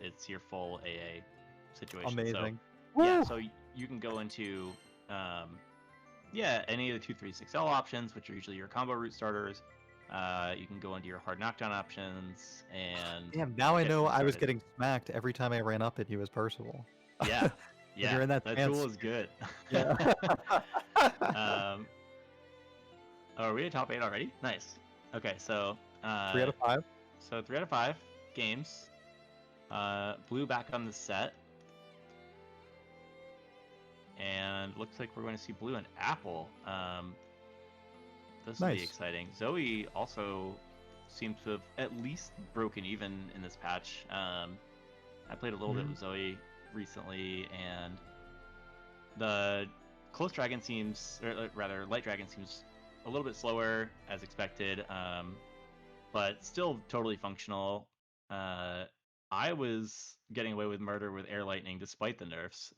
it's your full AA situation. Amazing. So, yeah, Woo! so you can go into any of the 236L options, which are usually your combo route starters. You can go into your hard knockdown options and Damn, now I get know things I was started. getting smacked every time I ran up at you as Percival. Yeah, When you're in that tool stance. is good. Yeah. Are we at top 8 already? Nice. Okay, so 3 out of 5. So 3 out of 5 games. Blue back on the set. And looks like we're going to see Blue and Apple. This will be Nice. exciting. Zoe also seems to have at least broken even in this patch. I played a little bit with Zoe recently, and the Close Dragon seems, or rather, Light Dragon seems a little bit slower as expected, but still totally functional. I was getting away with murder with Air Lightning despite the nerfs.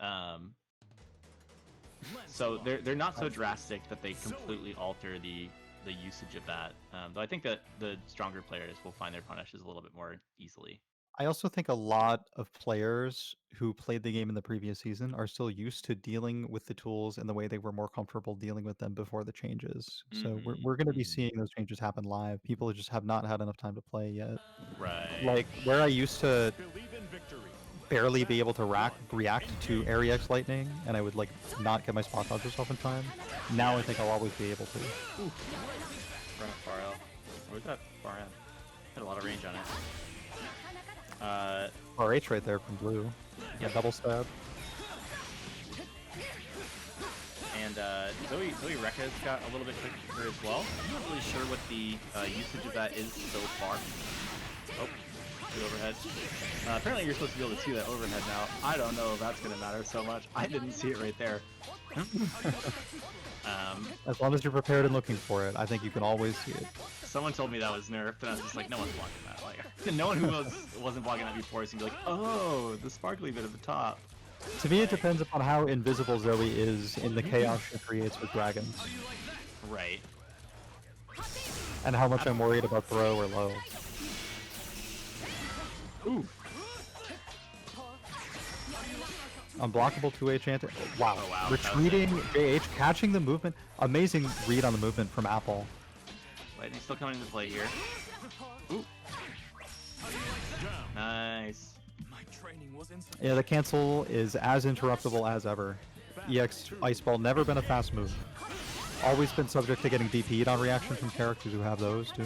So they're not so drastic that they completely alter the usage of that. Though I think that the stronger players will find their punishes a little bit more easily. I also think a lot of players who played the game in the previous season are still used to dealing with the tools in the way they were more comfortable dealing with them before the changes. So we're going to be seeing those changes happen live. People just have not had enough time to play yet. Right. Like where I used to barely be able to react to Area X Lightning, and I would like not get my spot dodges off in time. Now I think I'll always be able to. Run far out. Where's that far end? Had a lot of range on it. RH right there from Blue. Yeah, double stab. And Zoe Rekka's got a little bit quicker as well. I'm not really sure what the usage of that is so far. Oh, the overhead. Apparently you're supposed to be able to see that overhead now. I don't know if that's going to matter so much. I didn't see it right there. As long as you're prepared and looking for it, I think you can always see it. Someone told me that was nerfed, and I was just like, no one's blocking that. Like, no one who wasn't blocking that before is going to be like, oh, the sparkly bit at the top. To me, it depends upon how invisible Zoe is in the chaos she creates with dragons. Right. And how much I'm worried about throw or low. Ooh. Unblockable 2H anti. Wow. Oh, wow. Retreating JH, catching the movement. Amazing read on the movement from Apple. Lightning's still coming into play here. Ooh. Nice. Yeah, the cancel is as interruptible as ever. EX Ice Ball, never been a fast move. Always been subject to getting DP'd on reaction from characters who have those too.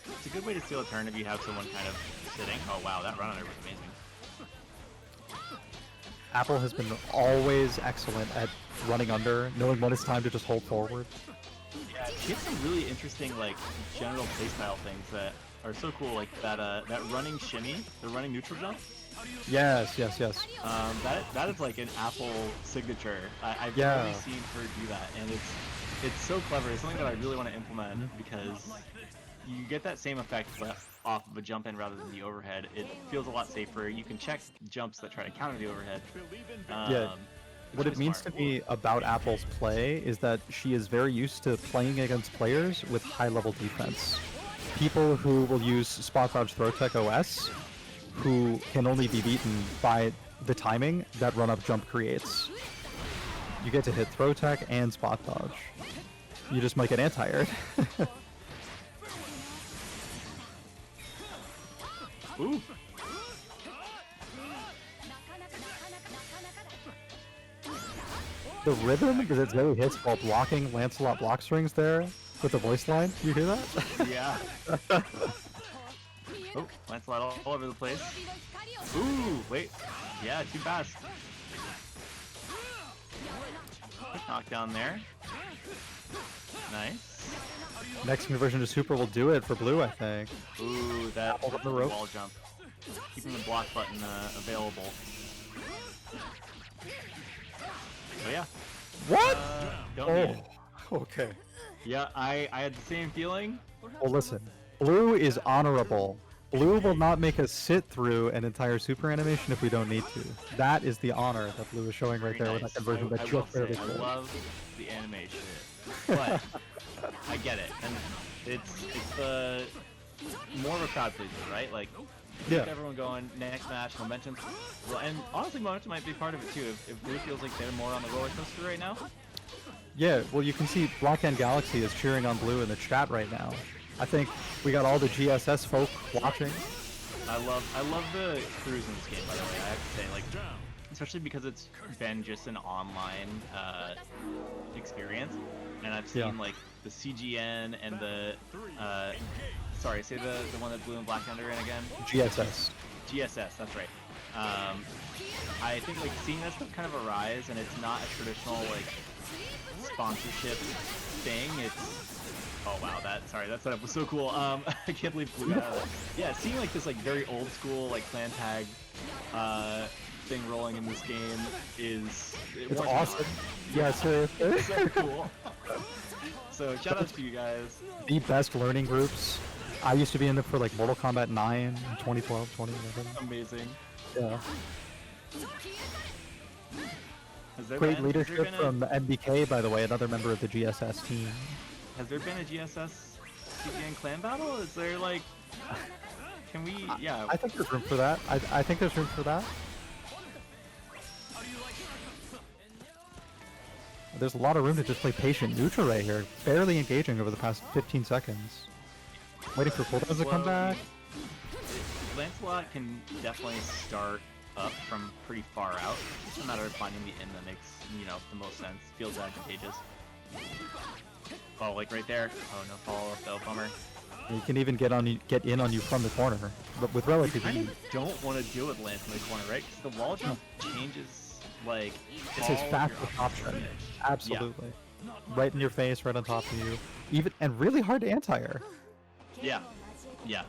It's a good way to steal a turn if you have someone kind of sitting. Oh wow, that run under was amazing. Apple has been always excellent at running under, knowing when it's time to just hold forward. Yeah, she has some really interesting like general playstyle things that are so cool, like that running shimmy, the running neutral jump. Yes. That is like an Apple signature. I've Yeah. rarely seen her do that, and it's so clever. It's something that I really want to implement because you get that same effect but off of a jump in rather than the overhead. It feels a lot safer. You can check jumps that try to counter the overhead. Yeah. What it means to me about Apple's play is that she is very used to playing against players with high-level defense. People who will use Spot Dodge Throw Tech OS, who can only be beaten by the timing that run-up jump creates. You get to hit Throw Tech and Spot Dodge. You just might get anti-aired. Ooh. The rhythm that Zoe hits while blocking Lancelot block strings there with the voice line, you hear that? Yeah. Oh, Lancelot all over the place. Ooh, wait. Yeah, too fast. Quick knockdown there. Nice. Next conversion to super will do it for Blue, I think. Ooh, that Hold up the rope. wall jump. Keeping the block button available. Oh yeah. What? Don't need it. Okay. Yeah, I had the same feeling. Well, listen. Blue is honorable. Blue will not make us sit through an entire super animation if we don't need to. That is the honor that Blue is showing right Very there with nice. that conversion I that will just say, barely I fit. love the animation, but I get it, and it's the more of a crowd pleaser, right? Like Yeah. Keep everyone going. Next match, momentum. Well, and honestly, momentum might be part of it too. If Blue feels like they're more on the roller coaster right now. Yeah, well, you can see Blackhand Galaxy is cheering on Blue in the chat right now. I think we got all the GSS folk watching. I love the crews in this game, by the way. I have to say, like, especially because it's been just an online experience, and I've seen like the CGN and the sorry, say the one that Blue and Blackhand are in again. GSS. GSS, that's right. I think like seeing that stuff kind of arise, and it's not a traditional like sponsorship thing. It's oh wow, that setup was so cool. I can't believe Blue got out of that. Yeah, seeing like this like very old school like clan tag thing rolling in this game is it's awesome. Yeah, seriously. It's so cool. So shout out to you guys. The best learning groups. I used to be in there for like Mortal Kombat 9 in 2012, 2011. Amazing. Yeah. Great leadership from MBK, by the way, another member of the GSS team. Has there been a GSS CGN clan battle? Is there like... Can we... Yeah. I think there's room for that. I think there's room for that. There's a lot of room to just play patient neutral right here. Barely engaging over the past 15 seconds. Waiting for cooldowns to come back. Lancelot can definitely start up from pretty far out. It's just a matter of finding the end that makes, you know, the most sense. Feels advantageous. Oh, like right there. Oh, no follow-up though, bummer. You can even get in on you from the corner, but with relative ease. You don't want to deal with Lance in the corner, right? Because the wall jump changes, like, it's his fastest option. Absolutely. Yeah. Right in your face, right on top of you. And really hard to anti-air. Yeah. Yeah.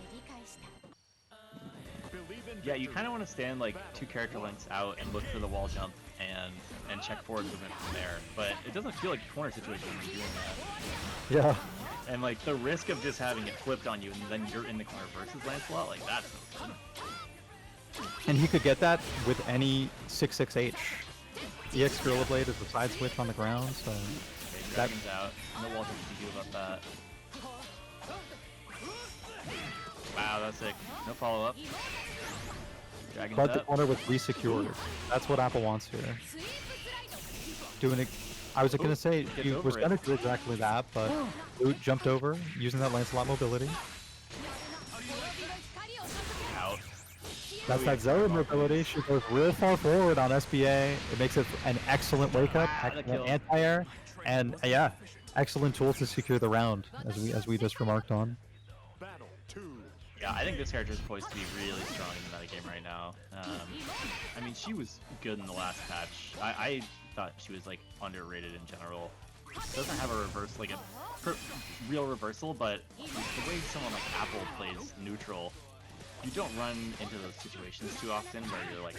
Yeah, you kind of want to stand like 2 character lengths out and look for the wall jump and check forward movement from there. But it doesn't feel like a corner situation when you're doing that. Yeah. And like the risk of just having it flipped on you and then you're in the corner versus Lancelot, like that's no good. And he could get that with any 6-6H. EX Gorilla Blade is a side switch on the ground, so... Okay, Dragon's out. No wall jump you can do about that. Wow, that's sick. No follow-up. But the corner was resecured. That's what Apple wants here. Doing it. I was gonna say he was gonna do exactly that, but Boot jumped over using that Lancelot mobility. Out. That's that Zoe mobility. She goes real far forward on SBA. It makes it an excellent wake up, excellent anti-air, and yeah, excellent tool to secure the round, as we just remarked on. Yeah, I think this character is poised to be really strong in the metagame right now. I mean, she was good in the last patch. I thought she was like underrated in general. Doesn't have a reverse, like a real reversal, but the way someone like Apple plays neutral, you don't run into those situations too often where you're like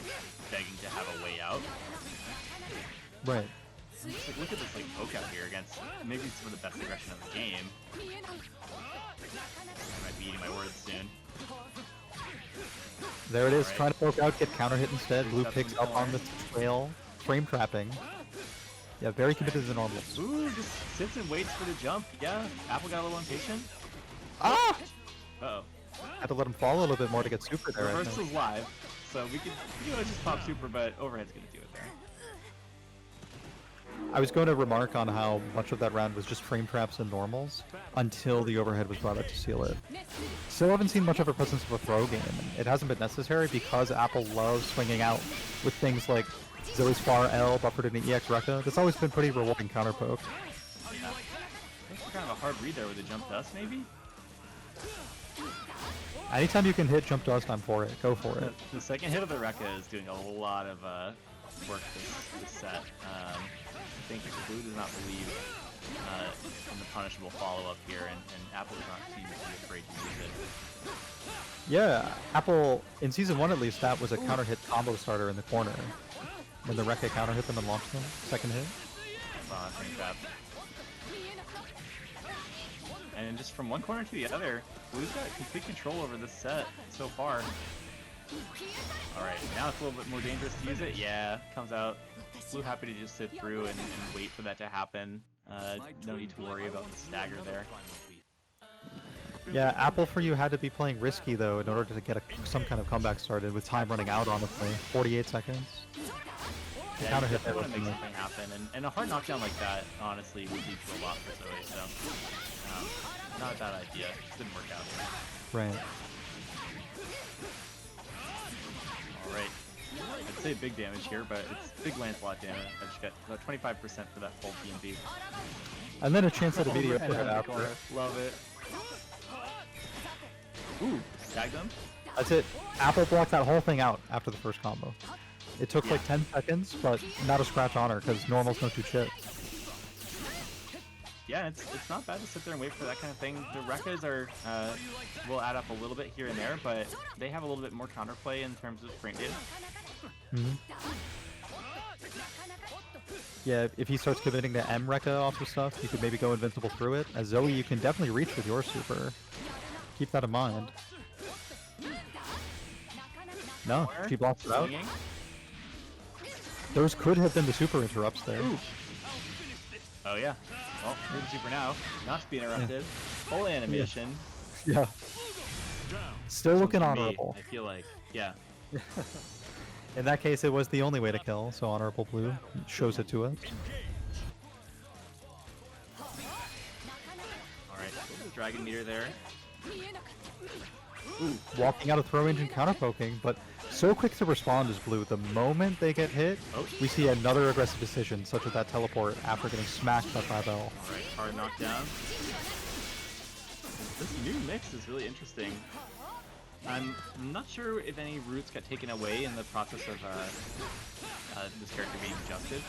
begging to have a way out. Right. Just, like, look at this like poke out here against maybe some of the best aggression of the game. I might be eating my words soon. There it is, trying to poke out, get counter hit instead. Blue picks up on the trail, frame trapping. Yeah, very committed to the normals. Ooh, just sits and waits for the jump. Yeah, Apple got a little impatient. Ah! Uh-oh. Had to let him fall a little bit more to get super there. Reversal's live, so we could, you know, just pop super, but overhead's gonna do it there. I was going to remark on how much of that round was just frame traps and normals until the overhead was brought up to seal it. Still haven't seen much of a presence of a throw game. It hasn't been necessary because Apple loves swinging out with things like Zoe's Far L buffered in the EX Rekka. That's always been pretty rewarding counter poke. Yeah. It's kind of a hard read there with the jump dust, maybe? Anytime you can hit jump dust, I'm for it. Go for it. The second hit of the Rekka is doing a lot of work this set. I think Blue does not believe in the punishable follow-up here, and Apple does not seem to be afraid to use it. Yeah, Apple, in Season 1 at least, that was a counter hit combo starter in the corner. When the Rekka counter hit them and launched them, second hit. Frame trap. And just from one corner to the other, Blue's got complete control over this set so far. Alright, now it's a little bit more dangerous to use it. Yeah, comes out. Blue happy to just sit through and wait for that to happen. No need to worry about the stagger there. Yeah, Apple for you had to be playing risky though in order to get some kind of comeback started with time running out. Honestly, 48 seconds. Yeah, Counter you hit definitely there want to make with something happen, and a hard knockdown like that, honestly, would lead to a lot for Zoe, so not a bad idea. Just didn't work out. right. Alright. I'd say big damage here, but it's big Lancelot damage. I just got about 25% for that full TMB. And then a chance at a video Overhead out of the after. corner. Love it. Ooh, tagged him. That's it. Apple blocked that whole thing out after the first combo. It took like 10 seconds, but not a scratch on her because normals don't do shit. Yeah, it's not bad to sit there and wait for that kind of thing. The Rekkas are will add up a little bit here and there, but they have a little bit more counterplay in terms of frame data. Yeah, if he starts committing to M Rekka off of stuff, you could maybe go invincible through it. As Zoe, you can definitely reach with your super. Keep that in mind. No, she blocks it out. Those could have been the super interrupts there. Ooh. Oh yeah. Well, here's the super now. Not to be interrupted. Full animation. Yeah. Still looking honorable. I feel like, yeah. In that case, it was the only way to kill, so honorable blue shows it to us. Alright, the dragon meter there. Ooh, walking out of throw range and counter poking, but so quick to respond is blue. The moment they get hit, we see another aggressive decision, such as that teleport after getting smacked by 5L. Alright, hard knockdown. This new mix is really interesting. I'm not sure if any roots got taken away in the process of this character being adjusted.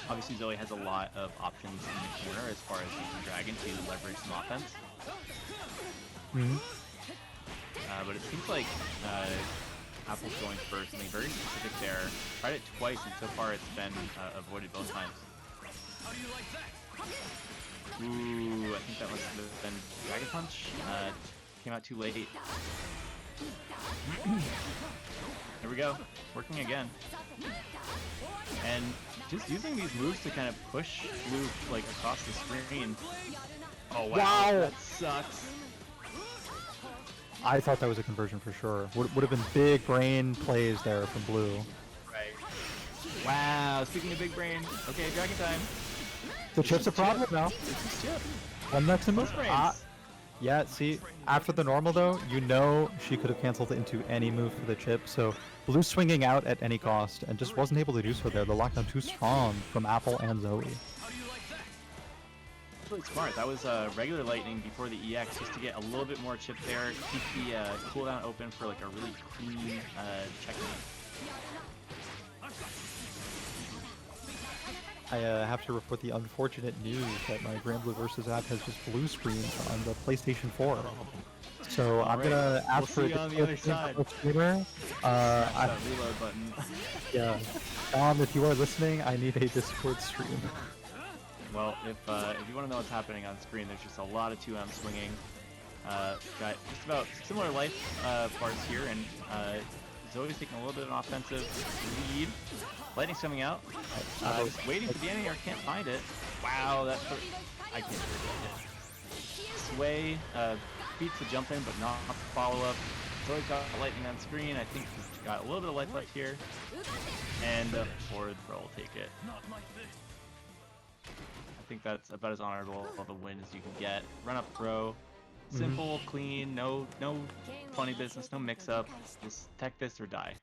Obviously Zoe has a lot of options in the corner as far as using Dragon to leverage some offense. But it seems like Apple's going for something very specific there. Tried it twice and so far it's been avoided both times. Ooh, I think that must have been Dragon Punch. Came out too late. There we go. Working again. And just using these moves to kind of push Blue like across the screen. Oh wow. That sucks. I thought that was a conversion for sure. Would have been big brain plays there from Blue. Right. Wow, speaking of big brain. Okay, Dragon time. The chip's a problem now. It's a chip. One next move. Yeah, see, after the normal though, you know she could have canceled into any move for the chip, so Blue swinging out at any cost and just wasn't able to do so there. The lockdown too strong from Apple and Zoe. That's really smart. That was regular lightning before the EX just to get a little bit more chip there, keep the cooldown open for like a really clean checkmate. I have to report the unfortunate news that my Grand Blue Vs. app has just blue screened on the PlayStation 4. So I'm gonna ask for you on the other side. Streamer. That reload button. Yeah, if you are listening, I need a Discord stream. Well, if you want to know what's happening on screen, there's just a lot of 2M swinging. Got just about similar life bars here, and Zoe's taking a little bit of an offensive lead. Lightning's coming out. Just waiting for the enemy or can't find it. Wow, that's I can't predict it. Sway beats the jump in, but not the follow up. Zoe's got lightning on screen. I think he's got a little bit of life left here. And forward throw will take it. I think that's about as honorable of a win as you can get. Run up throw. Simple, clean, no funny business, no mix up. Just tech this or die.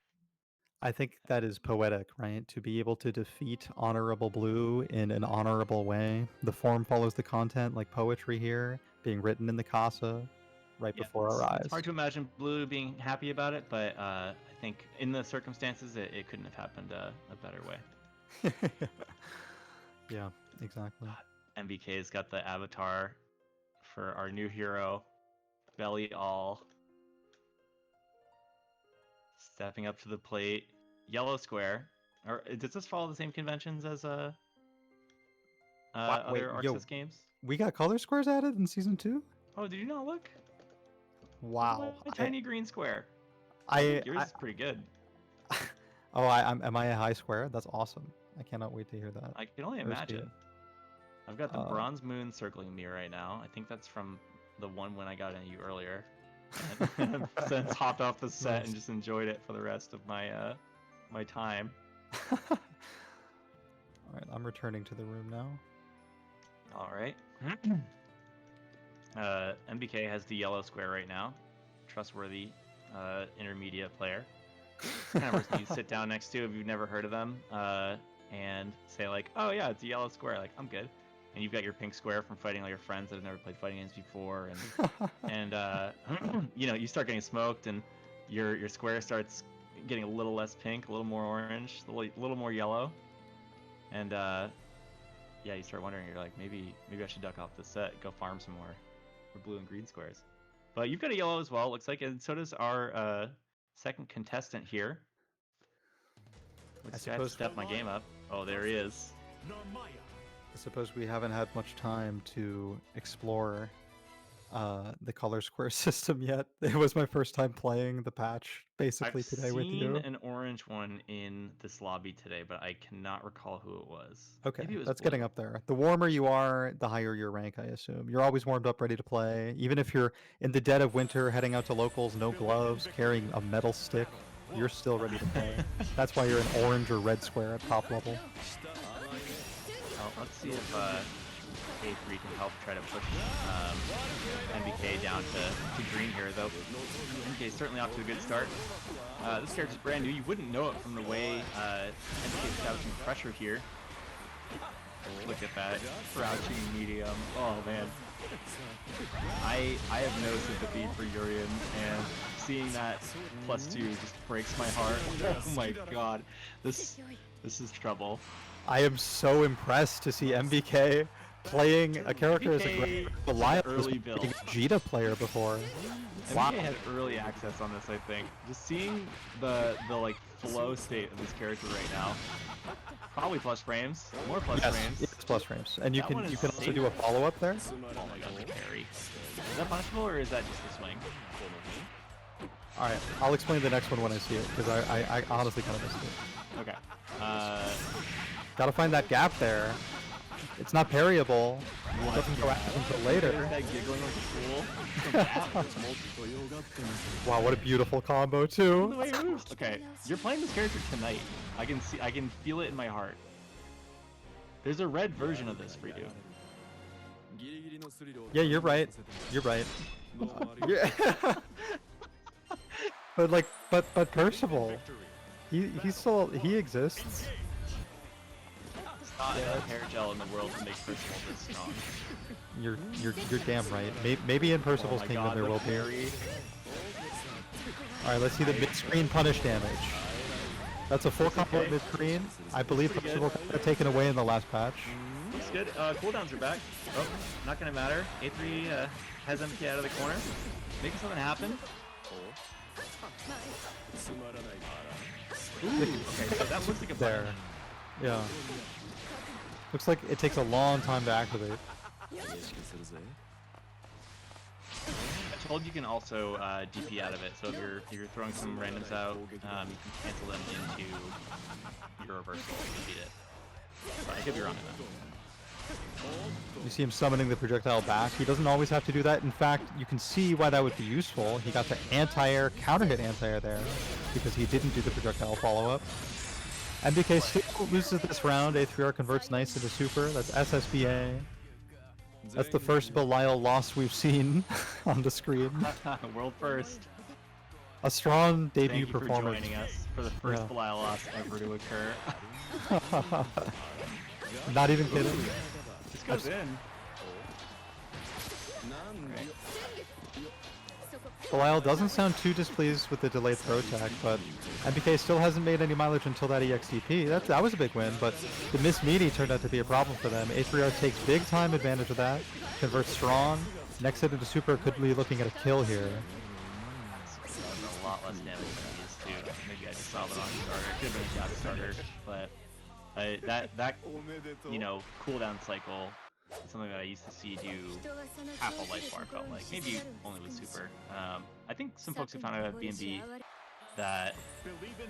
I think that is poetic, right? To be able to defeat Honorable Blue in an honorable way. The form follows the content like poetry here, being written in the Casa right before our eyes. It's hard to imagine Blue being happy about it, but I think in the circumstances, it couldn't have happened a better way. Yeah, exactly. MBK's got the avatar for our new hero, Belial. Stepping up to the plate, yellow square. Or does this follow the same conventions as other Arxis games? We got color squares added in season 2? Oh, did you not look? Wow. A tiny green square. Yours is pretty good. Am I a high square? That's awesome. I cannot wait to hear that. I can only imagine. I've got the bronze moon circling me right now. I think that's from the one when I got into you earlier. And since hopped off the set and just enjoyed it for the rest of my my time. All right, I'm returning to the room now. All right. MBK has the yellow square right now. Trustworthy intermediate player. Kind of person you sit down next to if you've never heard of them and say like, oh yeah, it's a yellow square. Like, I'm good. And you've got your pink square from fighting all your friends that have never played fighting games before, and you know, you start getting smoked, and your square starts getting a little less pink, a little more orange, a little more yellow, and yeah, you start wondering. You're like, maybe I should duck off the set, go farm some more for blue and green squares. But you've got a yellow as well, looks like, and so does our second contestant here. I have to step my game up. Oh, there he is. I suppose we haven't had much time to explore the color square system yet. It was my first time playing the patch basically today with you. I've seen an orange one in this lobby today, but I cannot recall who it was. Okay, Maybe it was that's blue. getting up there. The warmer you are, the higher your rank, I assume. You're always warmed up, ready to play. Even if you're in the dead of winter, heading out to locals, no gloves, carrying a metal stick, you're still ready to play. That's why you're an orange or red square at top level. Well, let's see if A3 can help try to push MBK down to green here, though. MBK is certainly off to a good start. This character's brand new. You wouldn't know it from the way MBK is establishing pressure here. Look at that. Crouching medium. Oh, man. I have no sympathy for Urian, and seeing that +2 just breaks my heart. Oh my god. This is trouble. I am so impressed to see MBK playing a character as a Belial early build. A Vegeta player before. Wow. MBK had early access on this, I think. Just seeing the like flow state of this character right now. Probably plus frames. More plus frames. It's plus frames. And you can also do a follow-up there. Oh my god, the parry. Is that punishable or is that just a swing? Alright, I'll explain the next one when I see it, because I honestly kind of missed it. Okay. Gotta find that gap there. It's not parryable. It doesn't go active until later. Is that giggling like a fool? Wow, what a beautiful combo too. The way it moves. Okay, you're playing this character tonight. I can feel it in my heart. There's a red version of this for you. Yeah, you're right. You're right. Yeah. But Percival, he exists. Not a hair gel in the world to make Percival this strong. You're damn right. Maybe in Percival's kingdom there will be. All right, let's see the mid-screen punish damage. That's a full combo mid-screen. I believe Percival got taken away in the last patch. Looks good. Cooldowns are back. Oh, not gonna matter. A3 has MK out of the corner, making something happen. Ooh, okay, so that looks like a there. Yeah. Looks like it takes a long time to activate. I told you can also DP out of it, so if you're throwing some randoms out, you can cancel them into your reversal and defeat it. But I could be wrong on that. You see him summoning the projectile back. He doesn't always have to do that. In fact, you can see why that would be useful. He got the anti-air, counter-hit anti-air there, because he didn't do the projectile follow-up. MBK still loses this round. A3R converts nice into super. That's SSBA. That's the first Belial loss we've seen on the screen. World first. A strong debut Thank you performance. for joining us for the first Belial loss ever to occur. Not even kidding. This goes in. Okay. Belial doesn't sound too displeased with the delayed throw tech, but MBK still hasn't made any mileage until that EXDP. That was a big win, but the missed meaty turned out to be a problem for them. A3R takes big time advantage of that, converts strong. Next hit into super could be looking at a kill here. A lot less damage than he used to. Maybe I just saw the wrong starter. Could have been a jab starter, but that you know, cooldown cycle is something that I used to see do half a life bar, felt like. Maybe only with super. I think some folks who found out about BNB that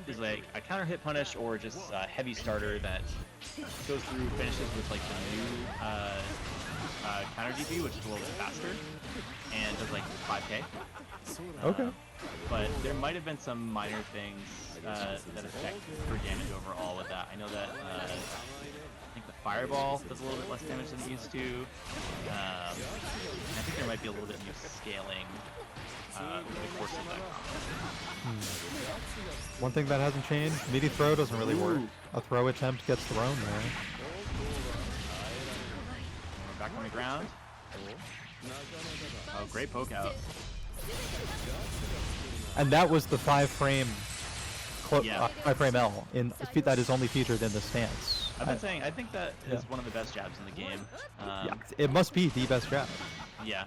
is like a counter hit punish or just a heavy starter that goes through finishes with like the new counter DP, which is a little bit faster and does like 5k. Okay. But there might have been some minor things that affect her damage overall with that. I know that I think the fireball does a little bit less damage than it used to. I think there might be a little bit new scaling over the course of that combo. One thing that hasn't changed, meaty throw doesn't really work. A throw attempt gets thrown there. We're back on the ground. Oh, great poke out. And that was the 5-frame L that is only featured in the stance. I've been saying, I think that is one of the best jabs in the game. Yeah, it must be the best jab. Yeah.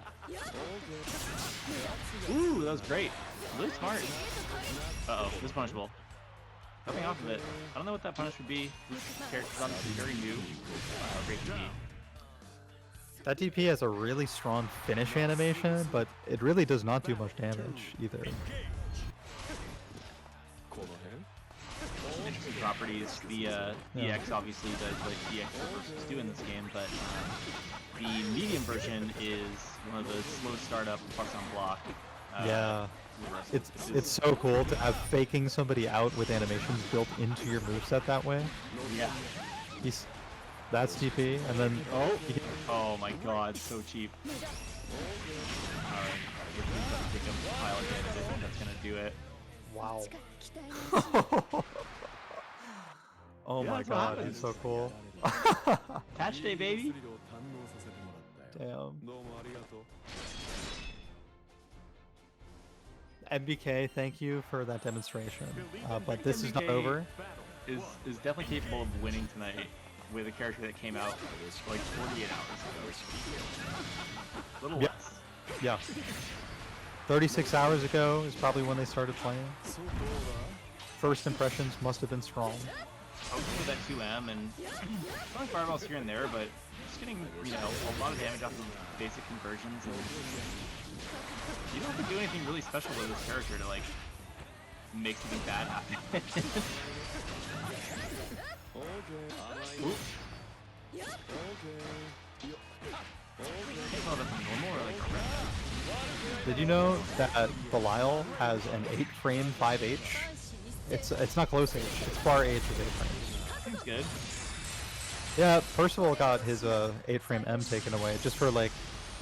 Ooh, that was great. Really smart. Uh-oh, this punishable. Coming off of it. I don't know what that punish would be. This character's obviously very new. Wow, great DP. That DP has a really strong finish animation, but it really does not do much damage either. Interesting properties. The EX obviously does what EX reversals do in this game, but the medium version is one of those slow startup plus on block. Yeah. It's so cool to have faking somebody out with animations built into your moveset that way. Yeah. That's TP, and then oh my god, so cheap. Alright, we're going to pick up the pile again. I think that's gonna do it. Wow. Oh my god, he's so cool. Patch day, baby! Damn. MBK, thank you for that demonstration. But this is not over. Is definitely capable of winning tonight with a character that came out like 48 hours ago. A little less. Yeah. 36 hours ago is probably when they started playing. First impressions must have been strong. Hopefully with that 2M and throwing fireballs here and there, but just getting, you know, a lot of damage off of basic conversions, and you don't have to do anything really special with this character to like make something bad happen. Did you know that Belial has an 8-frame 5H? It's not close H, it's far H with 8 frames. Seems good. Yeah, Percival got his 8-frame M taken away, just for like,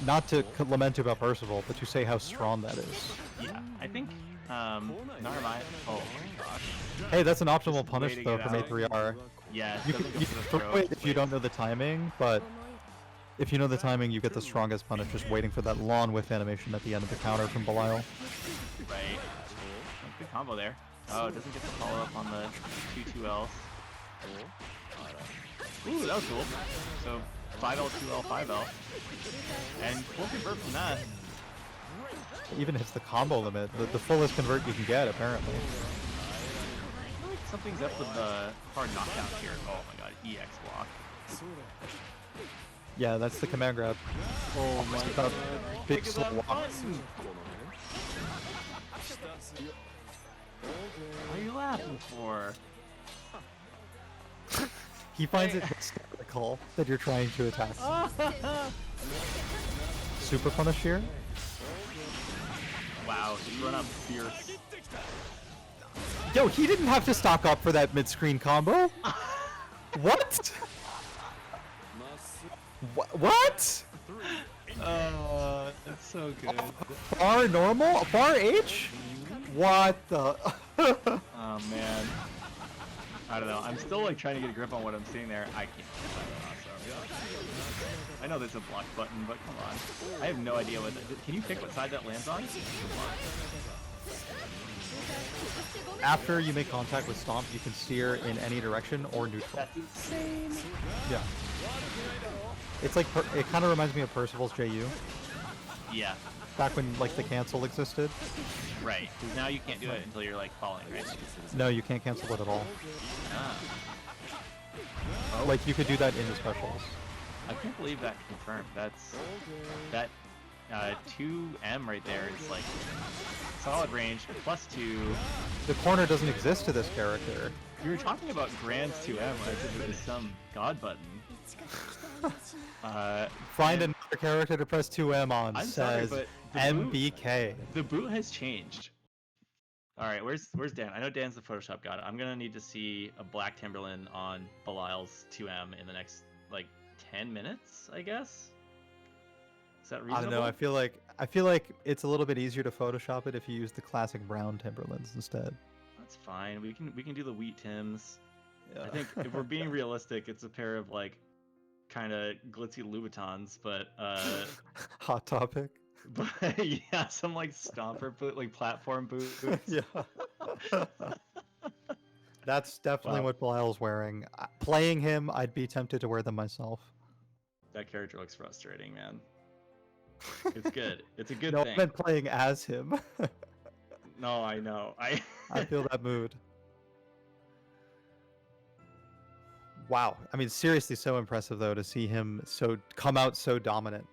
not to lament about Percival, but to say how strong that is. Yeah, I think, Naramai, oh my gosh. Hey, that's an optimal punish though from A3R. Yeah, you can throw it if you don't know the timing, but if you know the timing, you get the strongest punish just waiting for that long whiff animation at the end of the counter from Belial. Right. Good combo there. Oh, it doesn't get the follow-up on the 2-2Ls. Ooh, that was cool. So, 5L, 2L, 5L. And full convert from that. Even hits the combo limit, the fullest convert you can get, apparently. I feel like something's up with the hard knockdown here. Oh my god, EX block. Yeah, that's the command grab. Oh my god. Big slow walk. What are you laughing for? He finds it hysterical that you're trying to attack. Super punish here? Wow, he's run up fierce. Yo, he didn't have to stock up for that mid-screen combo? What? What? That's so good. Bar normal? Bar H? What the? Oh man. I don't know. I'm still like trying to get a grip on what I'm seeing there. I can't. I know there's a block button, but come on. I have no idea what. Can you pick what side that lands on? After you make contact with Stomp, you can steer in any direction or neutral. That's insane. Yeah. It's like it kind of reminds me of Percival's JU. Yeah. Back when like the cancel existed. Right. Because now you can't do it until you're like falling, right? No, you can't cancel it at all. Ah. Like you could do that in the specials. I can't believe that confirmed. That 2M right there is like solid range, +2. The corner doesn't exist to this character. You were talking about Grand's 2M as if it was some god button. Find another character to press 2M on, I'm says sorry, but MBK. The boot has changed. Alright, where's Dan? I know Dan's the Photoshop god. I'm gonna need to see a black Timberland on Belial's 2M in the next, like, 10 minutes, I guess? Is that reasonable? I don't know, I feel like it's a little bit easier to Photoshop it if you use the classic brown Timberlands instead. That's fine. We can do the wheat Tims. Yeah. I think if we're being realistic, it's a pair of, like, kind of glitzy Louboutins, but Hot Topic. But yeah, some like stomper boot, like platform boots. Yeah. That's definitely Wow. what Belial's wearing. Playing him, I'd be tempted to wear them myself. That character looks frustrating, man. It's good. It's a good No, thing. I've been playing as him. No, I know. I feel that mood. Wow. I mean, seriously, so impressive though to see him come out so dominant.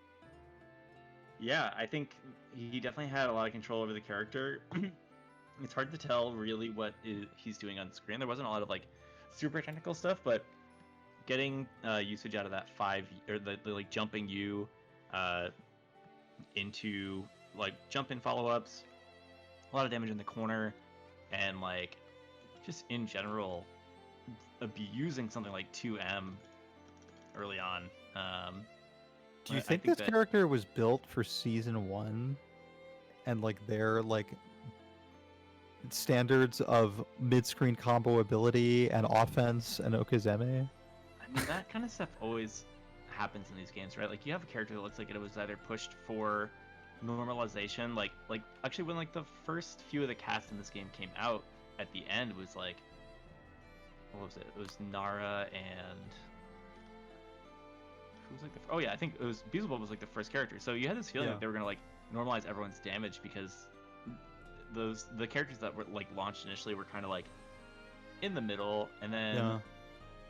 Yeah, I think he definitely had a lot of control over the character. It's hard to tell really what he's doing on screen. There wasn't a lot of like super technical stuff, but getting usage out of that the like jumping you into like jump in follow-ups, a lot of damage in the corner, and like just in general abusing something like 2M early on. Do you think this character was built for Season 1 and like their like standards of mid-screen combo ability and offense and Okazeme? I mean, that kind of stuff always happens in these games, right? Like you have a character that looks like it was either pushed for normalization, like actually when like the first few of the cast in this game came out at the end was like, what was it? It was Nara and who was like oh yeah, I think it was Beelzebub was like the first character. So you had this feeling that they were gonna like normalize everyone's damage because the characters that were like launched initially were kind of like in the middle, and then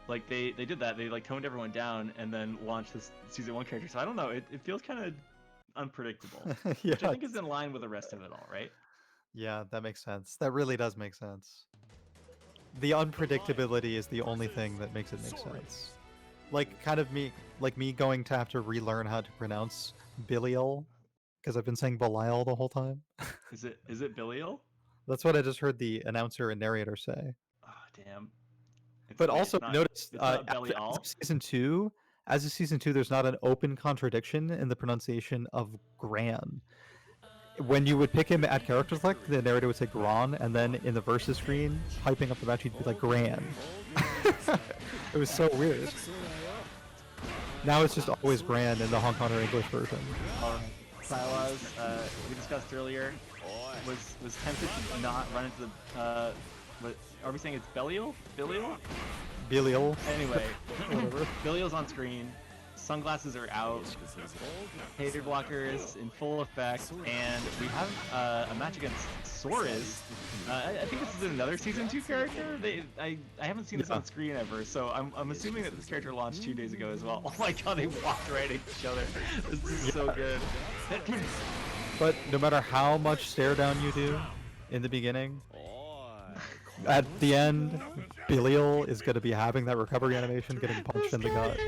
like they did that, they like toned everyone down and then launched this Season 1 character. So I don't know, it feels kind of unpredictable, which I think is in line with the rest of it all, right? Yeah, that makes sense. That really does make sense. The unpredictability is the only thing that makes it make sense. Like kind of me going to have to relearn how to pronounce Belial because I've been saying Belial the whole time. Is it Belial? That's what I just heard the announcer and narrator say. Oh damn. But also notice as of season 2, there's not an open contradiction in the pronunciation of Gran. When you would pick him at character select, the narrator would say Gran, and then in the versus screen, hyping up the match, he'd be like Gran. It was so weird. Now it's just always Gran in the Hong Kong or English version. Silas, we discussed earlier, was tempted to not run into the. What are we saying? It's Belial? Belial. Anyway, Belial's on screen. Sunglasses are out. Hater blockers in full effect, and we have a match against Soares. I think this is another Season 2 character. I haven't seen this on screen ever, so I'm assuming that this character launched 2 days ago as well. Oh my god, they walked right at each other. This is so good. But no matter how much stare down you do in the beginning, at the end, Belial is going to be having that recovery animation, getting punched in the gut.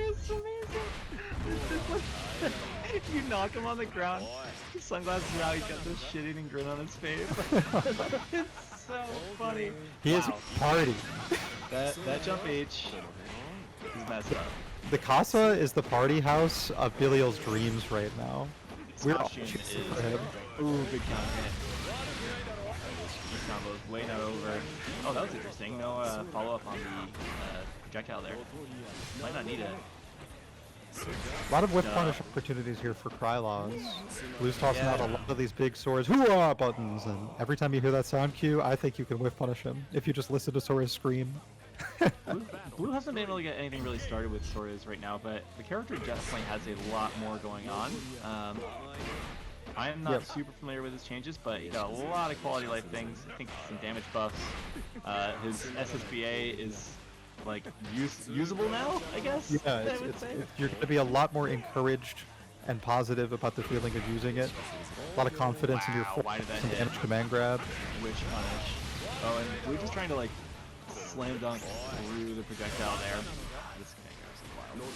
You knock him on the ground, his sunglasses are out, he's got this shit-eating grin on his face. It's so funny. He is party. That jump H is messed up. The Casa is the party house of Belial's dreams right now. We're all cheering for him. Ooh, big combo. This combo's way not over. Oh, that was interesting. No follow-up on the projectile there. Might not need it. A lot of whip punish opportunities here for Krylos. Blue's tossing out a lot of these big swords, hoo-ah buttons, and every time you hear that sound cue, I think you can whip punish him if you just listen to Soares scream. Blue hasn't been able to get anything really started with Soares right now, but the character definitely has a lot more going on. I'm not super familiar with his changes, but he got a lot of quality life things. I think some damage buffs. His SSBA is like usable now, I guess. Yeah, you're going to be a lot more encouraged and positive about the feeling of using it. A lot of confidence in your why did that and hit? damage command grab. Witch punish. Oh, and Blue just trying to like slam dunk through the projectile there. This command grab's wild.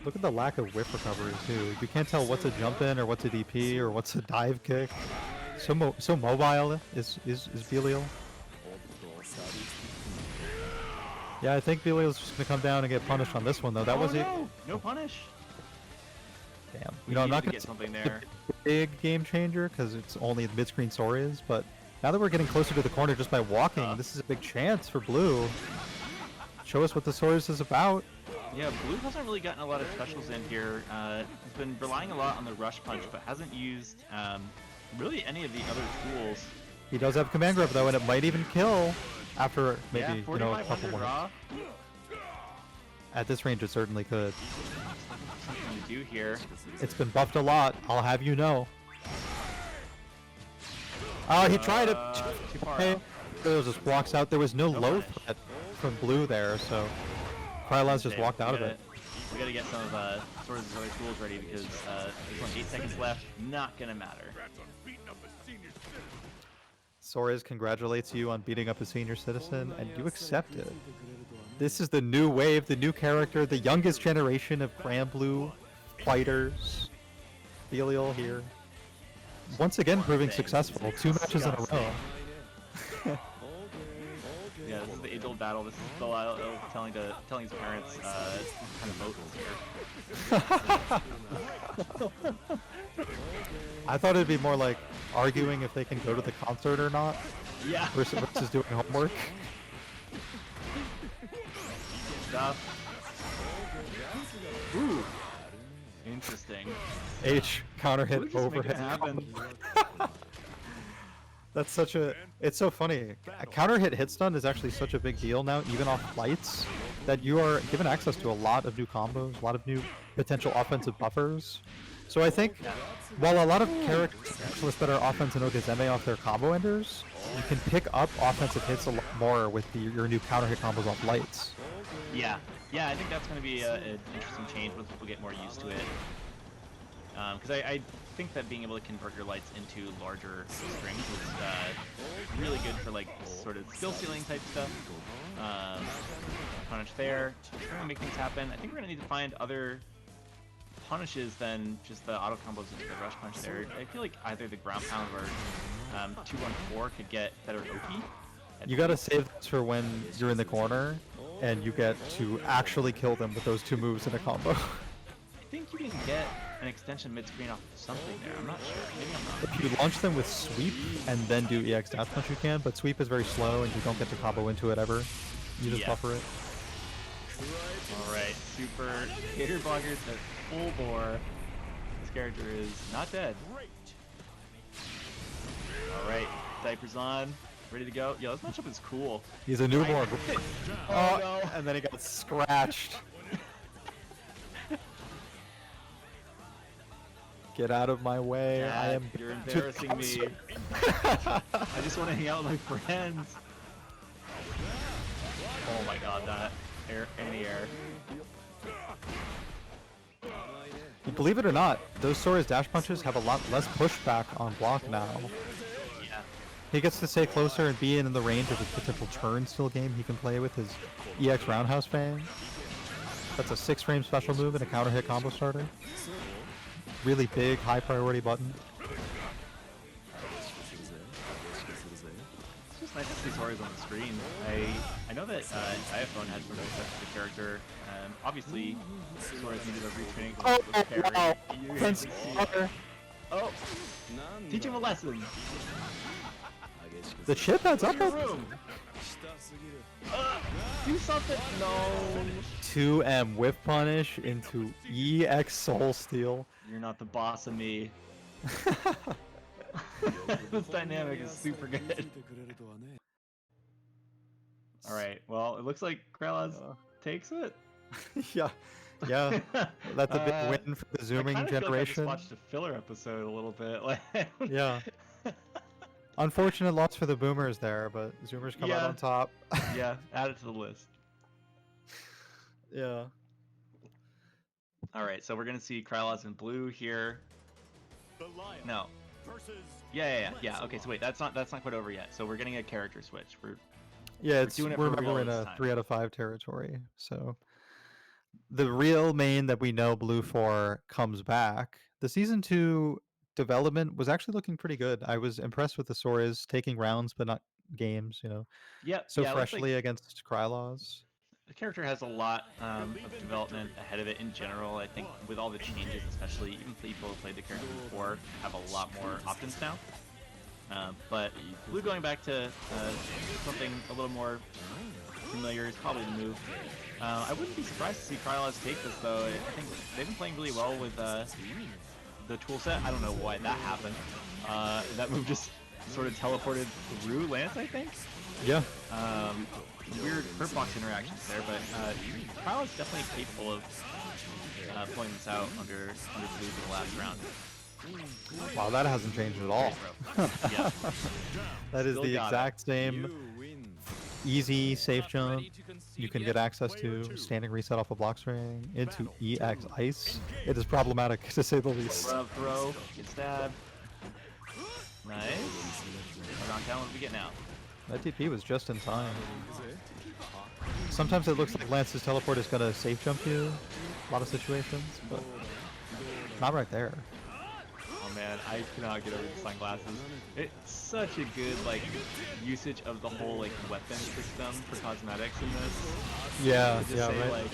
Look at the lack of whiff recovery too. You can't tell what's a jump in or what's a DP or what's a dive kick. So mobile is Belial. Yeah, I think Belial's just gonna come down and get punished on this one though. That was it. No punish. Damn. We I'm not gonna get something there. Big game changer because it's only mid-screen Sorias, but now that we're getting closer to the corner just by walking, this is a big chance for Blue. Show us what the Sorias is about. Yeah, Blue hasn't really gotten a lot of specials in here. He's been relying a lot on the rush punch, but hasn't used really any of the other tools. He does have command grab though, and it might even kill after maybe a couple more. Raw. At this range, it certainly could. Something to do here. It's been buffed a lot, I'll have you know. Oh, he tried it. Too far Hey, out. Belial just walks out. There was no low threat from Blue there, so Krylaz just walked out of it. We gotta get some of sort of his other tools ready because there's only 8 seconds left. Not gonna matter. Sorias congratulates you on beating up a senior citizen, and you accept it. This is the new wave, the new character, the youngest generation of Grand Blue fighters. Belial here. Once again proving successful. 2 matches in a row. Yeah, this is the age-old battle. This is Belial telling his parents what kind of vote here. I thought it'd be more like arguing if they can go to the concert or not. Yeah. Versus doing homework. Stuff. Ooh. Interesting. H counter hit overhead. That's such a. It's so funny. A counter hit stun is actually such a big deal now, even off lights, that you are given access to a lot of new combos, a lot of new potential offensive buffers. So I think, while a lot of characters specialists that are offense and Ogazeme off their combo enders, you can pick up offensive hits a lot more with your new counter hit combos off lights. Yeah, I think that's going to be an interesting change once people get more used to it. Because I think that being able to convert your lights into larger strings is really good for like sort of skill ceiling type stuff. Punish there, trying to make things happen. I think we're going to need to find other punishes than just the auto combos into the rush punch there. I feel like either the ground pound or 2-1-4 could get better Oki. You gotta save this for when you're in the corner and you get to actually kill them with those 2 moves in a combo. I think you can get an extension mid-screen off of something there. I'm not sure. Maybe I'm wrong. If you launch them with sweep and then do EX dash punch, you can, but sweep is very slow and you don't get to combo into it ever. You just buffer it. Alright, super hater blockers at full bore. This character is not dead. Alright, diapers on, ready to go. Yo, this matchup is cool. He's a newborn. Oh no! And then he got scratched. Get out of my way. Dad, you're embarrassing me. I just want to hang out with my friends. Oh my god, that anti-air. Believe it or not, those Sora's dash punches have a lot less pushback on block now. Yeah. He gets to stay closer and be in the range of his potential turn still game he can play with his EX Roundhouse Fang. That's a 6-frame special move and a counter hit combo starter. Really big, high priority button. It's just nice to see Sori's on the screen. I know that iPhone had some success with the character. Obviously, Sori's needed a retraining. Oh, teach him a lesson. The chip adds up. Do something. No. 2M whiff punish into EX Soul Steal. You're not the boss of me. This dynamic is super good. Alright, well, it looks like Krylaz takes it. yeah. That's a big win for the zooming I generation. Feel like I just watched a filler episode a little bit. Yeah. Unfortunate loss for the boomers there, but zoomers come out on top. Yeah, add it to the list. Yeah. All right, so we're gonna see Krylaz in blue here. No. Yeah. Okay, so wait, that's not quite over yet. So we're getting a character switch. Yeah, We're doing it for remember real we're in this a time. 3 out of 5 territory. So the real main that we know blue for comes back. The season 2 development was actually looking pretty good. I was impressed with the Soras taking rounds but not games, Yep. so Yeah, it looks like freshly against Krylaz. the character has a lot of development ahead of it in general. I think with all the changes, especially even people who played the character before have a lot more options now. But blue going back to something a little more familiar is probably the move. I wouldn't be surprised to see Krylaz take this though. I think they've been playing really well with the tool set. I don't know why that happened. That move just sort of teleported through Lance, I think. Yeah. Weird hurt box interactions there, but Krylaz definitely capable of pulling this out under blue in the last round. Wow, that hasn't changed at all. Yeah. That is Still the got exact same easy safe jump you can get access to, standing reset off a block string into EX ice. It is problematic to say the least. Up throw, get stabbed. Nice. Knockdown, what do we get now? That TP was just in time. Sometimes it looks like Lance's teleport is gonna safe jump you, a lot of situations, but not right there. Oh man, I cannot get over the sunglasses. It's such a good usage of the whole weapon system for cosmetics in this. Yeah, To yeah, say, right.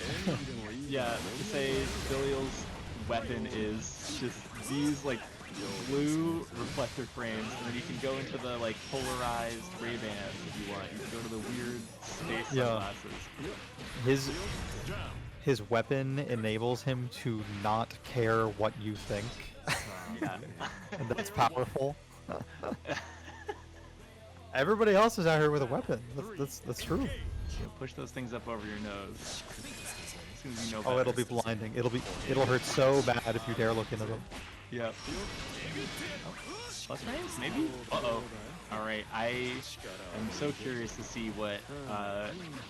to say Belial's weapon is just these blue reflector frames, and then you can go into the polarized Ray-Bans if you want. You can go to the weird space sunglasses. His weapon enables him to not care what you think. Yeah. And that's powerful. Everybody else is out here with a weapon. That's true. Yeah, push those things up over your nose. As soon as you know Oh, better. it'll be blinding. It'll hurt so bad if you dare look into them. Yep. Plus range, maybe? Uh-oh. Alright, I am so curious to see what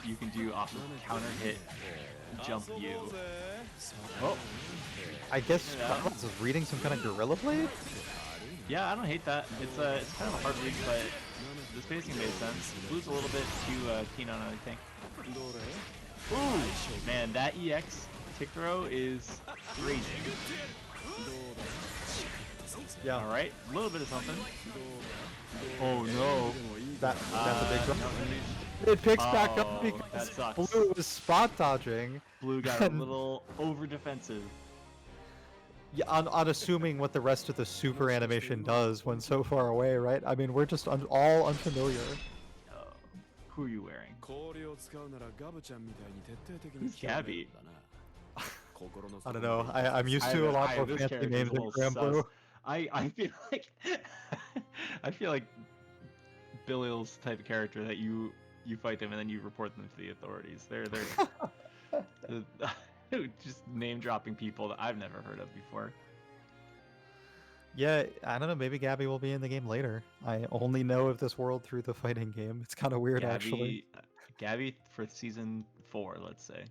you can do off of counter hit jump you. Oh. I guess Krylaz is reading some kind of Gorilla Blade? Yeah, I don't hate that. It's kind of a hard read, but the spacing made sense. Blue's a little bit too keen on it, I think. Ooh! Man, that EX tick throw is crazy. Yeah. Alright, a little bit of something. Oh no. That's a big drop. No, It picks back up that because sucks. Blue is spot dodging. Blue got a little over defensive. Yeah, on assuming what the rest of the super animation does when so far away, right? I mean, we're just all unfamiliar. Who are you wearing? Who's Gabby? I don't know. I'm used to a lot more fancy names than Gramblue. I feel like I feel like Belial's type of character that you fight them and then you report them to the authorities. They're just name dropping people that I've never heard of before. Yeah, I don't know. Maybe Gabby will be in the game later. I only know of this world through the fighting game. It's kind of weird, actually. Gabby for season 4, let's say.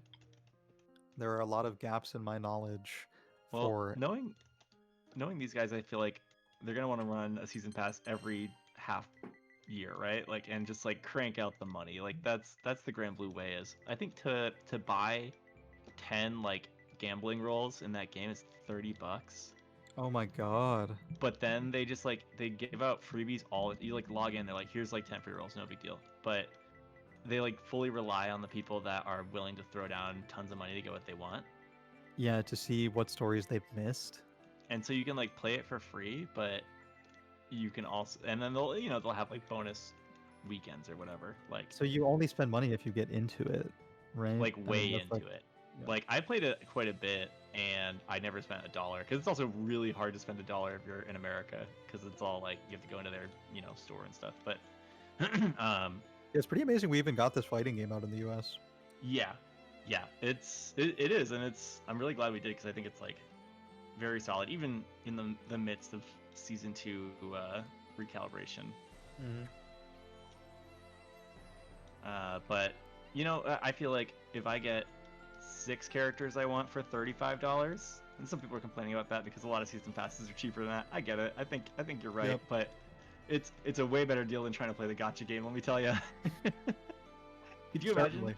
There are a lot of gaps in my knowledge. Well, knowing these guys, I feel like they're gonna want to run a season pass every half year, right? And just crank out the money. That's the Grand Blue way is. I think to buy 10 gambling rolls in that game is $30. Oh my god. But then they just they give out freebies you log in, they're here's 10 free rolls, no big deal. But they fully rely on the people that are willing to throw down tons of money to get what they want. Yeah, to see what stories they've missed. And so you can play it for free, but you can also, and then they'll they'll have bonus weekends or whatever. So you only spend money if you get into it, right? Way into it. Yeah. I played it quite a bit, and I never spent $1 because it's also really hard to spend $1 if you're in America because it's all you have to go into their store and stuff. But it's pretty amazing we even got this fighting game out in the U.S. Yeah, it is, and I'm really glad we did because I think it's very solid, even in the midst of season 2 recalibration. Mm-hmm. But I feel like if I get 6 characters I want for $35. And some people are complaining about that because a lot of season passes are cheaper than that. I get it. I think you're right, Yep. but it's a way better deal than trying to play the gacha game. Let me tell you. Could you imagine?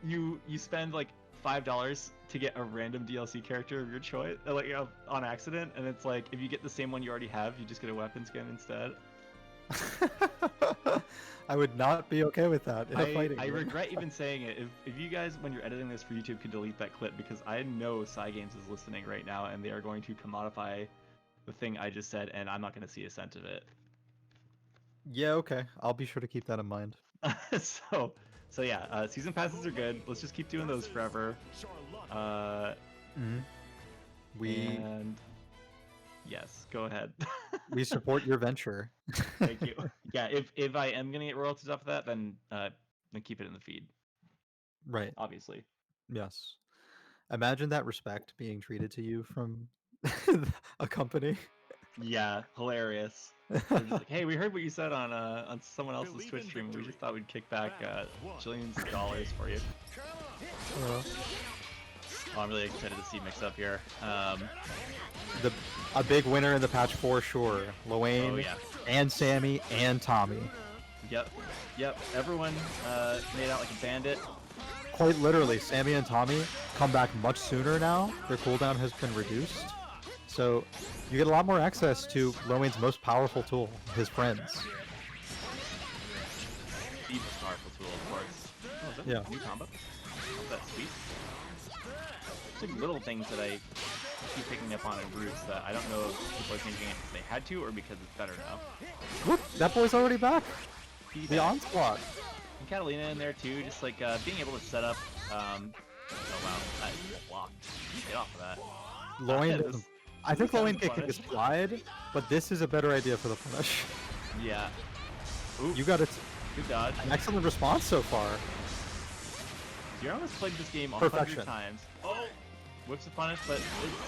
You spend like $5 to get a random DLC character of your choice, like on accident, and it's like if you get the same one you already have, you just get a weapon skin instead. I would not be okay with that in a fighting I game. regret even saying it. If you guys, when you're editing this for YouTube, could delete that clip, because I know Cygames is listening right now, and they are going to commodify the thing I just said, and I'm not going to see a cent of it. Yeah, okay. I'll be sure to keep that in mind. so yeah, season passes are good. Let's just keep doing those forever. And yes, go ahead. We support your venture. Thank you. Yeah, if I am gonna get royalties off of that, then keep it in the feed. Right. Obviously. Yes. Imagine that respect being treated to you from a company. Yeah, hilarious. They're just like, hey, we heard what you said on someone else's Twitch stream. We just thought we'd kick back jillions of dollars for you. Oh, I'm really excited to see Mix Up here. A big winner in the patch for sure. Loane and Sammy and Tommy. Yep. Everyone made out like a bandit. Quite literally, Sammy and Tommy come back much sooner now. Their cooldown has been reduced. So you get a lot more access to Loane's most powerful tool, his friends. The most powerful tool, of course. Oh, is that a new combo? Oh, that's sweet. It's like little things that I keep picking up on in Roots that I don't know if people are changing it because they had to or because it's better now. Look, that boy's already back. The onslaught. And Catalina in there too, just like being able to set up. Oh wow, that blocked. Get off of that. Loane. I think Loane can kick his slide, but this is a better idea for the punish. Yeah. Ooh. You got it. Good dodge. An excellent response so far. Zero has played this game 100 times. Oh! Whips the punish, but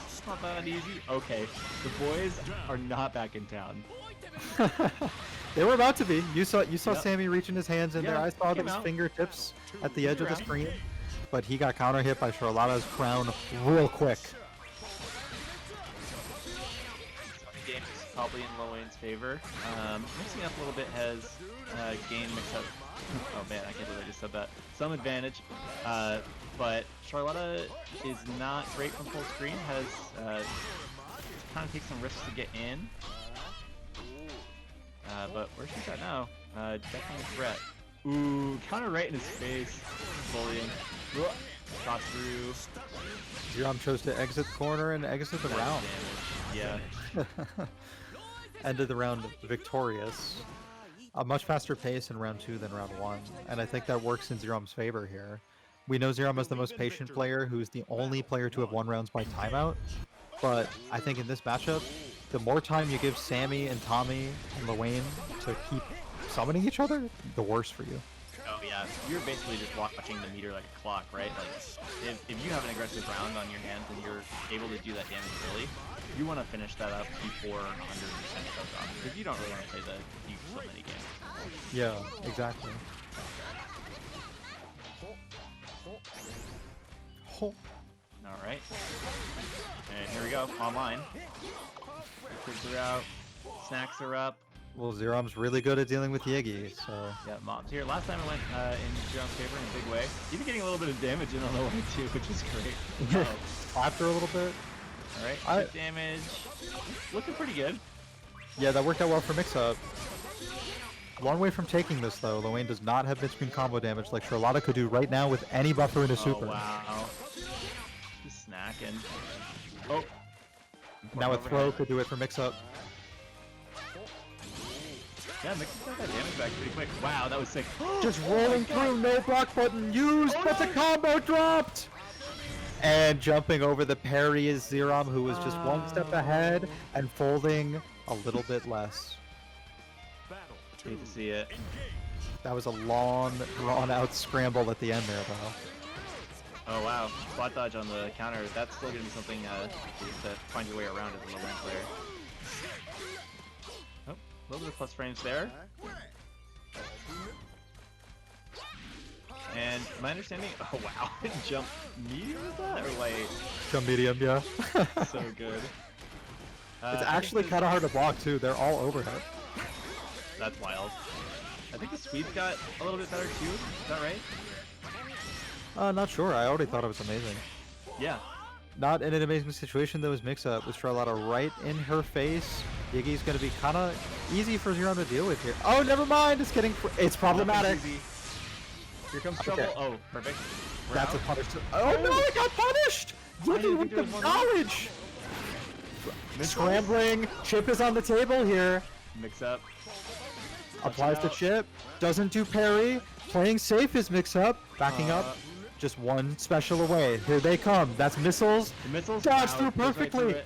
it's not that easy. Okay, the boys are not back in town. They were about to be. You saw Sammy reaching his hands in there. I saw those fingertips at the edge of the screen, but he got counter hit by Charlotta's crown real quick. Game is probably in Loane's favor. Mixing up a little bit has gained Mix Up. Oh man, I can't believe I just said that. Some advantage, but Charlotta is not great from full screen. Has kind of takes some risks to get in. But where's she at now? Definitely a threat. Ooh, counter right in his face. Bullying. Shot through. Zerom chose to exit the corner and exit the round. Yeah. Ended the round victorious. A much faster pace in round 2 than round 1, and I think that works in Zerom's favor here. We know Zerom is the most patient player, who's the only player to have won rounds by timeout, but I think in this matchup, the more time you give Sammy and Tommy and Loane to keep summoning each other, the worse for you. Oh yeah, you're basically just watching the meter like a clock, right? Like, if you have an aggressive round on your hands and you're able to do that damage early, you want to finish that up before 100% goes off, because you don't really want to play the huge so many games. Yeah, exactly. Alright. And here we go, online. Kids are out, snacks are up. Well, Zerom's really good at dealing with Yiggy, so... Yeah, Mom's here. Last time I went in Zerom's favor in a big way. Even getting a little bit of damage in on the way too, which is great. Slapped her a little bit. Alright, damage. Looking pretty good. Yeah, that worked out well for Mix-Up. Long way from taking this, though. Loane does not have mid-screen combo damage like Charlotta could do right now with any buffer in a super. Oh, wow. Just snacking. Oh. Now a throw could do it for Mix-Up. Yeah, Mix-Up got that damage back pretty quick. Wow, that was sick. Just rolling through, no block button used, but the combo dropped! And jumping over the parry is Zerom, who was just one step ahead and folding a little bit less. Hate to see it. That was a long, drawn-out scramble at the end there, though. Oh wow, spot dodge on the counter. That's still gonna be something to find your way around as a low-rank player. Oh, a little bit of plus frames there. And And my understanding, oh wow, jump medium is that or light? Jump medium, yeah. So good. It's actually kind of hard to block too. They're all overhead. That's wild. I think the Swede's got a little bit better too. Is that right? Not sure. I already thought it was amazing. Yeah. Not in an amazing situation though. His mix-up with Charlotta right in her face. Yiggy's gonna be kind of easy for Zero to deal with here. Oh, never mind. It's getting. It's problematic. Here comes trouble. Okay. Oh, perfect. That's a punish. Oh no! It got punished. Yiggy with the knowledge. Scrambling. Chip is on the table here. Mix up. Applies the chip. Doesn't do parry. Playing safe is mix up. Backing up. Just one special away. Here they come. That's missiles. The missiles dodge through perfectly. Right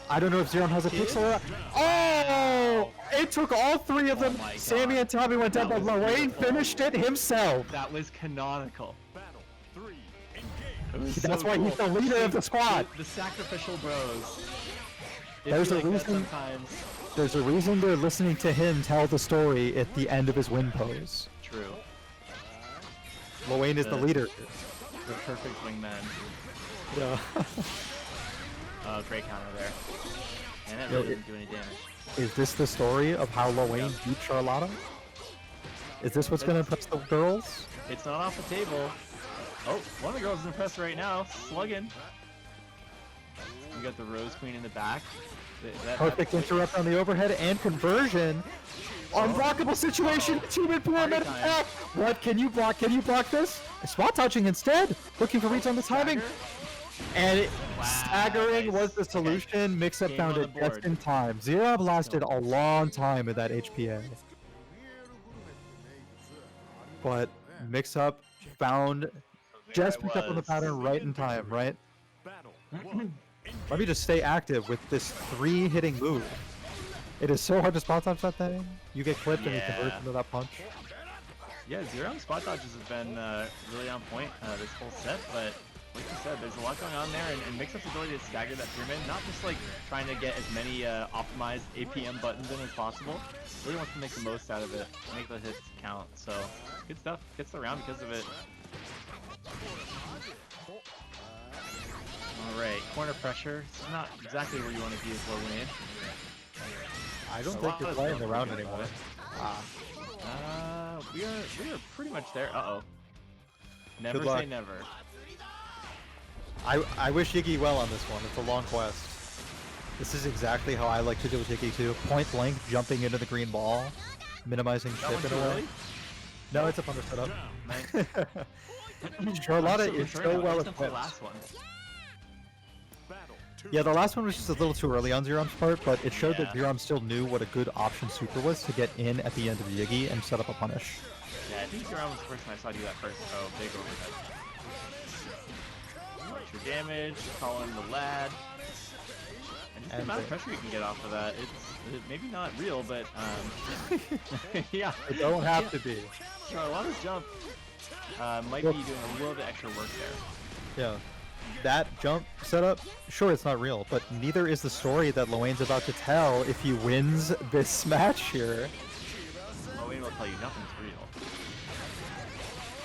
I don't know if Zero has a pixel. Oh! It took all three of them. Sammy and Tommy went down, but Lorraine finished it himself. That was canonical. That's why he's the leader of the squad. The sacrificial bros. There's a reason. There's a reason they're listening to him tell the story at the end of his win pose. True. Lorraine is the leader. The perfect wingman. Yeah. Oh, great counter there. And that really didn't do any damage. Is this the story of how Lorraine beat Charlotta? Is this what's going to impress the girls? It's not off the table. Oh, one of the girls is impressed right now. Slugging. We got the Rose Queen in the back. Perfect interrupt on the overhead and conversion. Unblockable situation. Team pyramid attack. What can you block? Can you block this? Spot touching instead. Looking for reads on the timing. And staggering was the solution. Mix-up found it just in time. Zero lasted a long time in that HPA. But Mix-up found just picked up on the pattern right in time, right? Let me just stay active with this 3-hitting move. It is so hard to spot dodge that thing. You get clipped and you convert into that punch. Yeah, Zero spot dodges have been really on point this whole set, but like you said, there's a lot going on there, and Mix-up's ability to stagger that pyramid, not just like trying to get as many optimized APM buttons in as possible, really wants to make the most out of it, make the hits count, so good stuff, gets the round because of it. Alright, corner pressure, it's not exactly where you want to be as Lorraine. I don't think you're playing the round anymore. We are pretty much there. Uh-oh. Never say never. I wish Yiggy well on this one. It's a long quest. This is exactly how I like to do with Yiggy too. Point blank, jumping into the green ball, minimizing chip in a way. No, it's a thunder setup. Nice. Charlotta is so well equipped. Yeah, the last one was just a little too early on Zerom's part, but it showed that Zerom still knew what a good option super was to get in at the end of Yiggy and set up a punish. Yeah, I think Zerom was the person I saw do that first. Oh, big overhead. Your damage, call in the lad. And just the amount of pressure you can get off of that, it's maybe not real, but yeah. It don't have to be. Charlotta's jump might be doing a little bit extra work there. Yeah. That jump setup, sure it's not real, but neither is the story that Loane's about to tell if he wins this match here. Loane will tell you nothing's real.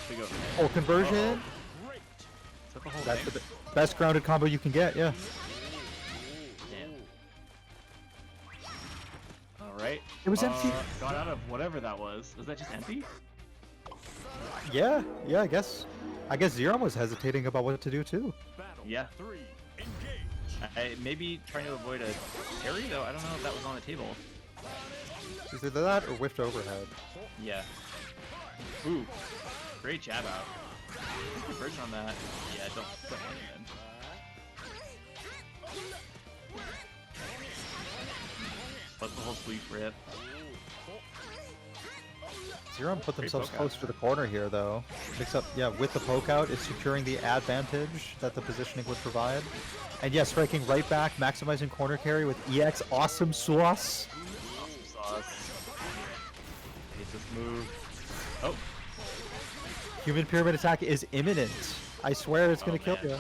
Big overhead. Oh, conversion. That's the best grounded combo you can get, yeah. Damn. Alright. It was empty. Got out of whatever that was. Was that just empty? Yeah, I guess. Zero was hesitating about what to do too. Yeah. Maybe trying to avoid a parry though. I don't know if that was on the table. Is either that or whiffed overhead. Yeah. Ooh. Great jab out. Conversion on that. Yeah, don't let him in. Let the whole sweep rip. Zero put themselves close to the corner here, though. Mix up, yeah, with the poke out, it's securing the advantage that the positioning would provide. And yeah, striking right back, maximizing corner carry with EX. Awesome sauce. Awesome sauce. Hate this move. Oh. Human pyramid attack is imminent. I swear it's gonna kill you. You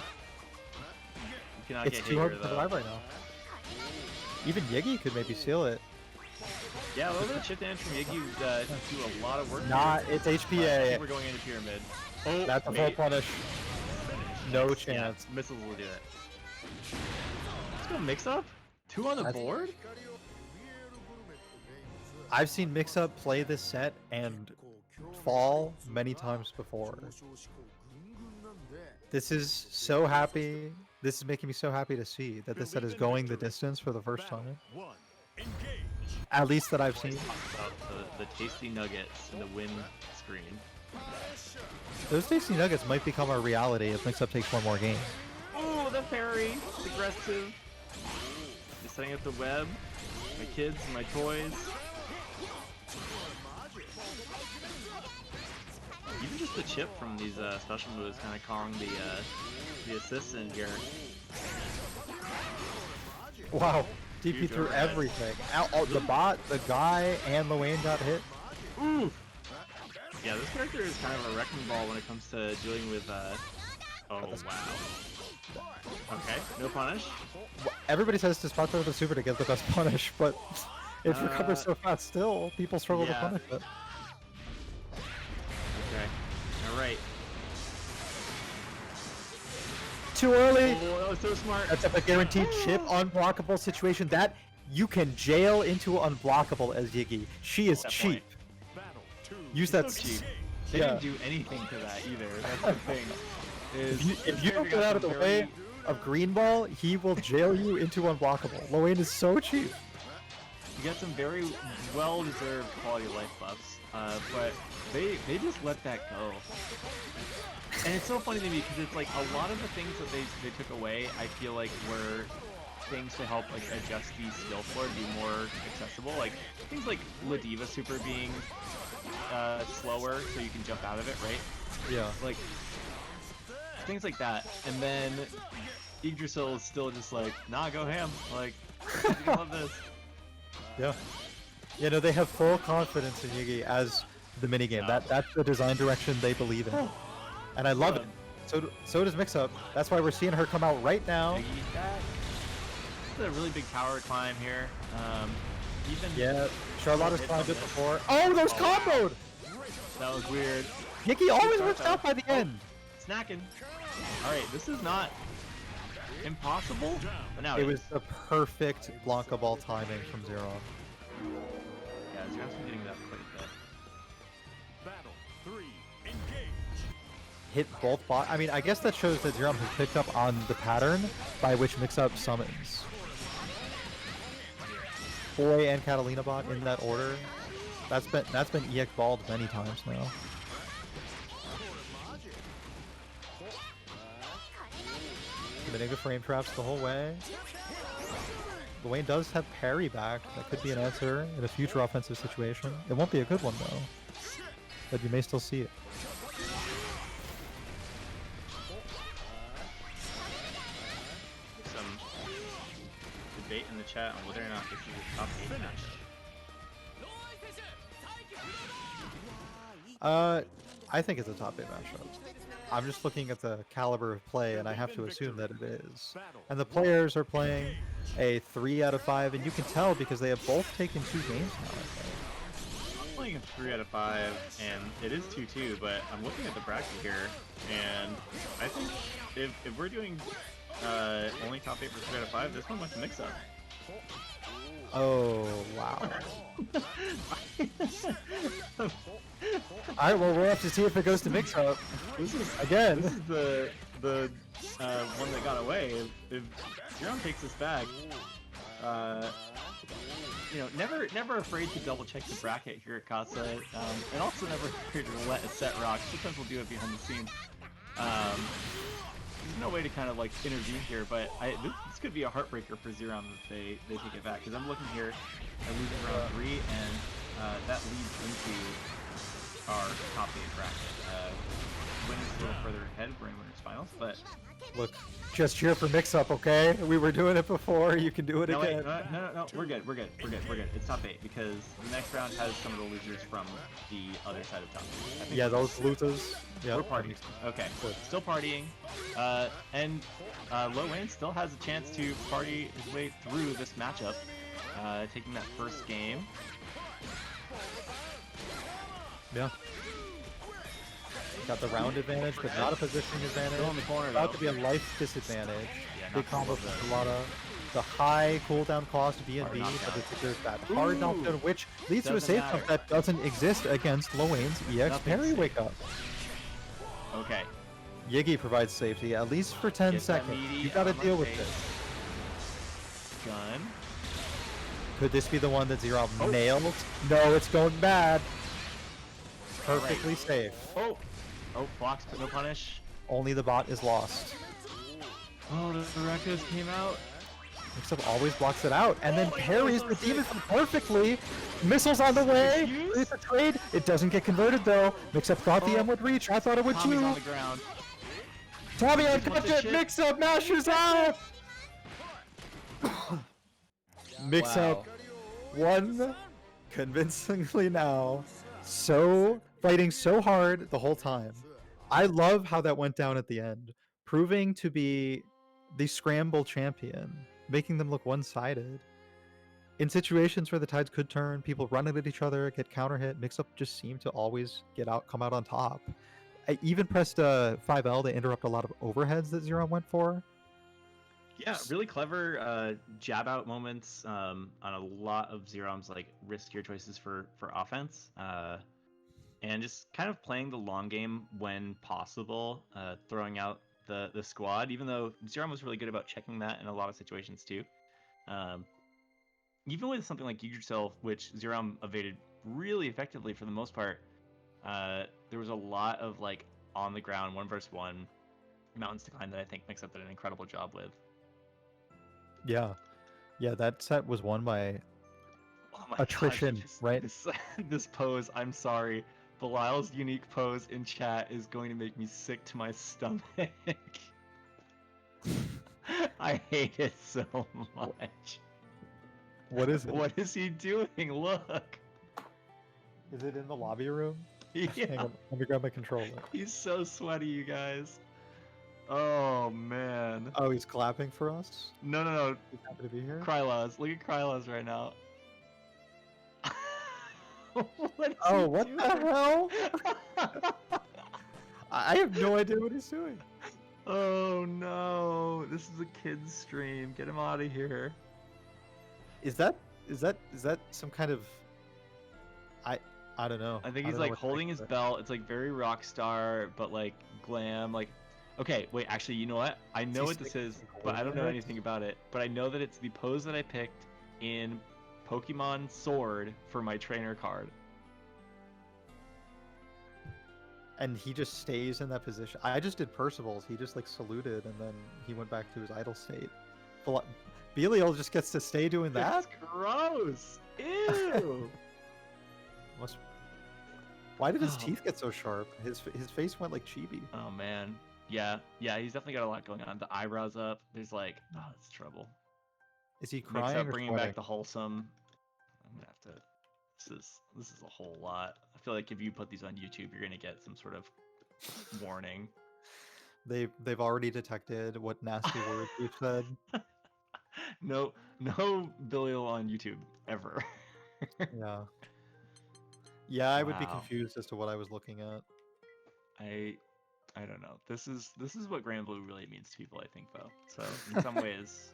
cannot it's get too hard here, to survive right now. Even Yiggy could maybe seal it. Yeah, a little bit of chip damage from Yiggy do a lot of work. It's I HPA. think we're going into pyramid. Oh, That's a full punish. No chance. Yeah, missiles will do it. Let's go mix up. 2 on the board? I've seen Mix-Up play this set and fall many times before. This is so happy. This is making me so happy to see that this set is going the distance for the first time. At least that I've seen. About the tasty nuggets in the win screen. Those tasty nuggets might become a reality if Mix-Up takes one more game. Oh, the parry! It's aggressive. Just setting up the web. My kids and my toys. Even just the chip from these special moves kind of calling the assistant here. Wow, DP through everything. The bot, the guy, and Luane got hit. Ooh. Yeah, this character is kind of a wrecking ball when it comes to dealing with. Oh wow. Okay, no punish. Everybody says to spot throw the super to get the best punish, but it recovers so fast still. People struggle to punish it. Okay. Alright. Too early! Oh, that was so smart. That's a guaranteed chip unblockable situation. That you can jail into unblockable as Yiggy. She is cheap. Use that. So cheap. They didn't do anything to that either. That's the thing. If you don't get out of the way of Green Ball, he will jail you into unblockable. Luane is so cheap. You got some very well-deserved quality of life buffs, but they just let that go. And it's so funny to me because it's like a lot of the things that they took away, I feel like were things to help like adjust the skill floor to be more accessible. Like things like Ladiva super being slower so you can jump out of it, right? Yeah. Like things like that. And then Yggdrasil is still just like, nah, go ham. Like, I love this. Yeah. Yeah, no, they have full confidence in Yiggy as the minigame. That's the design direction they believe in. And I love it. So does Mix-Up. That's why we're seeing her come out right now. This is a really big tower climb here. Yeah, Charlotta's climbed it before. Oh, those comboed! That was weird. Yiggy always works out by the end. Snacking. Alright, this is not impossible, but now it was the perfect Blanca Ball timing from Zeron. Yeah, Zeron's been getting that quite a bit. Battle 3, engage. Hit both bot. I mean, I guess that shows that Zeron has picked up on the pattern by which Mix-Up summons. Boy and Catalina bot in that order. That's been EX balled many times now. Committing to frame traps the whole way. Luane does have parry back. That could be an answer in a future offensive situation. It won't be a good one though, but you may still see it. Some debate in the chat on whether or not this is a top 8 matchup. I think it's a top 8 matchup. I'm just looking at the caliber of play, and I have to assume that it is. And the players are playing a 3 out of 5, and you can tell because they have both taken 2 games now, I think. I'm playing a 3 out of 5, and it is 2-2, but I'm looking at the bracket here, and I think if we're doing only top 8 for 3 out of 5, this one must mix up. Oh, wow. Alright, well, we'll have to see if it goes to Mix-Up. This is the one that got away. If Jerome takes this back, you know, never afraid to double check the bracket here at Casa, and also never afraid to let a set rock. Sometimes we'll do it behind the scenes. There's no way to kind of like intervene here, but this could be a heartbreaker for Zeron if they take it back. Because I'm looking here, I lose round 3, and that leads into our top 8 bracket. Win is a little further ahead. We're in winners finals, but look, just cheer for Mix-Up, okay? We were doing it before. You can do it again. Wait, no. We're good. It's top 8 because the next round has some of the losers from the other side of top 8. Yeah, those losers. Yeah, we're partying. Okay, still partying, and Lowane still has a chance to party his way through this matchup, taking that first game. Yeah. Got the round advantage, but not a positioning advantage. Still in the corner, About though. to be a life disadvantage. Yeah, Big not combo gonna love from that. Pilata. The high cooldown cost B&B, Hard knockdown. but there's that hard Ooh. knockdown, which leads to a Doesn't safe matter. jump that doesn't exist against Lowain's EX Nothing's parry safe. wake up. Okay. Yiggy provides safety, at least for 10 Get that seconds. meaty You gotta on my deal with face. this. Gun. Could this be the one that Zero Oh. nailed? No, it's going bad. Perfectly Alright. safe. Oh. Oh, blocks, but no punish. Only the bot is lost. Oh, the Rekkas came out. Mix-up always blocks it out, and then Oh, parries so the sick. demon perfectly. Missiles on the way. Excuse? There's a trade. It doesn't get converted though. Mix-up thought the Oh. M would reach. I thought it would Tommy's on too. the ground. Tommy Just wants uncut to it. shit. Mix-up mashes out. Mix-up won convincingly now. So fighting so hard the whole time. I love how that went down at the end, proving to be the scramble champion, making them look one-sided. In situations where the tides could turn, people running at each other, get counter hit, Mix-up just seemed to always come out on top. I even pressed 5L to interrupt a lot of overheads that Zero went for. Yeah, really clever jab out moments on a lot of Zerom's like riskier choices for offense, and just kind of playing the long game when possible, throwing out the squad. Even though Zerom was really good about checking that in a lot of situations too. Even with something like Yggdrasil, which Zerom evaded really effectively for the most part, there was a lot of like on the ground 1v1 mountains to climb that I think Mix-Up did an incredible job with. Yeah, that set was won by Oh my attrition, gosh, right? This pose, I'm sorry. Belial's unique pose in chat is going to make me sick to my stomach. I hate it so much. What is it? What is he doing? Look. Is it in the lobby room? Hang Yeah. on, let me grab my controller. He's so sweaty, you guys. Oh man. Oh, he's clapping for us? No. He's happy to be here? Krylas. Look at Krylas right now. What is Oh, he what doing? the hell? I have no idea what he's doing. Oh no. This is a kid's stream. Get him out of here. Is that some kind of I don't know. I think I he's don't know like what to holding think his of it. belt. It's like very rock star, but like glam. Like, okay, wait. Actually, you know what? I know he what this sticking is, some but I gold don't in know it? anything about it. But I know that it's the pose that I picked in Pokemon Sword for my trainer card. And he just stays in that position. I just did Percival's. He just like saluted and then he went back to his idle state. Belial just gets to stay doing that? That's gross. Ew. Why did his Oh. teeth get so sharp? His face went like chibi. Oh man. Yeah. He's definitely got a lot going on. The eyebrows up. There's like, oh, it's trouble. Is he Mix crying up or bringing sweating? back the wholesome. I'm gonna have to. This is a whole lot. I feel like if you put these on YouTube, you're gonna get some sort of warning. They've already detected what nasty words we've said. No Belial on YouTube ever. Yeah. Yeah, I would be Wow. confused as to what I was looking at. I don't know. This is what Grand Blue really means to people, I think, though. So in some ways,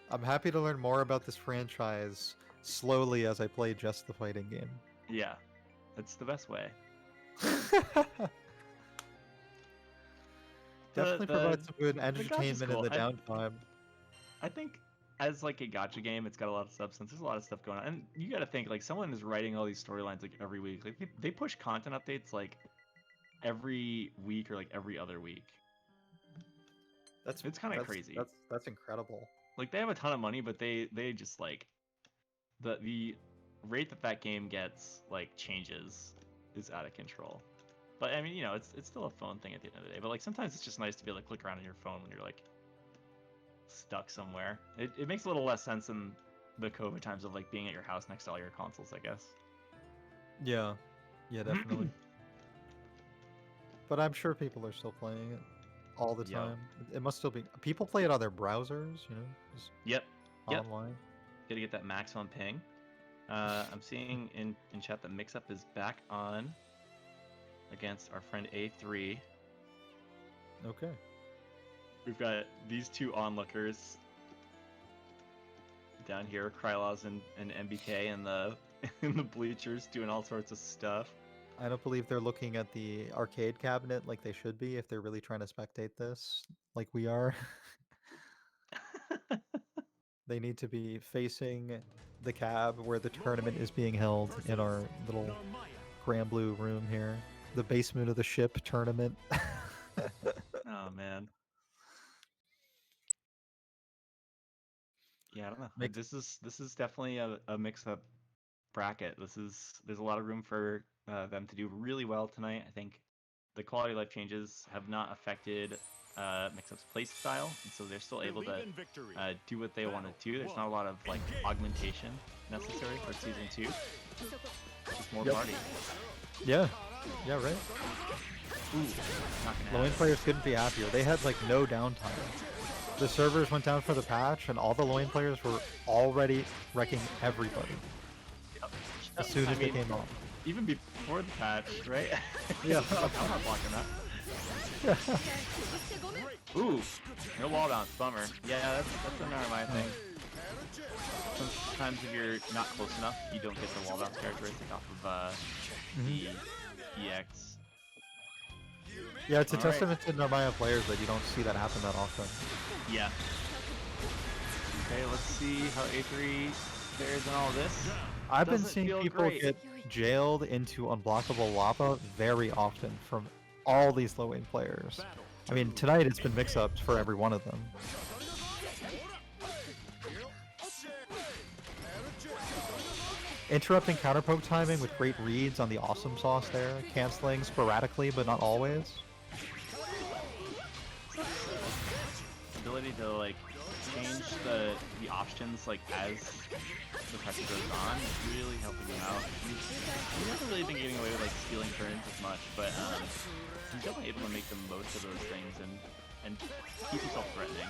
I'm happy to learn more about this franchise slowly as I play just the fighting game. yeah, that's the best way. Definitely provides some good the gacha's entertainment in cool. the downtime. I think as like a gacha game, it's got a lot of substance. There's a lot of stuff going on, and you got to think like someone is writing all these storylines like every week. Like they push content updates like every week or like every other week. It's kind of crazy. That's incredible. Like they have a ton of money, but they just like the rate that game gets like changes is out of control. But I mean, you know, it's still a phone thing at the end of the day. But like sometimes it's just nice to be able to click around on your phone when you're like stuck somewhere. It makes a little less sense in the COVID times of like being at your house next to all your consoles, I guess. Yeah, definitely. But I'm sure people are still playing it all the Yep. time. It must still be. People play it on their browsers, just Yep. online. Gotta get that maximum ping. I'm seeing in chat that mix-up is back on against our friend A3. Okay. We've got these two onlookers down here, Krylos and MBK in the in the bleachers doing all sorts of stuff. I don't believe they're looking at the arcade cabinet like they should be if they're really trying to spectate this, like we are. They need to be facing the cab where the tournament is being held in our little Grand Blue room here. The basement of the ship tournament. Oh man. Yeah, I don't know. This is definitely a mix-up bracket. There's a lot of room for them to do really well tonight. I think the quality of life changes have not affected Mix-Up's play style, and so they're still able to do what they want to do. There's not a lot of like augmentation necessary for season 2. Just more party. Yeah. Yeah, right. Ooh, Low-end players couldn't be happier. They had like no downtime. The servers went down for the patch, and all the low-end players were already wrecking everybody. Yep. As soon as they came on. Even before the patch, right? Yeah. I'm not blocking that. Ooh, no wall bounce, bummer. Yeah, that's a Narumai thing. Sometimes if you're not close enough, you don't get the wall bounce characteristic off of the EX. Yeah, it's a testament to Narmaya players that you don't see that happen that often. Yeah. Okay, let's see how A3 fares in all this. I've been seeing people get jailed into unblockable lava very often from all these low-end players. I mean, tonight it's been mix-ups for every one of them. Interrupting counterpoke timing with great reads on the awesome sauce there, canceling sporadically but not always. Ability to like change the options like as the pressure goes on is really helping him out. He's never really been getting away with like stealing turns as much, but he's definitely able to make the most of those things and keep himself threatening.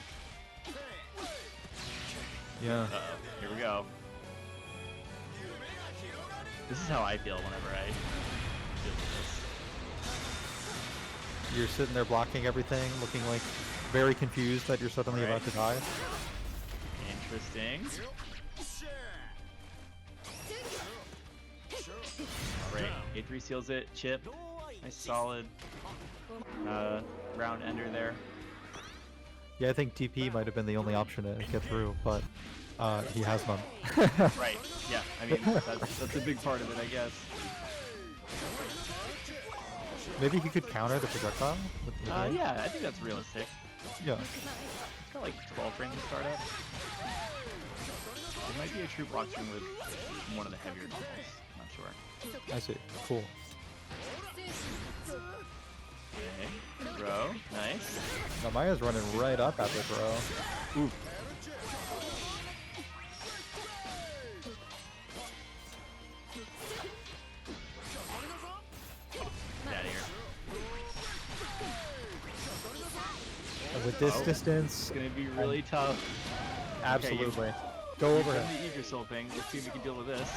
Yeah. Here we go. This is how I feel whenever I deal with this. You're sitting there blocking everything, looking like very confused that you're suddenly about to die. Interesting. Alright, A3 seals it. Chip. Nice solid round ender there. Yeah, I think TP might have been the only option to get through, but he has none. Right, yeah, I mean, that's a big part of it, I guess. Maybe he could counter the projectile? Yeah, I think that's realistic. Yeah. It's got like 12 frames to start at. It might be a true block string with one of the heavier normals. Not sure. I see. Cool. Okay. Throw. Nice. Now Maya's running right up at the throw. Ooh. Get out of here. With this distance, it's gonna be really tough. Absolutely. Okay, go over him. The eager soul thing. Let's see if we can deal with this.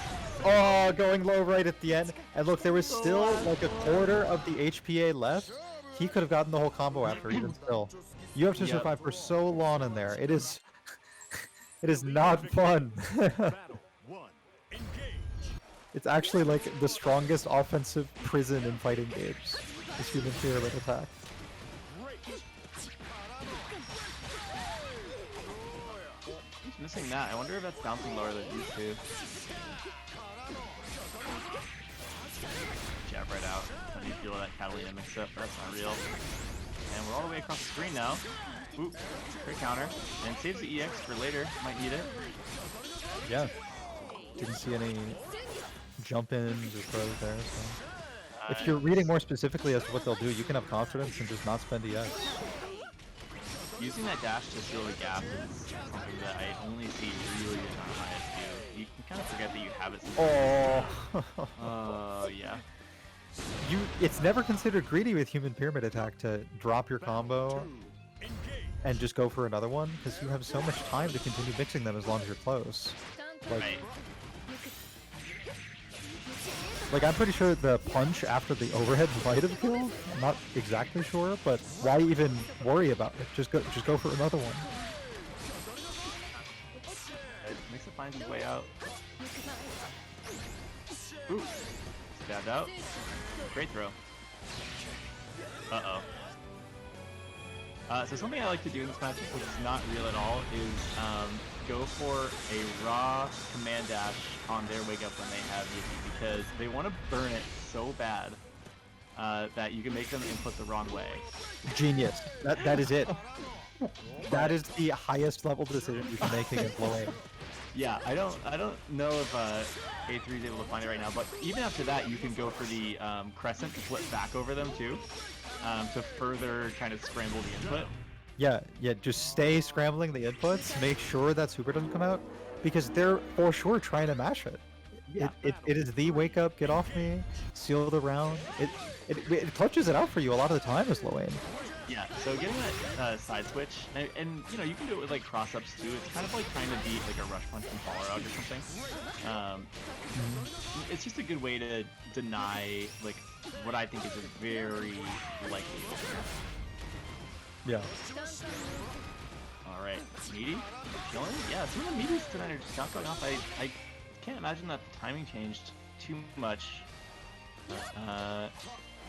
Oh, going low right at the end. And look, there was still like a quarter of the HPA left. He could have gotten the whole combo after even still. You have to survive for so long in there. It is it is not fun. It's actually like the strongest offensive prison in fighting games. This human pyramid attack. Missing that. I wonder if that's bouncing lower than it used to. Jab right out. How do you feel that Catalina mix-up? That's not real. And we're all the way across the screen now. Oop. Great counter. And saves the EX for later. Might need it. Yeah. Didn't see any jump-ins or throws there. So. If you're reading more specifically as to what they'll do, you can have confidence and just not spend EX. Using that dash to seal the gap is something that I only see really good Narumais do. You can kind of forget that you have it. Oh, yeah. It's never considered greedy with human pyramid attack to drop your combo and just go for another one, because you have so much time to continue mixing them as long as you're close. Like, right. Like, I'm pretty sure the punch after the overhead might have killed. I'm not exactly sure, but why even worry about it? Just go for another one. Mix-up finds his way out. Ooh. Stabbed out. Great throw. Uh-oh. So something I like to do in this matchup, which is not real at all, is go for a raw command dash on their wake up when they have Yuki, because they want to burn it so bad that you can make them input the wrong way. Genius. That is it. That is the highest level decision you can make against low aim. Yeah, I don't know if A3 is able to find it right now, but even after that, you can go for the crescent to flip back over them too, to further kind of scramble the input. Yeah, just stay scrambling the inputs, make sure that super doesn't come out, because they're for sure trying to mash it. Yeah. It is the wake up, get off me, seal the round. It clutches it out for you a lot of the time as low aim. Yeah, so getting that side switch, and you know, you can do it with like cross-ups too. It's kind of like trying to beat like a rush punch from Fallout or something. It's just a good way to deny like what I think is a very likely opener. Yeah. Alright, meaty? Killing? Yeah, some of the meaties tonight are just not going off. I can't imagine that the timing changed too much.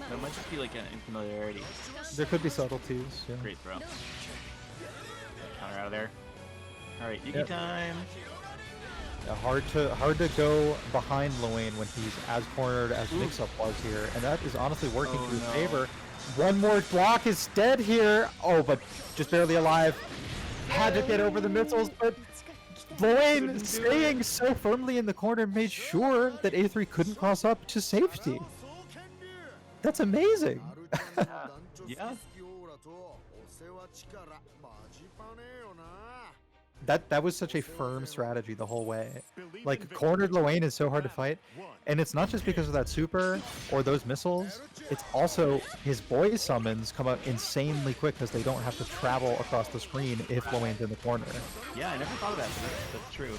That might just be like an infamiliarity. There could be subtleties, yeah. Great throw. Counter out of there. Alright, Yuki time! Yeah, hard to go behind Luane when he's as cornered as Mix-Up was here, and that is honestly working to his favor. One more block is dead here. Oh, but just barely alive. Had to get over the missiles, but Luane staying so firmly in the corner made sure that A3 couldn't cross up to safety. That's amazing. Yeah. That was such a firm strategy the whole way. Like, cornered Luane is so hard to fight, and it's not just because of that super or those missiles, it's also his boy summons come out insanely quick because they don't have to travel across the screen if Luane's in the corner. Yeah, I never thought of that, but that's true.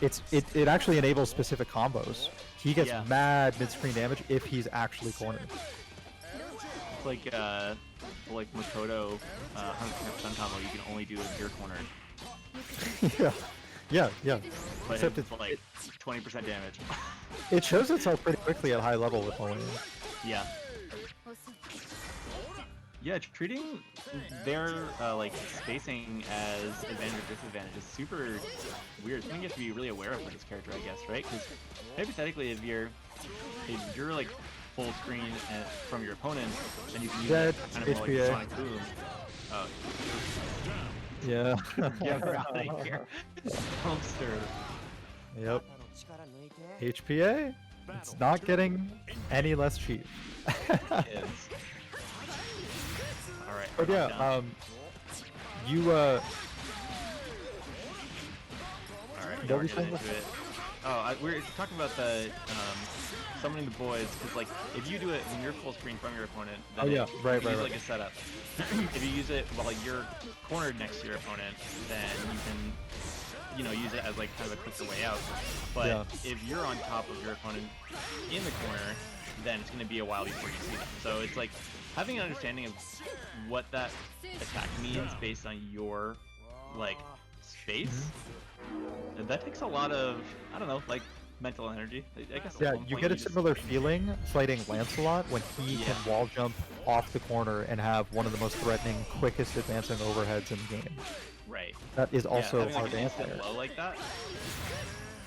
It actually enables specific combos. He gets mad mid-screen damage if he's actually cornered. It's like Makoto 100% combo you can only do if you're cornered. Yeah. But except it's like 20% damage. It shows itself pretty quickly at high level with Luane. Yeah. Yeah, treating their like spacing as advantage or disadvantage is super weird. Something you have to be really aware of with this character, I guess, right? Because hypothetically, if you're like full screen from your opponent, then you can use that kind of more like sonic boom. Yeah. Get her out of here. Dumpster. Yep. HPA? It's not getting any less cheap. Alright. But yeah, you Alright, what were you get saying? into it. Oh, we were talking about the summoning the boys, because like if you do it when you're full screen from your opponent, then right. like a setup. If you use it while you're cornered next to your opponent, then you can, use it as like kind of a quicker way out. But if you're on top of your opponent in the corner, then it's going to be a while before you see them. So it's like having an understanding of what that attack means based on your like space. And that takes a lot of, I don't know, like mental energy. I guess. Yeah, you get a similar feeling fighting Lancelot when he can wall jump off the corner and have one of the most threatening, quickest advancing overheads in the game. Right. That is also having, hard to like, answer. low like that.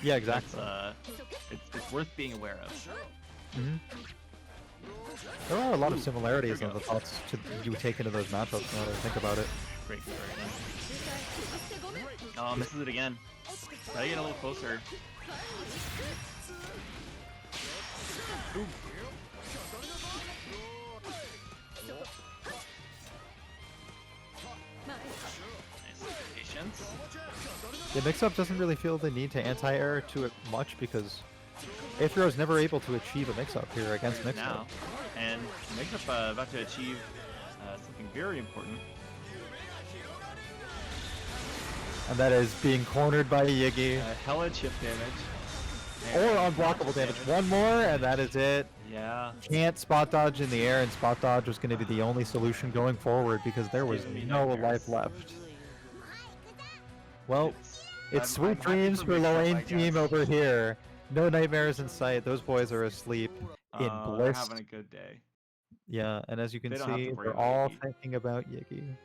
Yeah, exactly. It's worth being aware of. There are a lot of similarities in the thoughts you would take into those matchups now that I think about it. Great conversion. Oh, misses it again. Gotta get a little closer. Ooh. Nice. Patience. The mix-up doesn't really feel the need to anti-air to it much because A3 is never able to achieve a mix-up here against mix-up. Now, and mix-up about to achieve something very important. And that is being cornered by Yiggy. Hella chip damage. Or unblockable damage. One more, and that is it. Yeah. Can't spot dodge in the air, and spot dodge was going to be the only solution going forward because there was no life left. Well, it's sweet I'm happy dreams for mix-up, I Lorraine team guess. over here. No nightmares in sight. Those boys are asleep in They're bliss. having a good day. Yeah, and as you can They don't have see, to worry they're about all Yiggy. thinking about Yiggy.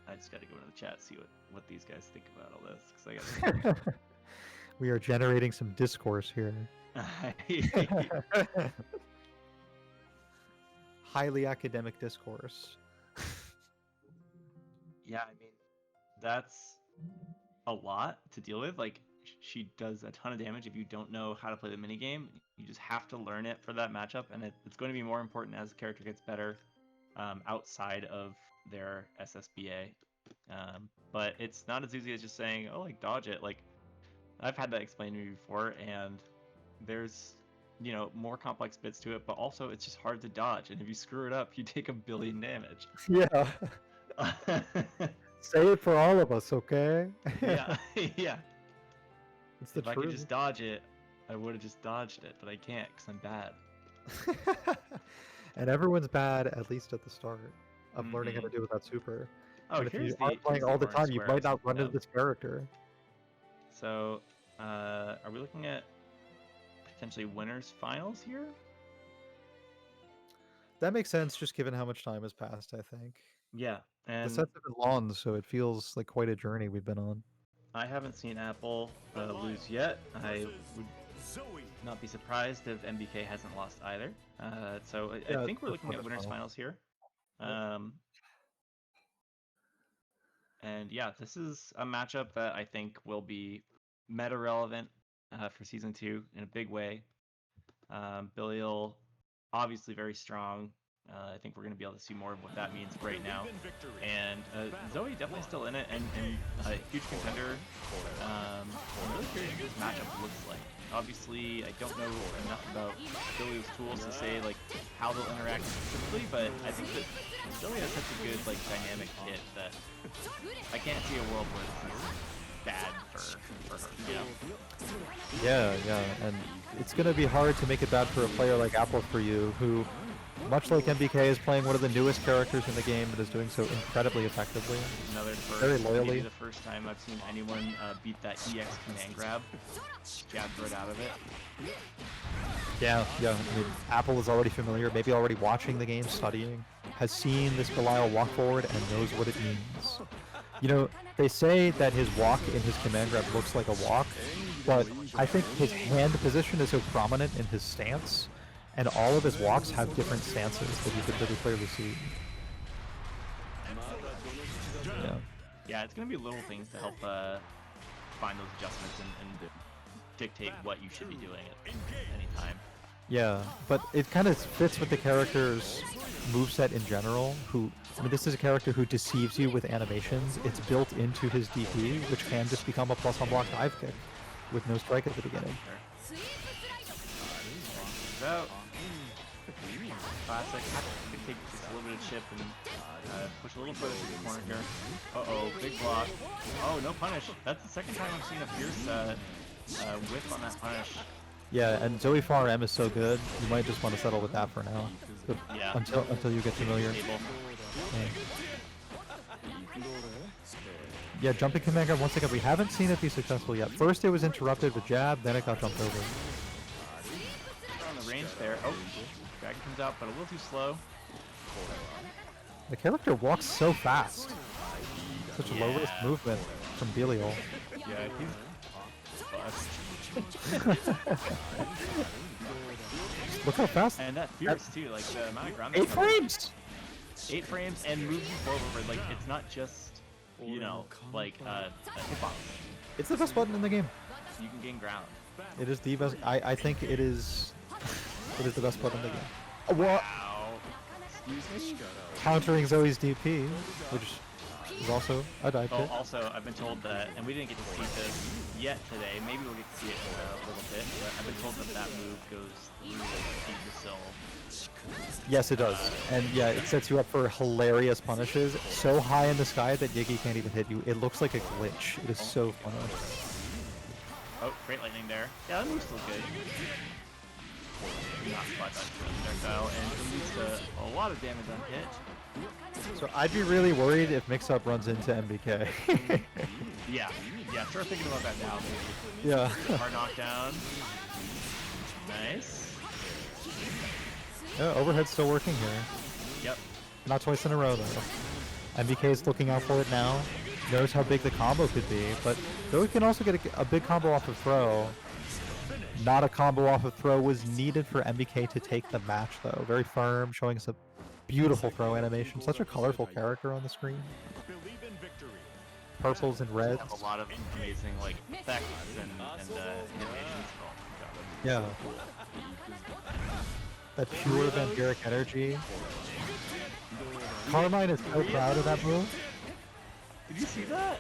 I just gotta go into the chat, see what these guys think about all this, because I gotta. We are generating some discourse here. Highly academic discourse. Yeah, I mean, that's a lot to deal with. Like, she does a ton of damage. If you don't know how to play the minigame, you just have to learn it for that matchup, and it's going to be more important as the character gets better outside of their SSBA. But it's not as easy as just saying, oh, like, dodge it. Like, I've had that explained to me before, and there's, more complex bits to it, but also it's just hard to dodge, and if you screw it up, you take 1 billion damage. Yeah. Say it for all of us, okay? Yeah, yeah. It's the If I truth. could just dodge it, I would have just dodged it, but I can't because I'm bad. And everyone's bad, at least at the start, of learning how to do that super. Oh, But if here's you aren't playing all the time, you might not run into this character. So, are we looking at potentially winners finals here? That makes sense, just given how much time has passed, I think. Yeah, and The sets have been long, so it feels like quite a journey we've been on. I haven't seen Apple lose yet. I would not be surprised if MBK hasn't lost either. So I think we're looking at winners finals here. And yeah, this is a matchup that I think will be meta relevant for season 2 in a big way. Belial, obviously very strong. I think we're going to be able to see more of what that means right now. And Zoe definitely still in it, and a huge contender. I'm really curious what this matchup looks like. Obviously, I don't know enough about Belial's tools to say like how they'll interact specifically, but I think that Zoe has such a good dynamic kit that I can't see a world where this is bad for her. Yeah, and it's going to be hard to make it bad for a player like Apple for you, who, much like MBK, is playing one of the newest characters in the game and is doing so incredibly effectively. Another first, very loyally. Maybe the first time I've seen anyone beat that EX command grab. Jabbed right out of it. Yeah. I mean, Apple is already familiar, maybe already watching the game, studying, has seen this Belial walk forward and knows what it means. They say that his walk in his command grab looks like a walk, but I think his hand position is so prominent in his stance, and all of his walks have different stances that you could really clearly see. Yeah, it's going to be little things to help find those adjustments and dictate what you should be doing at any time. Yeah, but it kind of fits with the character's moveset in general, this is a character who deceives you with animations. It's built into his DP, which can just become a plus on block dive kick with no strike at the beginning. Classic. Could take just a little bit of chip and push a little further to the corner here. Uh-oh, big block. Oh, no punish. That's the second time I've seen a Fierce whiff on that punish. Yeah, and Zoe Far M is so good, you might just want to settle with that for now. Yeah. Until you get familiar. Yeah, jumping command grab, once again, we haven't seen it be successful yet. First it was interrupted with jab, then it got jumped over. On the range there. Oh, Dragon comes out, but a little too slow. The character walks so fast. Such a low-risk movement from Belial. Yeah, he's bust. Look how fast. And that Fierce too, like the amount of ground. 8 frames! 8 frames and moves you forward. Like, it's not just, like a hitbox. It's the best button in the game. You can gain ground. It is the best. I think it is. It is the best button in the game. What? Wow. Excuse me? Countering Zoe's DP, which is also a dive kick. Also, I've been told that, and we didn't get to see this yet today. Maybe we'll get to see it a little bit, but I've been told that move goes through the sill. Yes, it does. And yeah, it sets you up for hilarious punishes so high in the sky that Yiggy can't even hit you. It looks like a glitch. It is so funny. Oh, great lightning there. Yeah, that move's still good. Not spot dodge projectile, and it leads to a lot of damage on hit. So I'd be really worried if Mix-Up runs into MBK. Yeah, start thinking about that now, maybe. Yeah. Hard knockdown. Nice. Yeah, overhead's still working here. Yep. Not twice in a row though. MBK is looking out for it now. Knows how big the combo could be, but though he can also get a big combo off of throw. Not a combo off of throw was needed for MBK to take the match though. Very firm, showing us a beautiful throw animation. Such a colorful character on the screen. Believe in victory. Purples and reds. Have a lot of amazing like effects and animations. Yeah. That pure vampiric energy. Carmine is so proud of that move. Did you see that?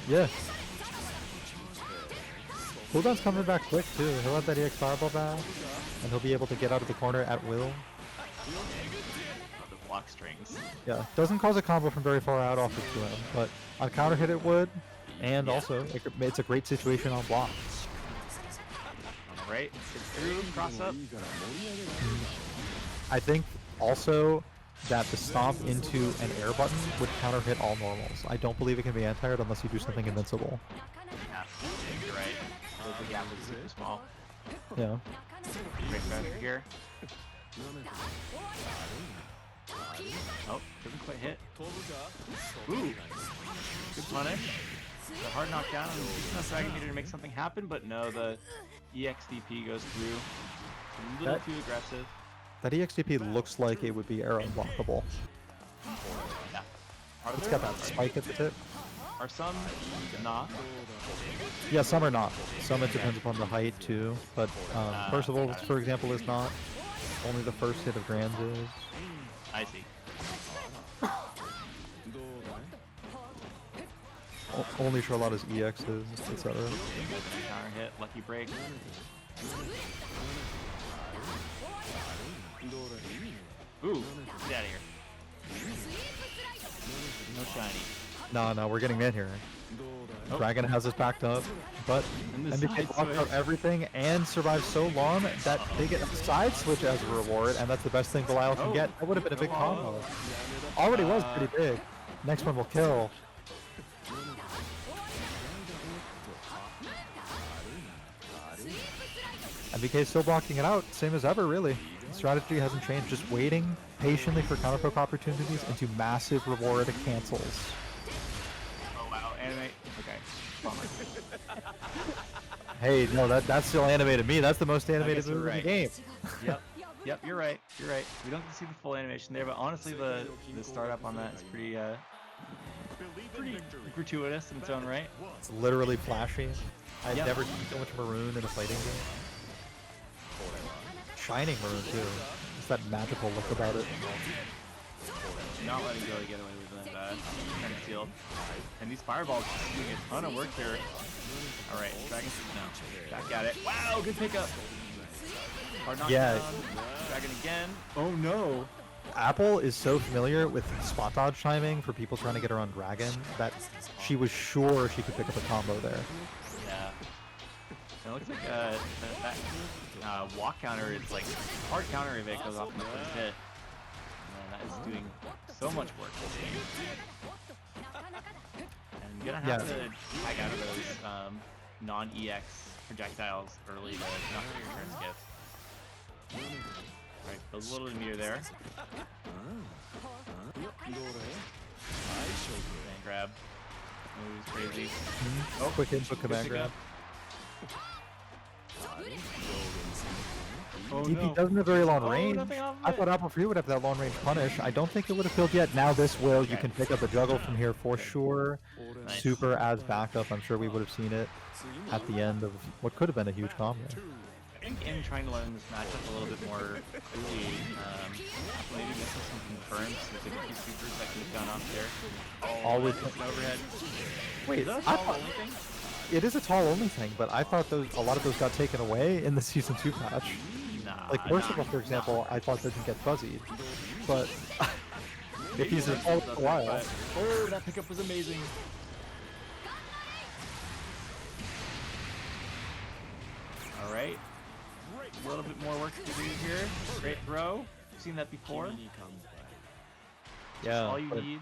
Yeah. Cooldown's coming back quick too. He'll have that EX Fireball back, and he'll be able to get out of the corner at will. The block strings. Yeah, doesn't cause a combo from very far out off of 2M, but on counter hit it would, and also it's a great situation on block. Alright, get through, cross up. I think also that the stomp into an air button would counter hit all normals. I don't believe it can be anti-aired unless you do something invincible. Yeah, you're right. The gap is super small. Yeah. Great pressure here. Oh, doesn't quite hit. Ooh, good punish. The hard knockdown and enough Dragon Meter to make something happen, but no, the EXDP goes through. A little too aggressive. That EXDP looks like it would be arrow unblockable. Yeah. It's got that spike at the tip. Are some not? Yeah, some are not. Some it depends upon the height too. But Percival, for example, is not. Only the first hit of Grands is. I see. Only Charlotta's EXs, etc. Counter hit, lucky break. Ooh, get out of here. No shiny. No, we're getting in here. Oh. Dragon has us backed up, but And the MBK side blocked out switch. everything and survived so long that they get a side switch as a reward, and that's the best thing Belial can get. That would have been a big combo. Already was pretty big. Next one will kill. MBK is still blocking it out, same as ever, really. The strategy hasn't changed, just waiting patiently for counterpoke opportunities into massive reward cancels. Oh wow, anime. Okay. Bummer. Hey, no, that still animated me. That's the most animated guess you're move in the right. game. Yep, you're right. You're right. We don't get to see the full animation there, but honestly, the startup on that is pretty gratuitous in its own right. It's literally flashy. I've Yep. never seen so much maroon in a fighting game. Shining maroon too. It's that magical look about it. Not letting Billy get away with that. Kind of sealed. And these fireballs are doing a ton of work here. Alright, Dragon. No. Back at it. Wow, good pickup. Hard knockdown. Yeah. Dragon again. Oh no. Apple is so familiar with spot dodge timing for people trying to get around Dragon that she was sure she could pick up a combo there. Yeah. It looks like that walk counter is like hard counter if it goes off in the first hit. Man, that is doing so much work this game. And you're gonna have to tag out of those non-EX projectiles early to knock out your turn skips. Alright, builds a little bit of meter there. And grab. Moves crazy. Oh, quick input command grab. Oh, DP no. doesn't have very long Oh, range. nothing off of I it. thought Apple Free would have that long range punish. I don't think it would have killed yet. Now this will. You Okay. can pick up a juggle from here for sure. Nice. Super as backup. I'm sure we would have seen it at the end of what could have been a huge combo. I think in trying to learn this matchup a little bit more quickly, maybe missing some confirms. There's like a few supers that could have gone off there. Oh, Always- that's an overhead. Wait, Is that a I tall thought only thing? it is a tall only thing, but I thought a lot of those got taken away in the Season 2 patch. Nah, Like Merciful, for example, I thought doesn't get fuzzied. But if he's a tall for a while, Oh, that pickup was amazing. All right. A little bit more work to do here. Great throw. Seen that before. Yeah. All you need.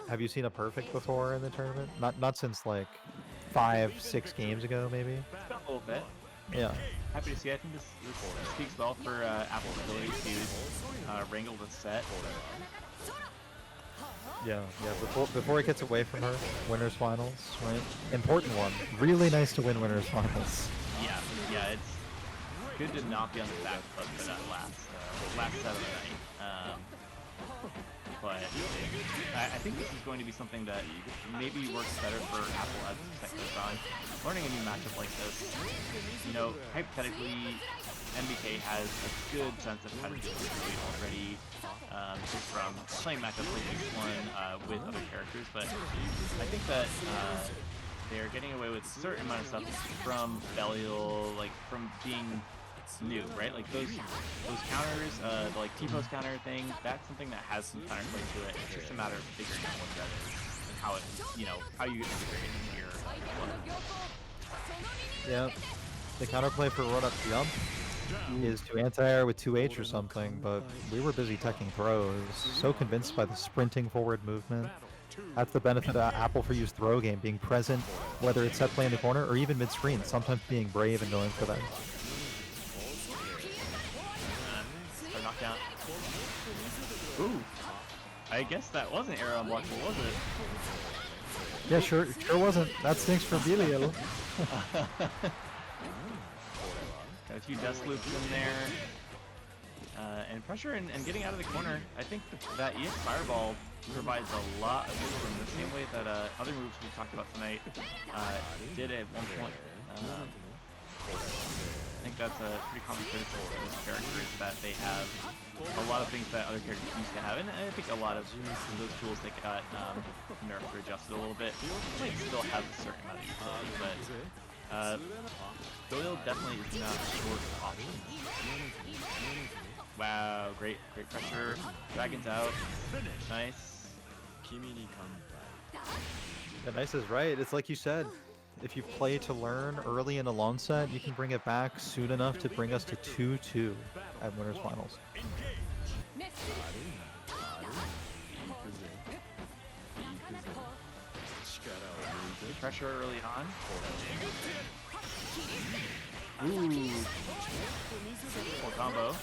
Have you seen a perfect before in the tournament? Not since like 5-6 games ago, maybe. A little bit. Yeah. Happy to see. I think this speaks well for Apple's ability to wrangle the set. Yeah. Before it gets away from her, winners finals, right? Important one. Really nice to win winners finals. Yeah. It's good to not be on the back foot for that last set of the night. But I think this is going to be something that maybe works better for Apple as the set goes on. Learning a new matchup like this, you know, hypothetically, MBK has a good sense of how to do it already, just from playing matchups like this one with other characters. But I think that they're getting away with a certain amount of stuff from Belial, like from being new, right? Like those counters, the like T-post counter thing, that's something that has some counterplay to it. It's just a matter of figuring out what that is and how it, you know, how you integrate it into your Yeah. The counterplay for run up jump is to anti-air with 2H or something, but we were busy teching throws. So convinced by the sprinting forward movement. That's the benefit of Apple for You's throw game, being present, whether it's set play in the corner or even mid-screen, sometimes being brave and going for that. Knockdown. Ooh. I guess that wasn't arrow unblockable, was it? Yeah, sure wasn't. That stinks for Belial. Got a few dust loops in there. And pressure and getting out of the corner. I think that EX Fireball provides a lot of wiggle room the same way that other moves we talked about tonight did at one point. I think that's a pretty common criticism of those characters, that they have a lot of things that other characters used to have, and I think a lot of those tools that got nerfed or adjusted a little bit might still have a certain amount of utility, but Belial definitely is not short of options. Wow, great pressure. Dragon's out. Nice. Yeah, nice is right. It's like you said. If you play to learn early in a long set, you can bring it back soon enough to bring us to 2-2 at winners finals. Good pressure early on. Ooh. Full combo.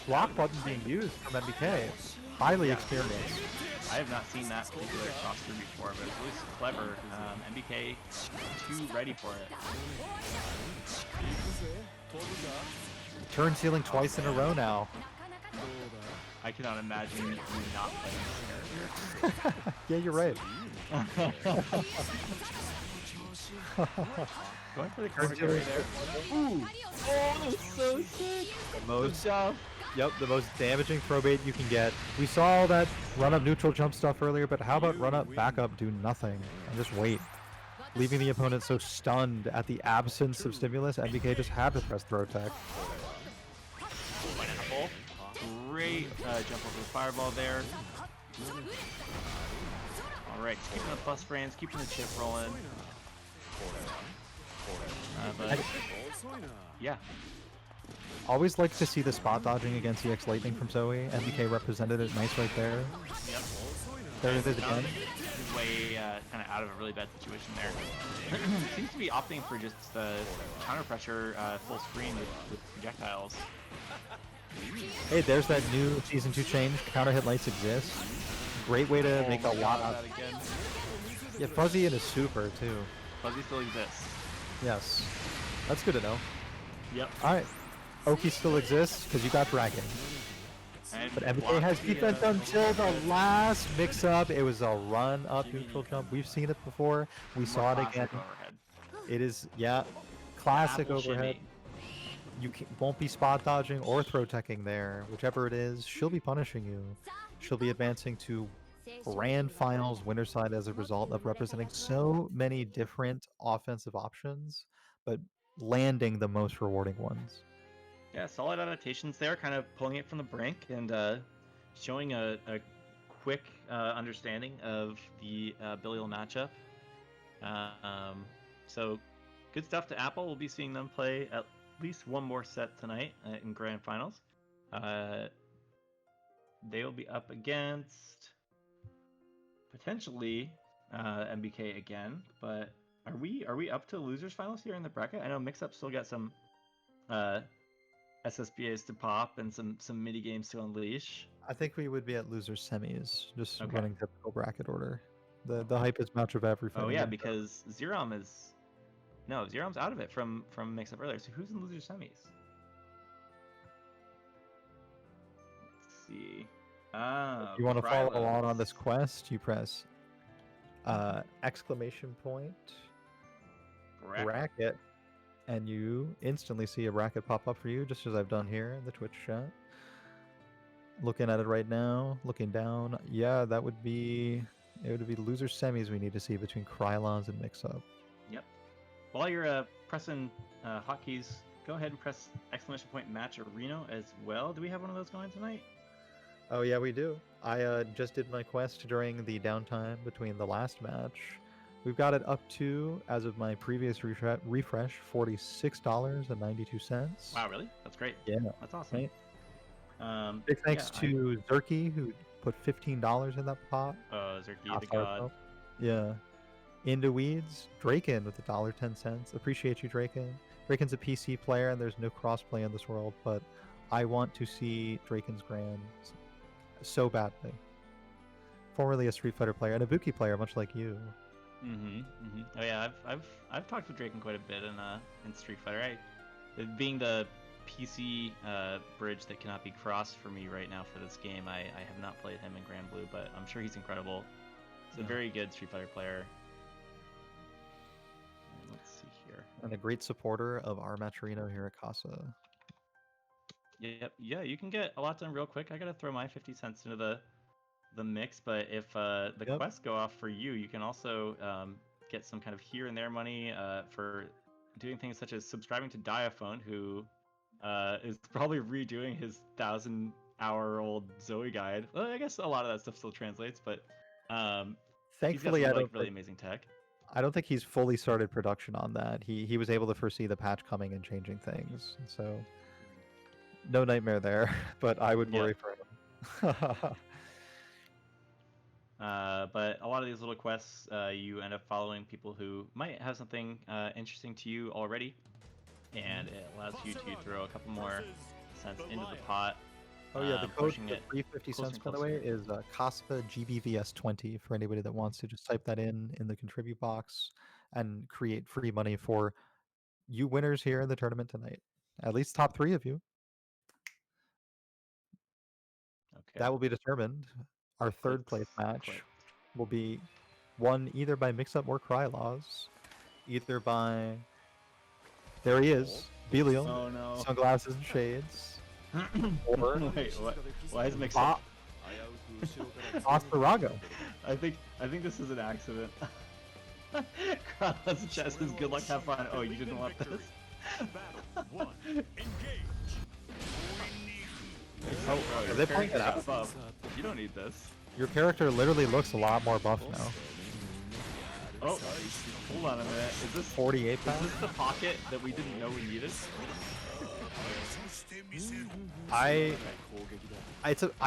Block button being used from MBK. Highly experienced. I have not seen that particular cross-through before, but it's really clever. MBK too ready for it. Turn ceiling twice in a row now. I cannot imagine you not playing this character. Yeah, you're right. Going for the curve there. Ooh! Oh, that's so sick! The most damaging throw bait you can get. We saw that run-up neutral jump stuff earlier, but how about run-up, back-up, do nothing, and just wait? Leaving the opponent so stunned at the absence of stimulus, MBK just had to press throw tech. Pineapple. Great jump over the fireball there. Alright, keeping the plus frames, keeping the chip rolling. But yeah. Always like to see the spot dodging against EX Lightning from Zoe. MBK represented it nice right there. Yep. There it is again. His way kind of out of a really bad situation there. Seems to be opting for just the counter pressure full screen with projectiles. Hey, there's that new Season 2 change. Counter hit lights exist. Great way to make a lot of that again. Yeah, Fuzzy in a super too. Fuzzy still exists. Yes. That's good to know. Yep. Alright. Oki still exists because you got Dragon. But MBK has defense until the last mix-up. It was a run-up neutral jump. We've seen it before. We saw it again. Overhead. It is, yeah, classic Apple overhead. shimmy. You won't be spot dodging or throw teching there. Whichever it is, she'll be punishing you. She'll be advancing to grand finals winner side as a result of representing so many different offensive options, but landing the most rewarding ones. Yeah, solid adaptations there, kind of pulling it from the brink and showing a quick understanding of the Belial matchup. So good stuff to Apple. We'll be seeing them play at least one more set tonight in grand finals. They will be up against potentially MBK again, but are we up to losers finals here in the bracket? I know Mix-Up still got some SSBAs to pop and some mini games to unleash. I think we would be at losers semis, just Okay. running typical bracket order. The hypest match of every fighting Oh yeah, game. because Zerom's out of it from Mix-Up earlier. So who's in losers semis? Let's see. If you want to follow along on this quest, you press exclamation point bracket, and you instantly see a bracket pop up for you, just as I've done here in the Twitch chat. Looking at it right now, looking down, yeah, it would be loser semis we need to see between Krylons and Mix-Up. Yep. While you're pressing hotkeys, go ahead and press exclamation point match arena as well. Do we have one of those going tonight? Oh yeah, we do. I just did my quest during the downtime between the last match. We've got it up to, as of my previous refresh, $46.92. Wow, really? That's great. Yeah, that's awesome. Right? Big thanks to Zerky, who put $15 in that pot. Zerky, the god. Yeah. Into Weeds, Draken with $1.10. Appreciate you, Draken. Draken's a PC player, and there's no crossplay in this world, but I want to see Draken's Grand so badly. Formerly a Street Fighter player and a Buki player, much like you. Oh yeah, I've talked with Draken quite a bit in Street Fighter. Being the PC bridge that cannot be crossed for me right now for this game, I have not played him in Grand Blue, but I'm sure he's incredible. He's a very good Street Fighter player. And let's see here. And a great supporter of our Matcherino here at Casa. Yep, yeah, you can get a lot done real quick. I gotta throw my 50 cents into the mix, but if the quests go off for you, you can also get some kind of here and there money for doing things such as subscribing to Diaphone, who is probably redoing his 1,000-hour-old Zoe guide. Well, I guess a lot of that stuff still translates, but thankfully, he's got some, really amazing tech. I don't think he's fully started production on that. He was able to foresee the patch coming and changing things, so no nightmare there. But I would worry for him. But a lot of these little quests, you end up following people who might have something interesting to you already, and it allows you to throw a couple more cents into the pot. Oh yeah, the code for 350 cents, by the way, is Casa GBVS 20 for anybody that wants to just type that in the contribute box and create free money for you winners here in the tournament tonight. At least top 3 of you. Okay. That will be determined. Our third place match will be won either by Mix-Up or Krylaws, either by, there he is, Belial, sunglasses and shades, or wait, what? Why is Mix-Up? Asparago. I think this is an accident. Krylaws' chest is good luck, have fun. Oh, you didn't want this? Are they playing it out? Buff. You don't need this. Your character literally looks a lot more buff now. Oh, hold on a minute. Is this 48 pounds? Is this the pocket that we didn't know we needed?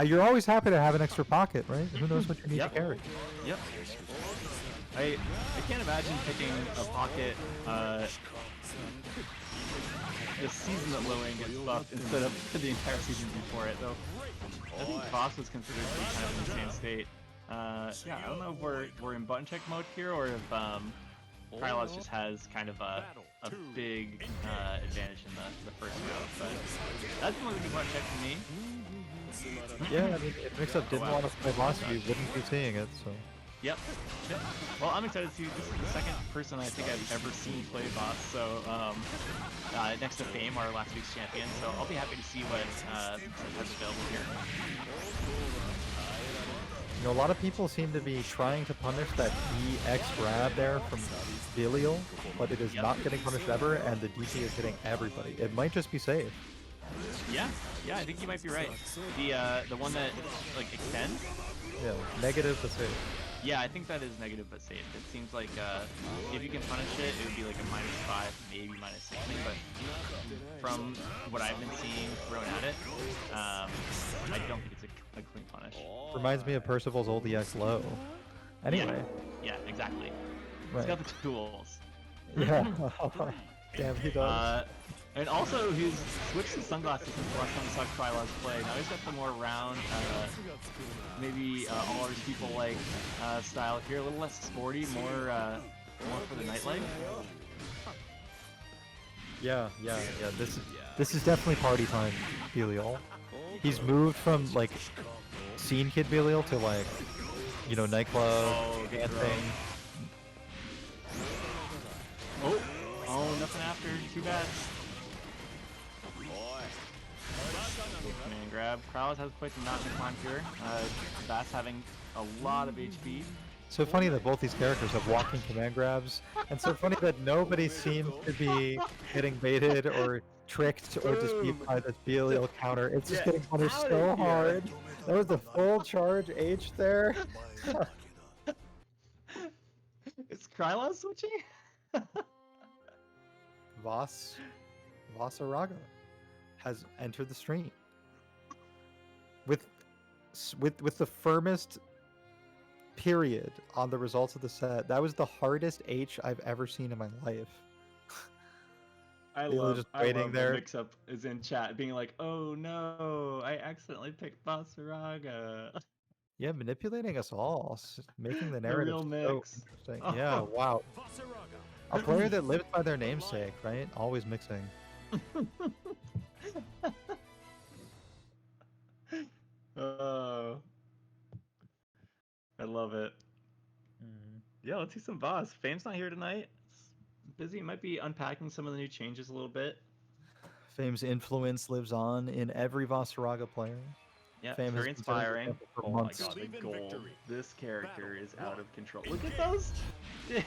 You're always happy to have an extra pocket, right? Who knows what you need to carry? Yep. I can't imagine picking a pocket the season that Lowen gets buffed instead of the entire season before it, though. I think Boss was considered to be kind of in the same state. Yeah, I don't know if we're in button check mode here or if Krylos just has kind of a big advantage in the first round, but that's one of the button check to me. Yeah, I mean, if Mix-Up didn't want to play Boss, you wouldn't be seeing it, so. Yep. Well, I'm excited to see. This is the second person I think I've ever seen play Boss. So next to Fame, our last week's champion. So I'll be happy to see what has available here. You know, a lot of people seem to be trying to punish that EX grab there from Belial, but it is not getting punished ever, and the DP is hitting everybody. It might just be safe. Yeah, I think you might be right. The one that like extends. Yeah, negative but safe. Yeah, I think that is negative but safe. It seems like if you can punish it, it would be like a -5, maybe -6 thing, but from what I've been seeing thrown at it, I don't think it's a clean punish. Reminds me of Percival's old EX low. Anyway, Yeah, exactly. He's right. got the tools. Yeah. Damn, he does. And also, he's switched to sunglasses since the last time we saw Kryla's play. Now he's got the more round, maybe all our people like style here, a little less sporty, more for the nightlife. Yeah. This is definitely party time, Belial. He's moved from like scene kid Belial to like, you know, nightclub good throw. dancing. Oh, nothing after. Too bad. Command grab. Kralaz has quite the mountain to climb here. Bass having a lot of HP. So funny that both these characters have walking command grabs, and so funny that nobody seems to be getting baited or tricked or disputed by this Belial counter. It's just getting punished so hard. That was the full charge H there. Is Krylaz switching? Vasaraga has entered the stream with the firmest period on the results of the set. That was the hardest H I've ever seen in my life. I love the mix-up is in chat being like, oh no, I accidentally picked Vasaraga. Yeah, manipulating us all, making the The narrative real so mix. interesting. Yeah, wow. A player that lives by their namesake, right? Always mixing. Oh, I love it. Yeah, let's see some boss. Fame's not here tonight. It's busy. Might be unpacking some of the new changes a little bit. Fame's influence lives on in every Vasaraga player. Yeah, Fame very has been setting inspiring. this up for Oh months. my god, the gold. This character is out of control. Look at those! Did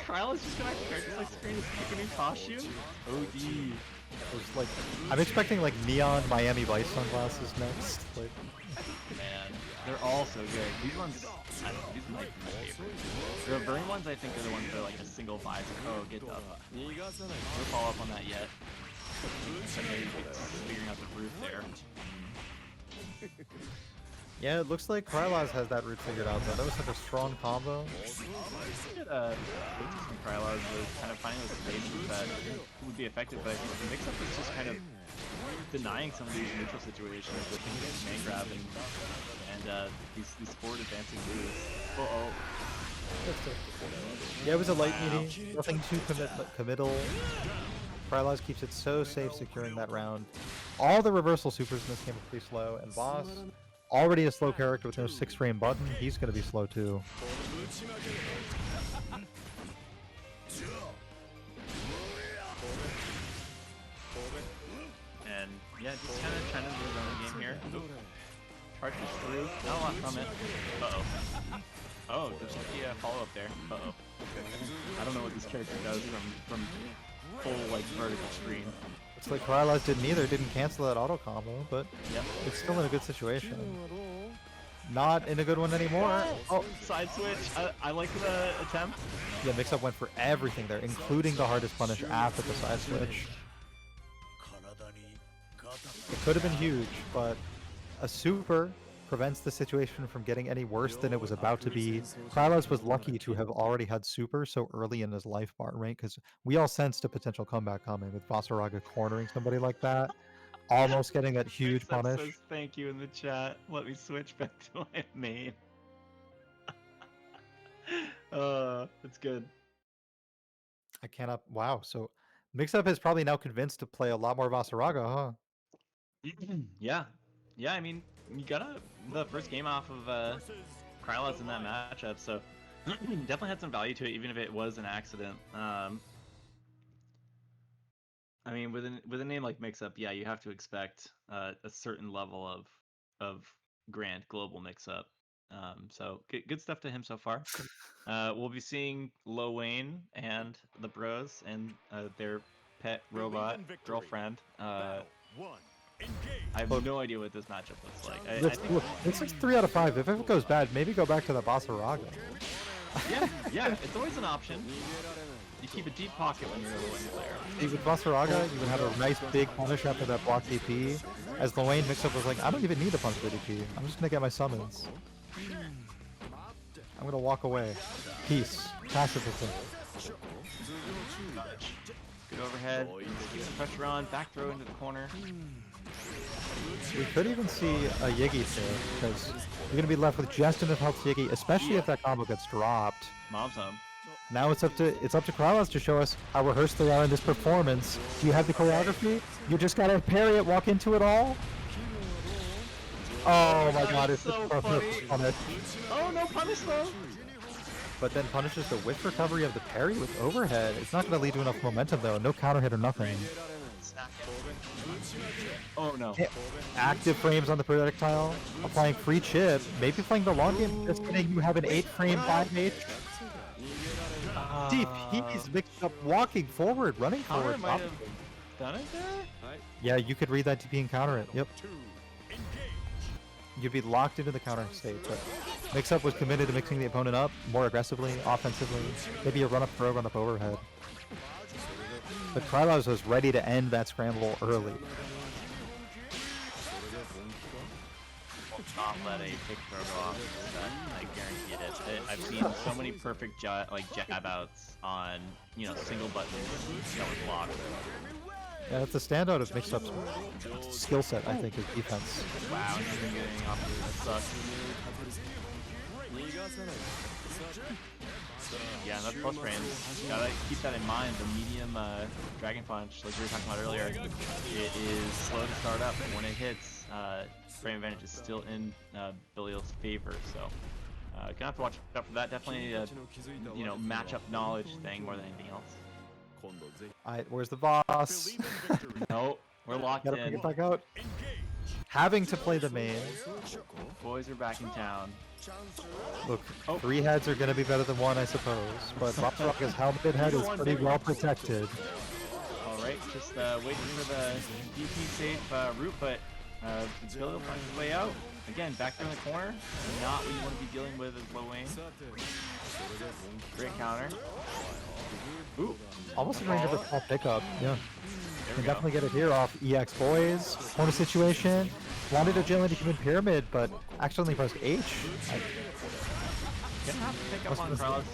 Krylus just go back to characters like screen to pick a new costume? OD. There's like, I'm expecting like neon Miami Vice sunglasses next. Like, man, they're all so good. These ones, these might be my favorite. The burn ones, I think, are the ones that are like a single visor. Oh, get up. We'll follow up on that yet. Maybe figuring out the roof there. yeah, it looks like Krylaz has that route figured out though. That was such a strong combo. Krylaz was kind of finding those spaces that would be effective, but the mix-up is just kind of denying some of these neutral situations with things like command grab and these forward advancing moves. Yeah, it was a light meeting. Nothing too committal. Krylaz keeps it so safe securing that round. All the reversal supers in this game are pretty slow, and Boss, already a slow character with no 6-frame button, he's going to be slow too. And yeah, just kind of trying to do his own game here. Charges through, not a lot from it. Uh-oh. Oh, there's a follow-up there. Uh-oh. I don't know what this character does from full, like, vertical screen. It's like Krylaz didn't cancel that auto combo, but it's still in a good situation. Not in a good one anymore. Oh, side switch. I like the attempt. Yeah, mix-up went for everything there, including the hardest punish after the side switch. It could have been huge, but a super prevents the situation from getting any worse than it was about to be. Krylaz was lucky to have already had super so early in his life bar, right? Because we all sensed a potential comeback coming with Vasaraga cornering somebody like that. Almost getting that huge punish. Says thank you in the chat. Let me switch back to my main. It's good. I cannot. Wow. So Mix-Up is probably now convinced to play a lot more Vasaraga, huh? Yeah. I mean, you got the first game off of Krylaz in that matchup, so definitely had some value to it, even if it was an accident. I mean, with a name like Mix-Up, yeah, you have to expect a certain level of grand global Mix-Up. So good stuff to him so far. We'll be seeing Lo Wayne and the Bros and their pet robot girlfriend I have Look. no idea what this matchup looks like. I Look, think, this is 3 out of 5. If it goes bad, maybe go back to the Basaraga. yeah, it's always an option. You keep a deep pocket when you're a low-end player. See, with Basaraga, you would have a nice big punish after that block DP. As the lane mix-up was like, I don't even need to punish the DP. I'm just gonna get my summons. I'm gonna walk away. Peace. Pacifism. Good overhead. Keep the pressure on. Back throw into the corner. We could even see a Yiggy here, because you're gonna be left with just enough health to Yiggy, especially if that combo gets dropped. Mom's home. Now it's up to Kralos to show us how rehearsed they are in this performance. Do you have the choreography? You just gotta parry it, walk into it all. Oh my god, it's so the perfect punish. Oh, no punish though. But then punishes the whiff recovery of the parry with overhead. It's not gonna lead to enough momentum though. No counter hit or nothing. Oh no. Active frames on the projectile, applying free chip, maybe playing the long game, just kidding, you have an 8-frame 5H. DP's mixed up, walking forward, running Counter forward. might have done it there? Yeah, you could read that DP and counter it, yep. You'd be locked into the counter state, but Mix-Up was committed to mixing the opponent up more aggressively, offensively, maybe a run-up throw, run-up overhead. But Krylos was ready to end that scramble early. Not let a pick throw go off. I guarantee it. I've seen so many perfect jab outs on single buttons that were blocked. Yeah, that's the standout of Mix-Up's skill set, I think, is defense. Wow, he's been getting off that sucks. Yeah, that's plus frames. Gotta keep that in mind. The medium Dragon Punch, like we were talking about earlier, it is slow to start up, but when it hits, frame advantage is still in Belial's favor. So, gonna have to watch out for that. Definitely, matchup knowledge thing more than anything else. Alright, where's the boss? No, we're locked Gotta bring in. it back out. Having to play the main. Boys are back in town. Look, 3 heads are gonna be better than 1, I suppose, but Basaraga's helmeted head is pretty well protected. Alright, just waiting for the DP safe route, but Belial finds his way out. Again, back there in the corner. Not what you want to be dealing with as low aim. Great counter. Ooh. Almost in range of a top pickup, yeah. There Can we definitely go. get it here off EX Boys. Corner situation. Wanted agility human pyramid, but accidentally pressed H. Gonna have to pick up on Carlos'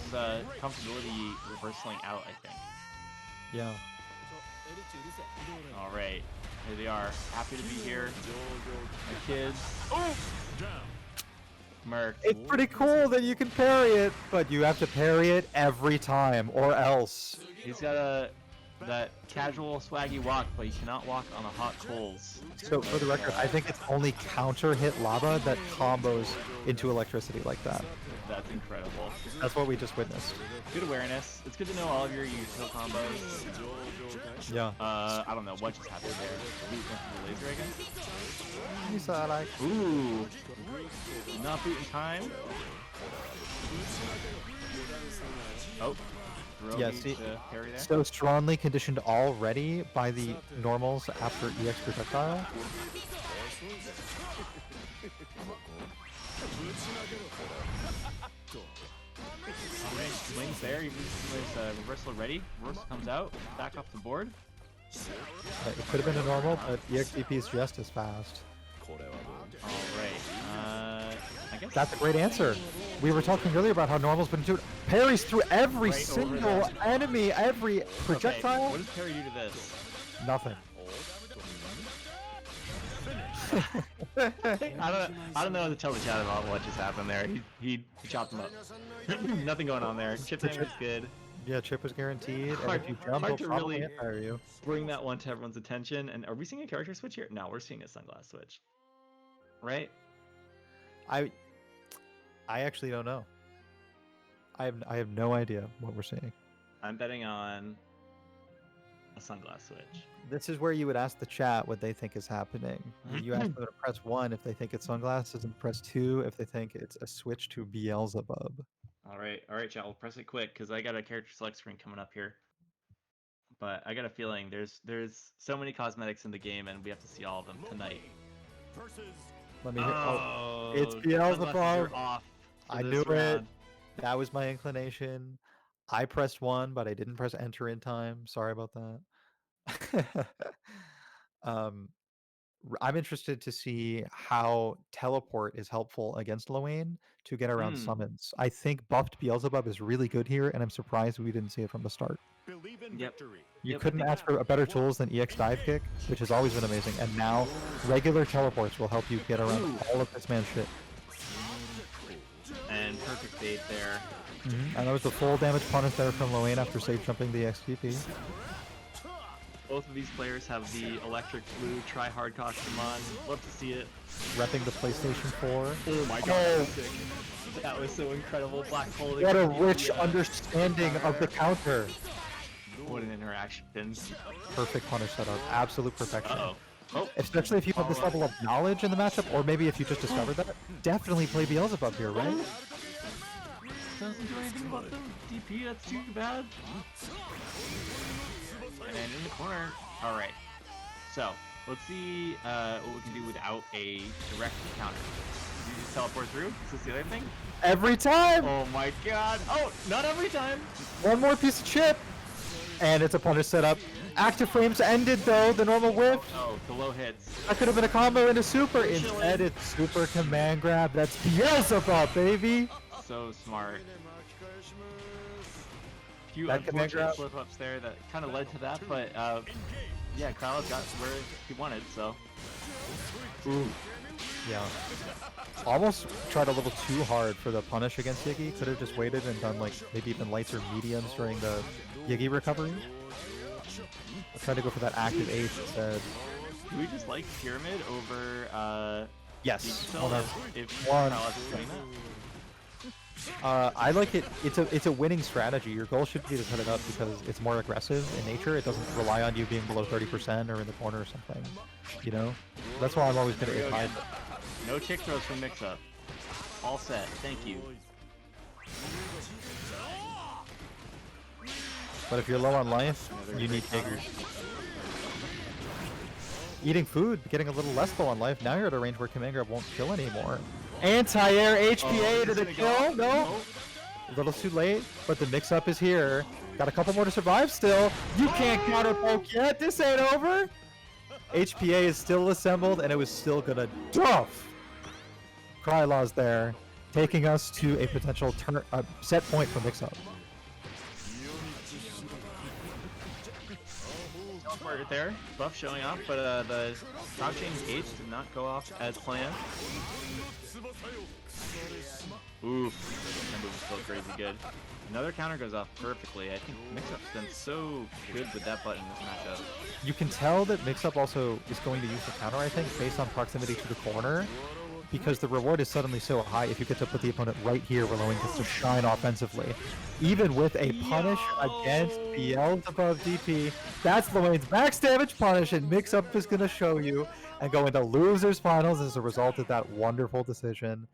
comfortability reversaling out, I think. Yeah. Alright, here they are. Happy to be here. My kids. Oh! Merc. It's pretty cool that you can parry it, but you have to parry it every time, or else. He's got that casual swaggy walk, but you cannot walk on the hot coals. So for the record, I think it's only counter hit lava that combos into electricity like that. That's incredible. That's what we just witnessed. Good awareness. It's good to know all of your util combos. Yeah. I don't know what just happened there. Boot went for the laser again. You saw like. Ooh. Not boot in time. Oh. Yeah, see, Parry there. so strongly conditioned already by the normals after EX projectile. Alright, swings there, even with reversal ready. Reversal comes out, back off the board. It could have been a normal, but EXDP is just as fast. Alright, I guess That's a great answer. We were talking earlier about how normal's been doing parries through every Right over single there. enemy, every projectile. Okay, what does parry do to this? Nothing. I don't know how to tell the chat about what just happened there. He chopped him up. Nothing going on there. Chip time was good. Yeah, chip was guaranteed. And Hard- if you jump, hard he'll to probably really- parry you. Bring that one to everyone's attention. And are we seeing a character switch here? No, we're seeing a sunglass switch. Right? I actually don't know. I have no idea what we're seeing. I'm betting on a sunglass switch. This is where you would ask the chat what they think is happening. You ask them to press 1 if they think it's sunglasses, and press 2 if they think it's a switch to Beelzebub. All right, chat. We'll press it quick because I got a character select screen coming up here. but I got a feeling there's so many cosmetics in the game, and we have to see all of them tonight. Versus Let me hear. Oh, it's Oh, Beelzebub. sunglasses are off for I this knew it. round. That was my inclination. I pressed 1, but I didn't press enter in time. Sorry about that. um, I'm interested to see how teleport is helpful against Lowain to get around Hmm. summons. I think buffed Beelzebub is really good here, and I'm surprised we didn't see it from the start. believe in Yep. victory. You Yep, I couldn't think ask for better tools than EX Dive Kick, which has always been amazing, and now regular teleports will help you get around all of this man's shit. and perfect bait there. And that was the full damage punish there from Lowain after safe jumping the XTP. Both of these players have the electric blue try hard costume on. Love to see it. Repping the PlayStation 4. Oh my god, that was sick. That was so incredible. Black hole. What a rich understanding of the counter. What an interaction. Perfect punish setup. Absolute perfection. Uh-oh. Oh, Especially if you have this level of knowledge in the matchup, or maybe if you just discovered that, definitely play Beelzebub here, right? doesn't do anything about the DP. That's too bad. And in the corner. Alright. So, let's see what we can do without a direct counter. You just teleport through? Is this the other thing? Every time! Oh my god. Oh, not every time. One more piece of chip! And it's a punish setup. Active frames ended though, the normal whip. Oh, the low hits. That could have been a combo into super. Instead, it's super command grab. That's Beelzebub, baby! So smart. Few That command unfortunate grab. slip ups there that kind of led to that, but yeah, Kyle's got where he wanted, so. Ooh. Yeah. Almost tried a little too hard for the punish against Yiggy. Could have just waited and done like maybe even lights or mediums during the Yiggy recovery. I tried to go for that active H instead. Do we just like Pyramid over Yes. Cell Hold on. if One. Kyle is doing that? I like it. It's a winning strategy. Your goal should be to set it up because it's more aggressive in nature. It doesn't rely on you being below 30% or in the corner or something. You know? That's why I'm always going to hide. No chick throws from mix up. All set. Thank you. But if you're low on life, you need Tigers. Eating food, getting a little less low on life. Now you're at a range where Command Grab won't kill anymore. Anti-air HPA to the kill. No. A little too late, but the mix-up is here. Got a couple more to survive still. You can't counter poke yet. This ain't over. HPA is still assembled, and it was still gonna duff. Krylaw's there, taking us to a potential set point for mix-up. Right there, buff showing off, but the crouching H did not go off as planned. Oof, that move is still crazy good. Another counter goes off perfectly. I think Mix-Up's been so good with that button in this matchup. You can tell that Mix-Up also is going to use the counter, I think, based on proximity to the corner, because the reward is suddenly so high if you get to put the opponent right here where Lowain gets to shine offensively. Even with a punish against Beelzebub DP, that's Lowain's max damage punish, and Mix-Up is going to show you and go into losers finals as a result of that wonderful decision.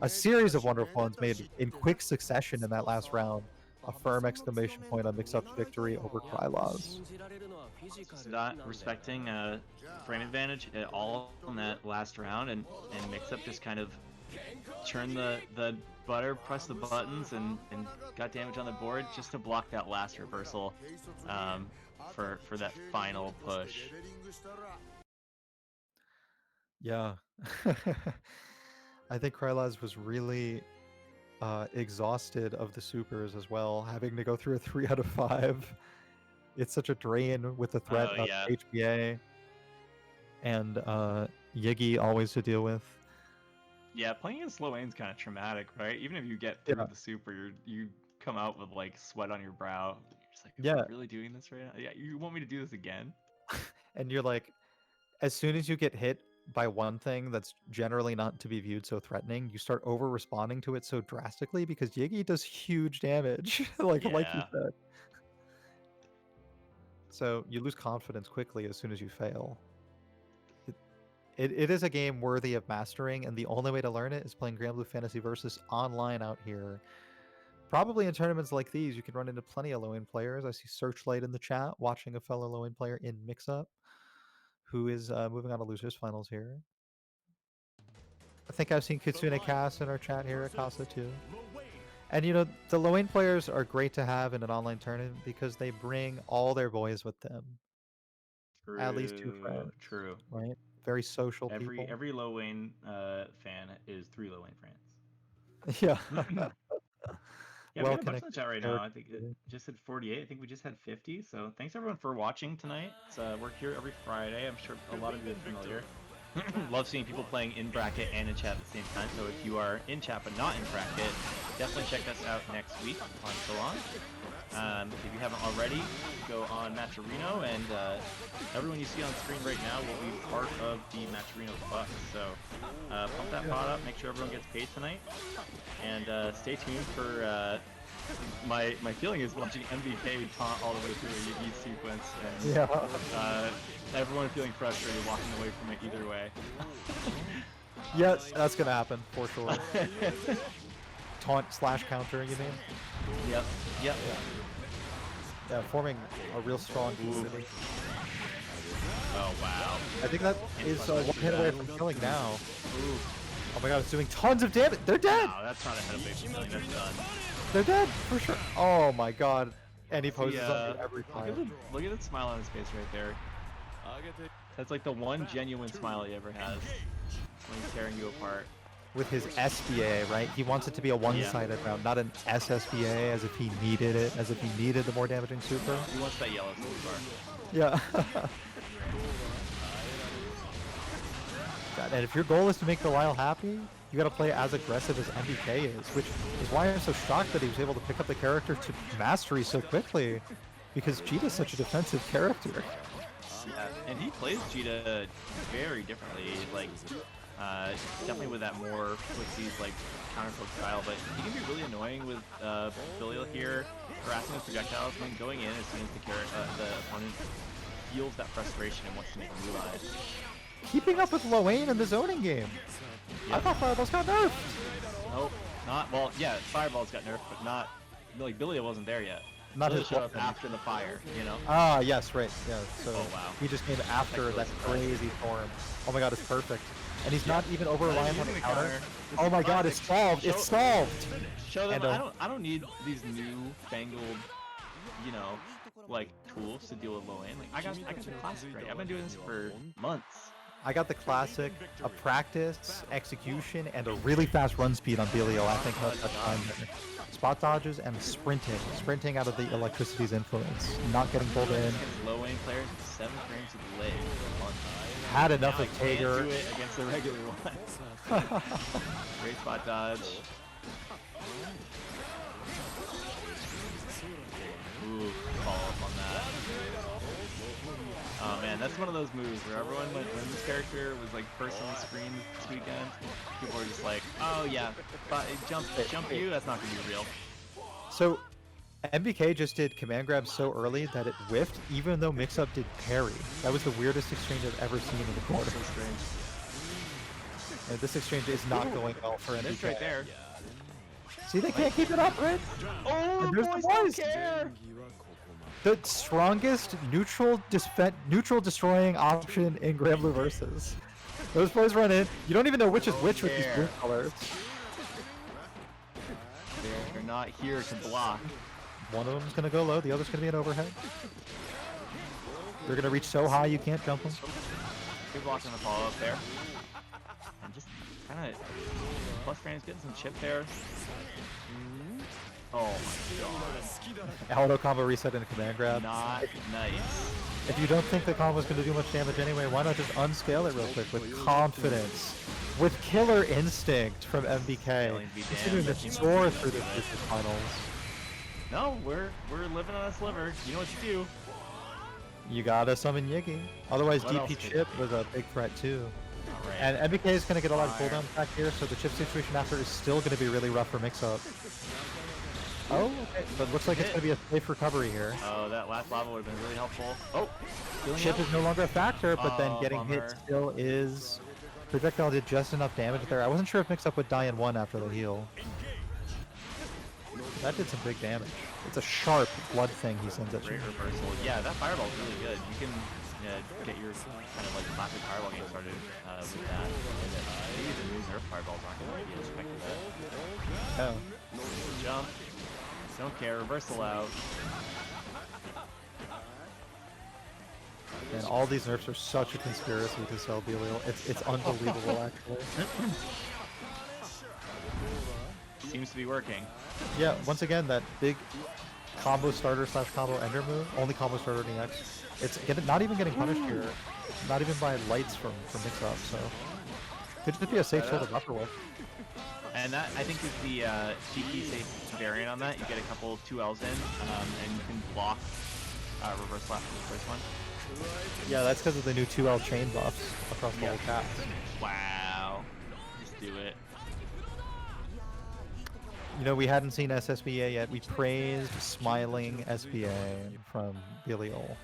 A series of wonderful ones made in quick succession in that last round. A firm exclamation point on Mix-Up's victory over Krylaw's. Not respecting frame advantage at all in that last round, and Mix-Up just kind of turned the butter, pressed the buttons, and got damage on the board just to block that last reversal for that final push. Yeah. I think Krylaw's was really exhausted of the supers as well, having to go through a 3 out of 5. It's such a drain with the threat of HPA and Yiggy always to deal with. Yeah, playing against Lowain's kind of traumatic, right? Even if you get through the super, you come out with like sweat on your brow. You're just like, am I really doing this right now? Yeah, you want me to do this again? And you're like, as soon as you get hit by one thing that's generally not to be viewed so threatening, you start over responding to it so drastically because Yiggy does huge damage, like you said. So you lose confidence quickly as soon as you fail. It is a game worthy of mastering, and the only way to learn it is playing Grand Blue Fantasy Versus online out here. Probably in tournaments like these, you can run into plenty of low-end players. I see Searchlight in the chat, watching a fellow low-end player in mix-up, who is moving on to losers finals here. I think I've seen Kitsune Casa in our chat here at Casa too. And you know, the low-end players are great to have in an online tournament because they bring all their boys with them. True, At least 2 friends. True. Right? Very social people. Every Low Wayne fan is 3 Low Wayne friends. Yeah. Yeah, Well we got a bunch in the chat right now. I think it connected. just hit 48. I think we just had 50. So thanks everyone for watching tonight. We're here every Friday. I'm sure a lot of you are familiar. Love seeing people playing in bracket and in chat at the same time. So if you are in chat but not in bracket, definitely check us out next week on Salon. If you haven't already, go on Matcherino, and everyone you see on screen right now will be part of the Matcherino Bucks. So pump that pot up, make sure everyone gets paid tonight, and stay tuned for my feeling is watching MVK taunt all the way through a Yugi sequence, and everyone feeling frustrated walking away from it either way. Yeah, that's gonna happen for sure. Taunt / counter, you mean? Yep. Yeah, forming a real strong vicinity. Oh wow. I think that is one hit away from killing now. Ooh. Oh my god, it's doing tons of damage. They're dead! Wow, that's not a head of base killing, that's done. They're dead, for sure. Oh my god. And he poses up every time. Look at that smile on his face right there. That's like the one genuine smile he ever has when he's tearing you apart. With his SBA, right? He wants it to be a one-sided round, not an SSBA as if he needed it, as if he needed the more damaging super. He wants that yellow super. Yeah. God, and if your goal is to make Belial happy, you gotta play as aggressive as MBK is, which is why I'm so shocked that he was able to pick up the character to mastery so quickly, because Jita's such a defensive character. Yeah, and he plays Jita very differently, like, definitely with that more, with these, like, counter-poke style, but he can be really annoying with Belial here, harassing with projectiles, when going in as soon as the opponent feels that frustration and wants to make him realize. Keeping up with Loane in the zoning game. Yep. I thought Fireballs got nerfed. Nope, not, well, yeah, Fireballs got nerfed, but not, like, Belial wasn't there yet. Not his showed up after the fire, you know? Ah, yes, right, yeah, so wow. He just came after that crazy form. Oh my god, it's perfect. And he's not even over-reliant on the counter. Oh my god, it's solved! It's solved! Show them, I don't need these new fangled, you know, like, tools to deal with low aim. Like, I got the classic right. I've been doing this for months. I got the classic, a practice, execution, and a really fast run speed on Belial. I think that's time there. Spot dodges and sprinting. Sprinting out of the electricity's influence. Not getting pulled in. Low aim players with 7 frames of delay. Had enough of Tager. Do it against the regular one. Great spot dodge. Ooh, follow up on that. Oh man, that's one of those moves where everyone, like, when this character was like first on the screen this weekend, people were just like, oh yeah, but jump you, that's not gonna be real. So, MBK just did command grab so early that it whiffed, even though Mix-Up did parry. That was the weirdest exchange I've ever seen in the corner. So strange. And this exchange is not going well for MBK. It's right there. See, they can't keep it up, right? Oh, there's the boys! The strongest neutral destroying option in Grand Blue Versus. Those boys run in. You don't even know which is which with these blue colors. They're not here to block. One of them's gonna go low, the other's gonna be an overhead. They're gonna reach so high you can't jump them. Good blocking the follow up there. And just kind of plus frames getting some chip there. Oh my god. Auto combo reset into command grab. Not nice. If you don't think the combo's going to do much damage anyway, why not just unscale it real quick with confidence? With killer instinct from MBK. Continuing to soar through the finals. No, we're living on a sliver. You know what to do. You gotta summon Yiggy. Otherwise DP chip was a big threat too. Right. And MBK is going to get a lot of cooldown back here, so the chip situation after is still going to be really rough for Mix-Up. Oh, okay. But looks like it's going to be a safe recovery here. Oh, that last lava would have been really helpful. Oh! Chip is no longer a factor, but then getting hit still is... Projectile did just enough damage there. I wasn't sure if Mix-Up would die in one after the heal. That did some big damage. It's a sharp blood thing he sends at you. Great reversal. Yeah, that fireball is really good. You can get your kind of like classic fireball game started with that. Maybe the new nerf fireballs aren't going to be as effective at. Oh. Jump. Don't care. Reversal out. And all these nerfs are such a conspiracy to sell Belial. It's unbelievable, actually. Seems to be working. Yeah, once again, that big combo starter slash combo ender move, only combo starter in the X. It's not even getting punished here, not even by lights from mix up. So could just be a safe sort of upper with. And that I think is the cheeky safe variant on that. You get a couple 2Ls in, and you can block reverse left for the first one. Yeah, that's because of the new 2L chain buffs across the whole cast. Wow. Just do it. You know, we hadn't seen SSBA yet. We praised smiling SBA from Belial.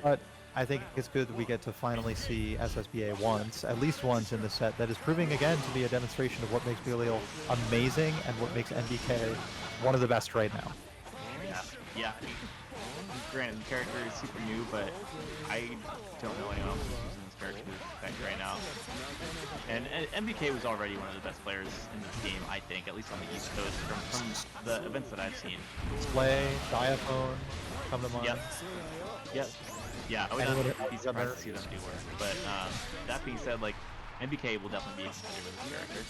But I think it's good that we get to finally see SSBA once, at least once in the set, that is proving again to be a demonstration of what makes Belial amazing and what makes MBK one of the best right now. Yeah. Granted, the character is super new, but I don't know anyone else who's using this character to effect right now. And MBK was already one of the best players in this game, I think, at least on the East Coast, from the events that I've seen. Slay, Diaphone, come to mind. Yep. Yeah, I would not be surprised to see them do work. But that being said, like, MBK will definitely be a contender with this character.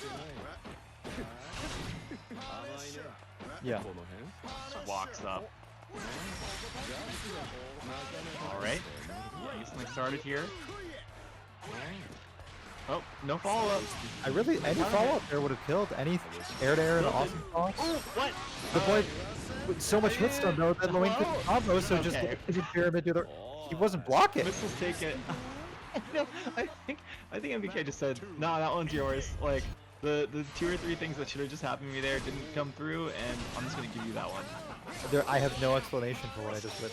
Yeah. Just walks up. Alright. Get something started here. Oh, no follow-up. Any follow-up there would have killed. Any air-to-air and awesome toss. What? The boy with so much hit stun though that Loane couldn't combo, so just hit pyramid to the... He wasn't blocking. Missiles take it. No, I think MBK just said, nah, that one's yours. Like, the 2 or 3 things that should have just happened to me there didn't come through, and I'm just gonna give you that one. I have no explanation for what I just did.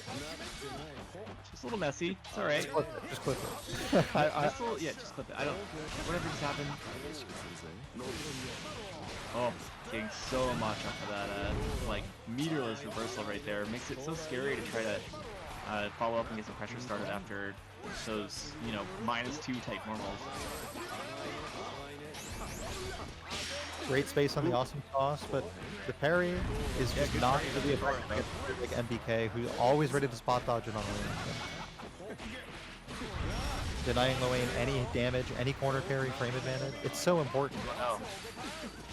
Just a little messy. It's alright. Just clip it. Just clip it. I don't... Whatever just happened. Oh, getting so much off of that, like, meterless reversal right there. Makes it so scary to try to follow up and get some pressure started after those, you know, -2 type normals. Great space on the awesome toss, but the parry is just not going to be effective against like MBK, who's always ready to spot dodge it on Loane. Denying Loane any damage, any corner carry, frame advantage. It's so important. Oh.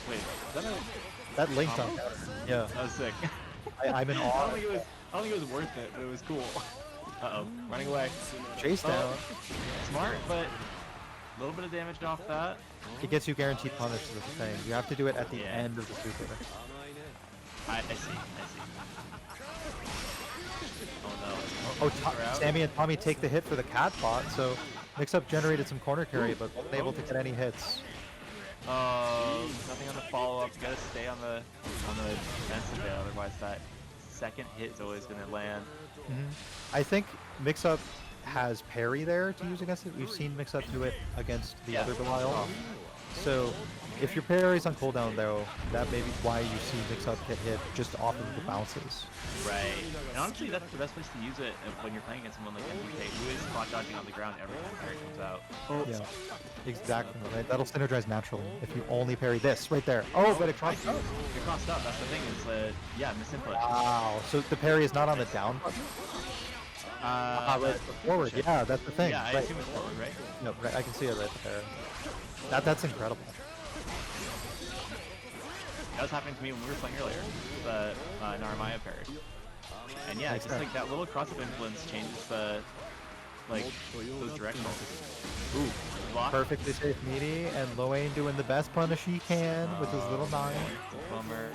Wait, is that that linked on counter. Yeah. That was sick. I'm in awe. I don't think it was worth it, but it was cool. Uh-oh. Running away. Chase down. Smart, but a little bit of damage off that. It gets you guaranteed punish is the thing. You have to do it at the end of the super. I see. Oh no. Sammy and Tommy take the hit for the cat bot, so Mix-Up generated some corner carry, but wasn't able to get any hits. Nothing on the follow-up. You gotta stay on the defensive there, otherwise that second hit is always gonna land. I think Mix-Up has parry there to use against it. We've seen Mix-Up do it against the other Belial. So if your parry's on cooldown though, that may be why you see Mix-Up get hit just off of the bounces. Right. And honestly, that's the best place to use it when you're playing against someone like MBK, who is spot dodging on the ground every time parry comes out. Oh. Yeah, exactly. Right? That'll synergize naturally if you only parry this right there. Oh, but it crossed up. It crossed up. That's the thing is, misinput. Wow. So the parry is not on the down button? Right, forward. Yeah, that's the thing. Yeah, I assume it's forward, right? No, right. I can see it right there. That's incredible. That was happening to me when we were playing earlier, the Naramaya parry. And yeah, just like that little cross-up influence changes the, those directionals. Ooh, block. Perfectly safe meaty, and Loane doing the best punish he can with his little 9. Bummer.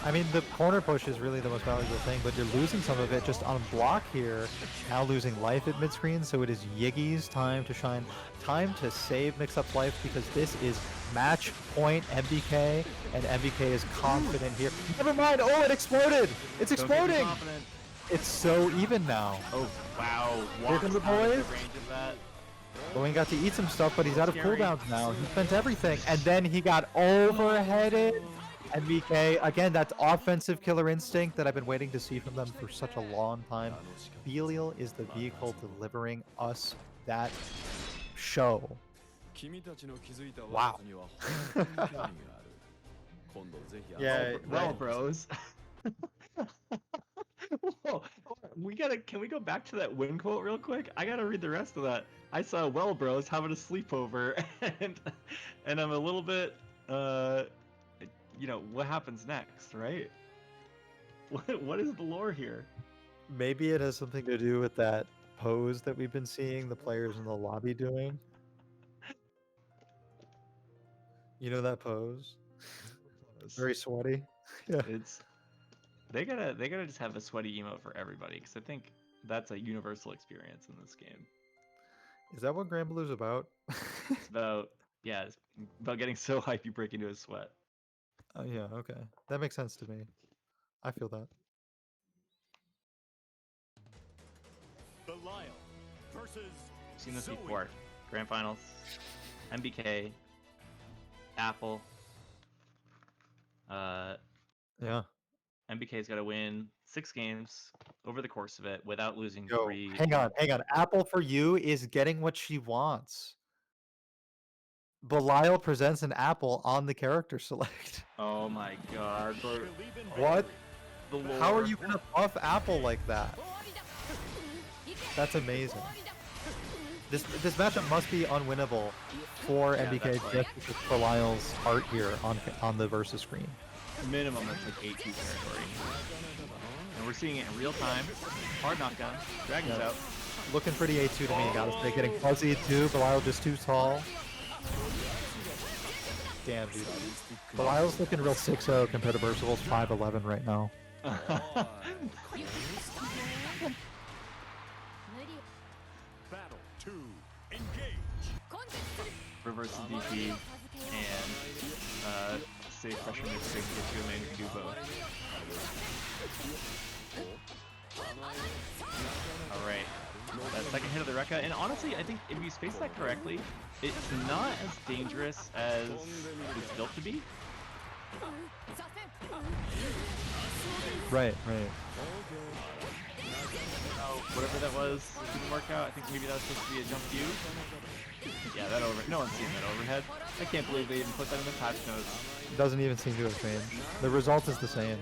I mean, the corner push is really the most valuable thing, but you're losing some of it just on block here. Now losing life at mid-screen, so it is Yiggy's time to shine. Time to save Mix-Up's life, because this is match point MBK, and MBK is confident here. Never mind! Oh, it exploded! It's exploding! It's so even now. Oh, wow. Here come the boys. Range of that. Boeing got to eat some stuff, but he's out of Scary. cooldowns now. He spent everything, and then he got overheaded. MBK, again, that's offensive killer instinct that I've been waiting to see from them for such a long time. Belial is the vehicle delivering us that show. Wow. Yeah, Well, right. bros. Whoa, can we go back to that win quote real quick? I gotta read the rest of that. I saw well bros having a sleepover and I'm a little bit what happens next, right? What is the lore here? Maybe it has something to do with that pose that we've been seeing the players in the lobby doing. You know that pose? Very sweaty. Yeah. It's they gotta just have a sweaty emote for everybody, because I think that's a universal experience in this game. Is that what Granblue is about? It's about it's about getting so hype you break into a sweat. Oh yeah, okay. That makes sense to me. I feel that. Belial versus I've seen this Zoe. before. Grand finals, MBK, Apple. Yeah. MBK's got to win 6 games over the course of it without losing Yo, 3. hang on. Apple for you is getting what she wants. Belial presents an apple on the character select. Oh my god. Believe in What? The lore. How are you gonna buff Apple like that? That's amazing. This matchup must be unwinnable for Yeah, MBK that's like- just because of Belial's art here on the versus screen. Minimum, that's like 8-2 territory. And we're seeing it in real time. Hard knockdown. Dragon's out. Looking pretty A2 to me, gotta say. Getting fuzzy too. Belial just too tall. Damn, dude. Belial's looking real 6-0 compared to Burcible's 5'11 right now. battle 2. Engage. Reverse DP and safe pressure mix to get you a man who can do both. Alright. That second hit of the Rekka, and honestly, I think if you space that correctly, it's not as dangerous as it's built to be. Right. Whatever that was didn't work out. I think maybe that was supposed to be a jump view. Yeah, no one's seen that overhead. I can't believe they even put that in the patch notes. Doesn't even seem to have changed. The result is the same.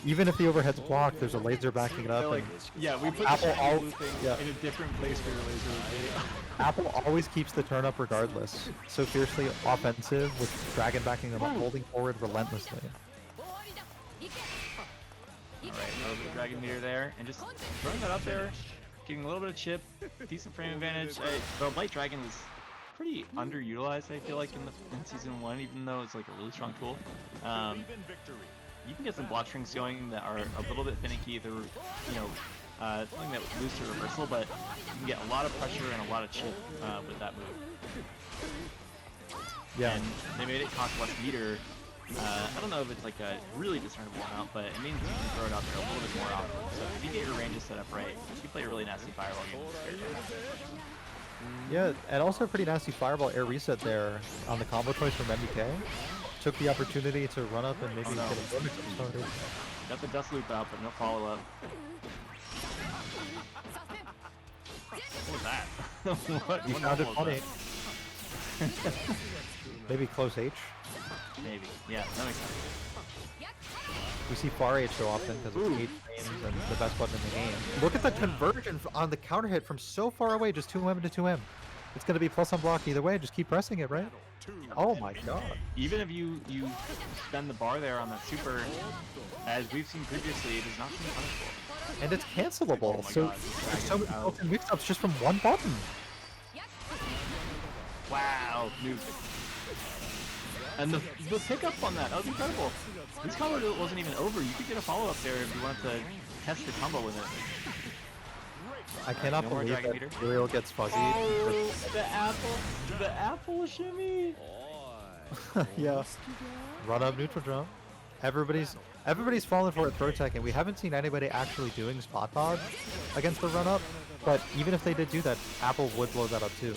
Even if the overhead's blocked, there's a laser backing it up. They're like, And yeah, we put Apple the shiny all- blue thing yeah. in a different place for your laser review. Apple always keeps the turn up regardless. So fiercely offensive with Dragon backing them up, holding forward relentlessly. Alright, a little bit of Dragon Meter there, and just throwing that up there, getting a little bit of chip, decent frame advantage. The Light Dragon was pretty underutilized, I feel like, in Season 1, even though it's like a really strong tool. Believe in victory. You can get some block strings going that are a little bit finicky. They're, something that would lose to reversal, but you can get a lot of pressure and a lot of chip with that move. Yeah. And they made it cost less meter. I don't know if it's like a really discernible amount, but it means you can throw it out there a little bit more often. So if you get your ranges set up right, you play a really nasty fireball game with this character. Yeah, and also a pretty nasty fireball air reset there on the combo choice from MBK. Took the opportunity to run up and maybe Oh, no. get a bonus started. Got the dust loop out, but no follow up. What was that? what You what found it level was funny. Maybe close H. that? Maybe. Yeah, that makes sense. We see far H so often because it's 8 frames and the best button in the game. Look at the conversion on the counter hit from so far away, just 2M to 2M. It's going to be plus on block either way, just keep pressing it, right? Oh my god. Even if you spend the bar there on that super, as we've seen previously, it does not seem punishable. And it's cancelable, Oh my so God, there's so many Dragon's out. built-in mix-ups just from one button. Wow, move. And the pickup on that was incredible. This combo wasn't even over. You could get a follow-up there if you wanted to test the combo with it. I cannot No more believe Dragon that Meter? Belial gets fuzzy. The apple shimmy. Yeah. Run up neutral jump. Everybody's falling for it throw tech, and we haven't seen anybody actually doing spot dodge against the run up. But even if they did do that, Apple would blow that up too.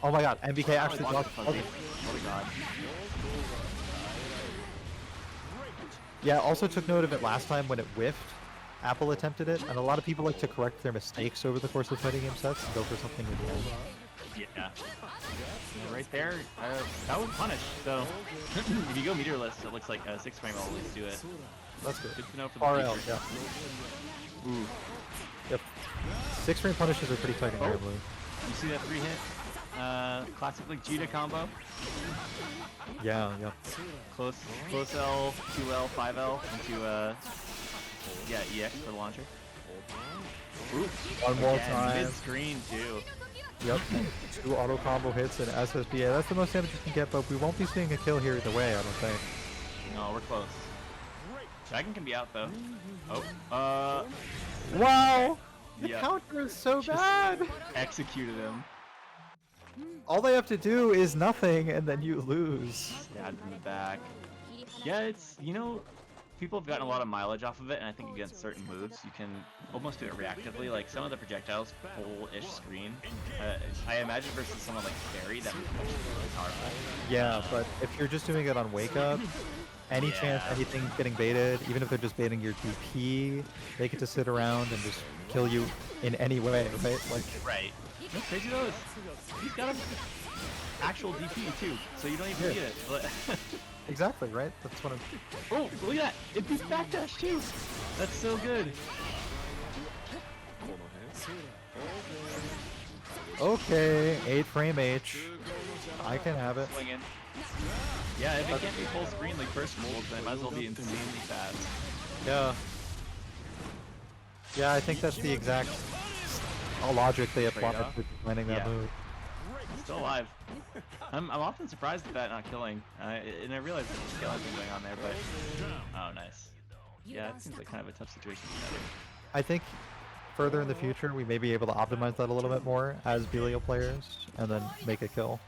Oh my god, MBK actually blocked. Fuzzy. Oh my god. Yeah, also took note of it last time when it whiffed. Apple attempted it, and a lot of people like to correct their mistakes over the course of fighting game sets and go for something in the end. Yeah. Right there, that was punished. So if you go meterless, it looks like a 6-frame will always do it. That's good. Good to know for the RL, future. yeah. Ooh. Yep. 6-frame punishes are pretty tight in Air Blue. You see that 3-hit? Classic like Jita combo. Yeah, yeah. Close L, 2L, 5L into yeah, EX for the launcher. Ooh. One more Again, time. mid-screen too. Yep. 2 auto combo hits and SSBA. That's the most damage you can get, but we won't be seeing a kill here either way, I don't think. No, we're close. Dragon can be out though. Oh, Wow! The yeah. counter is so Just bad! executed him. All they have to do is nothing, and then you lose. Stabbed in the back. Yeah, it's, you know, people have gotten a lot of mileage off of it, and I think against certain moves, you can almost do it reactively. Like, some of the projectiles full-ish screen. I imagine versus someone like Barry, that would be really powerful. Yeah, but if you're just doing it on Wake Up, any chance anything's getting baited, even if they're just baiting your DP, they get to sit around and just kill you in any way, right? Like, right. What's crazy though is he's got an actual DP too, so you don't even get it. But exactly, right? That's what I'm... oh, look at that! It beats backdash too! That's so good! Okay, 8-frame H. I can have it. Swinging. Yeah, if it can't be full screen like first rolls, then it might as well be insanely fast. Yeah. Yeah, I think that's the exact logic they applied to planning that move. He's still alive. I'm often surprised at that not killing, and I realize there's a skeleton going on there, but oh, nice. Yeah, it seems like kind of a tough situation for that. I think further in the future we may be able to optimize that a little bit more as Belial players, and then make a kill.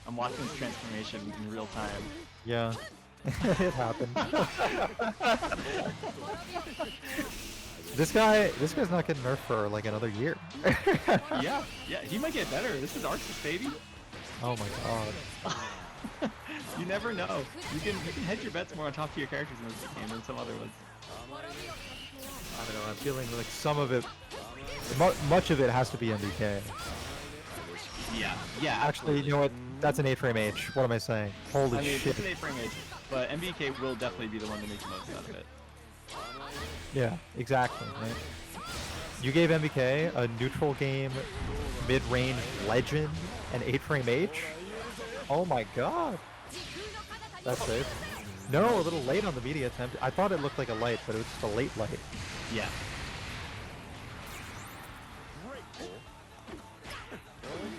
I'm watching this transformation in real time. Yeah, it happened. This guy's not getting nerfed for like another year. yeah, he might get better. This is Arxis, baby. Oh my god. You never know. You can hedge your bets more on top tier characters in this game than some other ones. I don't know. I'm feeling like some of it, much of it has to be MBK. Yeah. Actually, you know what? That's an 8-frame H. What am I saying? Holy shit. It's an 8-frame H, but MBK will definitely be the one to make the most out of it. Yeah, exactly. Right? You gave MBK a neutral game, mid-range legend, and 8-frame H? Oh my god. That's safe. No, a little late on the media attempt. I thought it looked like a light, but it was just a late light. Yeah.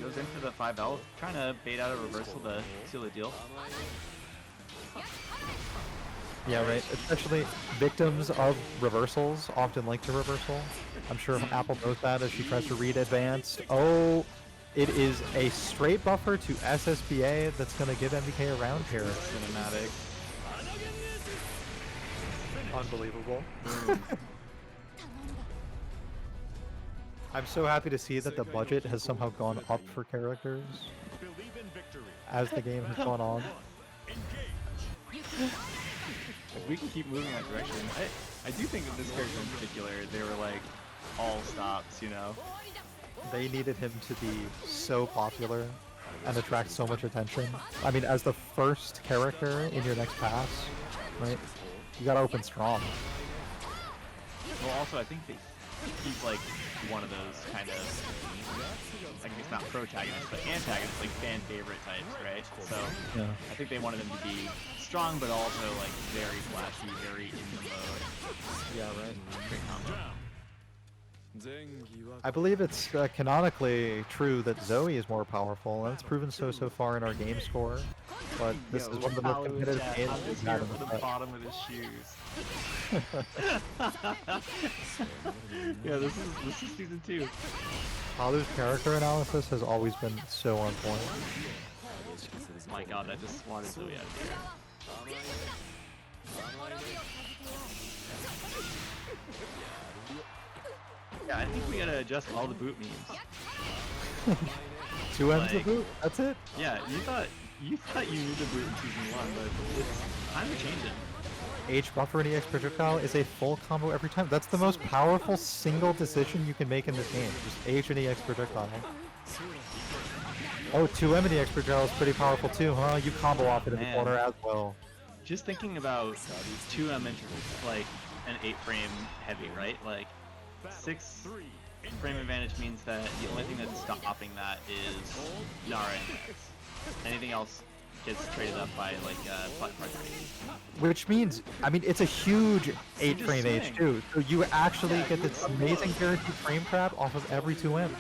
Goes into the 5L, trying to bait out a reversal to seal the deal. Yeah, right. Especially victims of reversals often like to reversal. I'm sure Apple knows that as she tries to read advanced. Oh, it is a straight buffer to SSBA that's going to give MBK a round here. Cinematic. Unbelievable. I'm so happy to see that the budget has somehow gone up for characters as the game has gone on. If we can keep moving that direction, I do think that this character in particular, they were like all stops, you know? They needed him to be so popular and attract so much attention. I mean, as the first character in your next pass, right? You gotta open strong. Well, also, I think that he's like one of those kind of, like, it's not protagonists, but antagonists, like fan favorite types, right? So Yeah. I think they wanted him to be strong, but also like very flashy, very in the mode. Yeah, right. Great combo. I believe it's canonically true that Zoe is more powerful, and it's proven so far in our game score. But this is one of the most competitive games we've had in the set. Bottom of his shoes. Yeah, this is season 2. Father's character analysis has always been so on point. Oh my god, that just swatted Zoe out of here. Yeah, I think we gotta adjust all the boot memes. 2 M's the Like- boot. That's it. Yeah, you thought you knew the boot in season 1, but it's time to change it. H buffer and EX projectile is a full combo every time. That's the most powerful single decision you can make in this game. Just H and EX projectile. Oh, 2M and EX projectile is pretty powerful too, huh? You combo off it in the Man. corner as well. Just thinking about 2M like an 8-frame heavy, right? Like 6-frame advantage means that the only thing that's stopping that is Nara and X. Anything else gets traded up by like plus 3. Which means, I mean, it's a huge 8-frame swing. H too. So you actually Yeah, get you this just amazing guaranteed frame trap off of every 2M.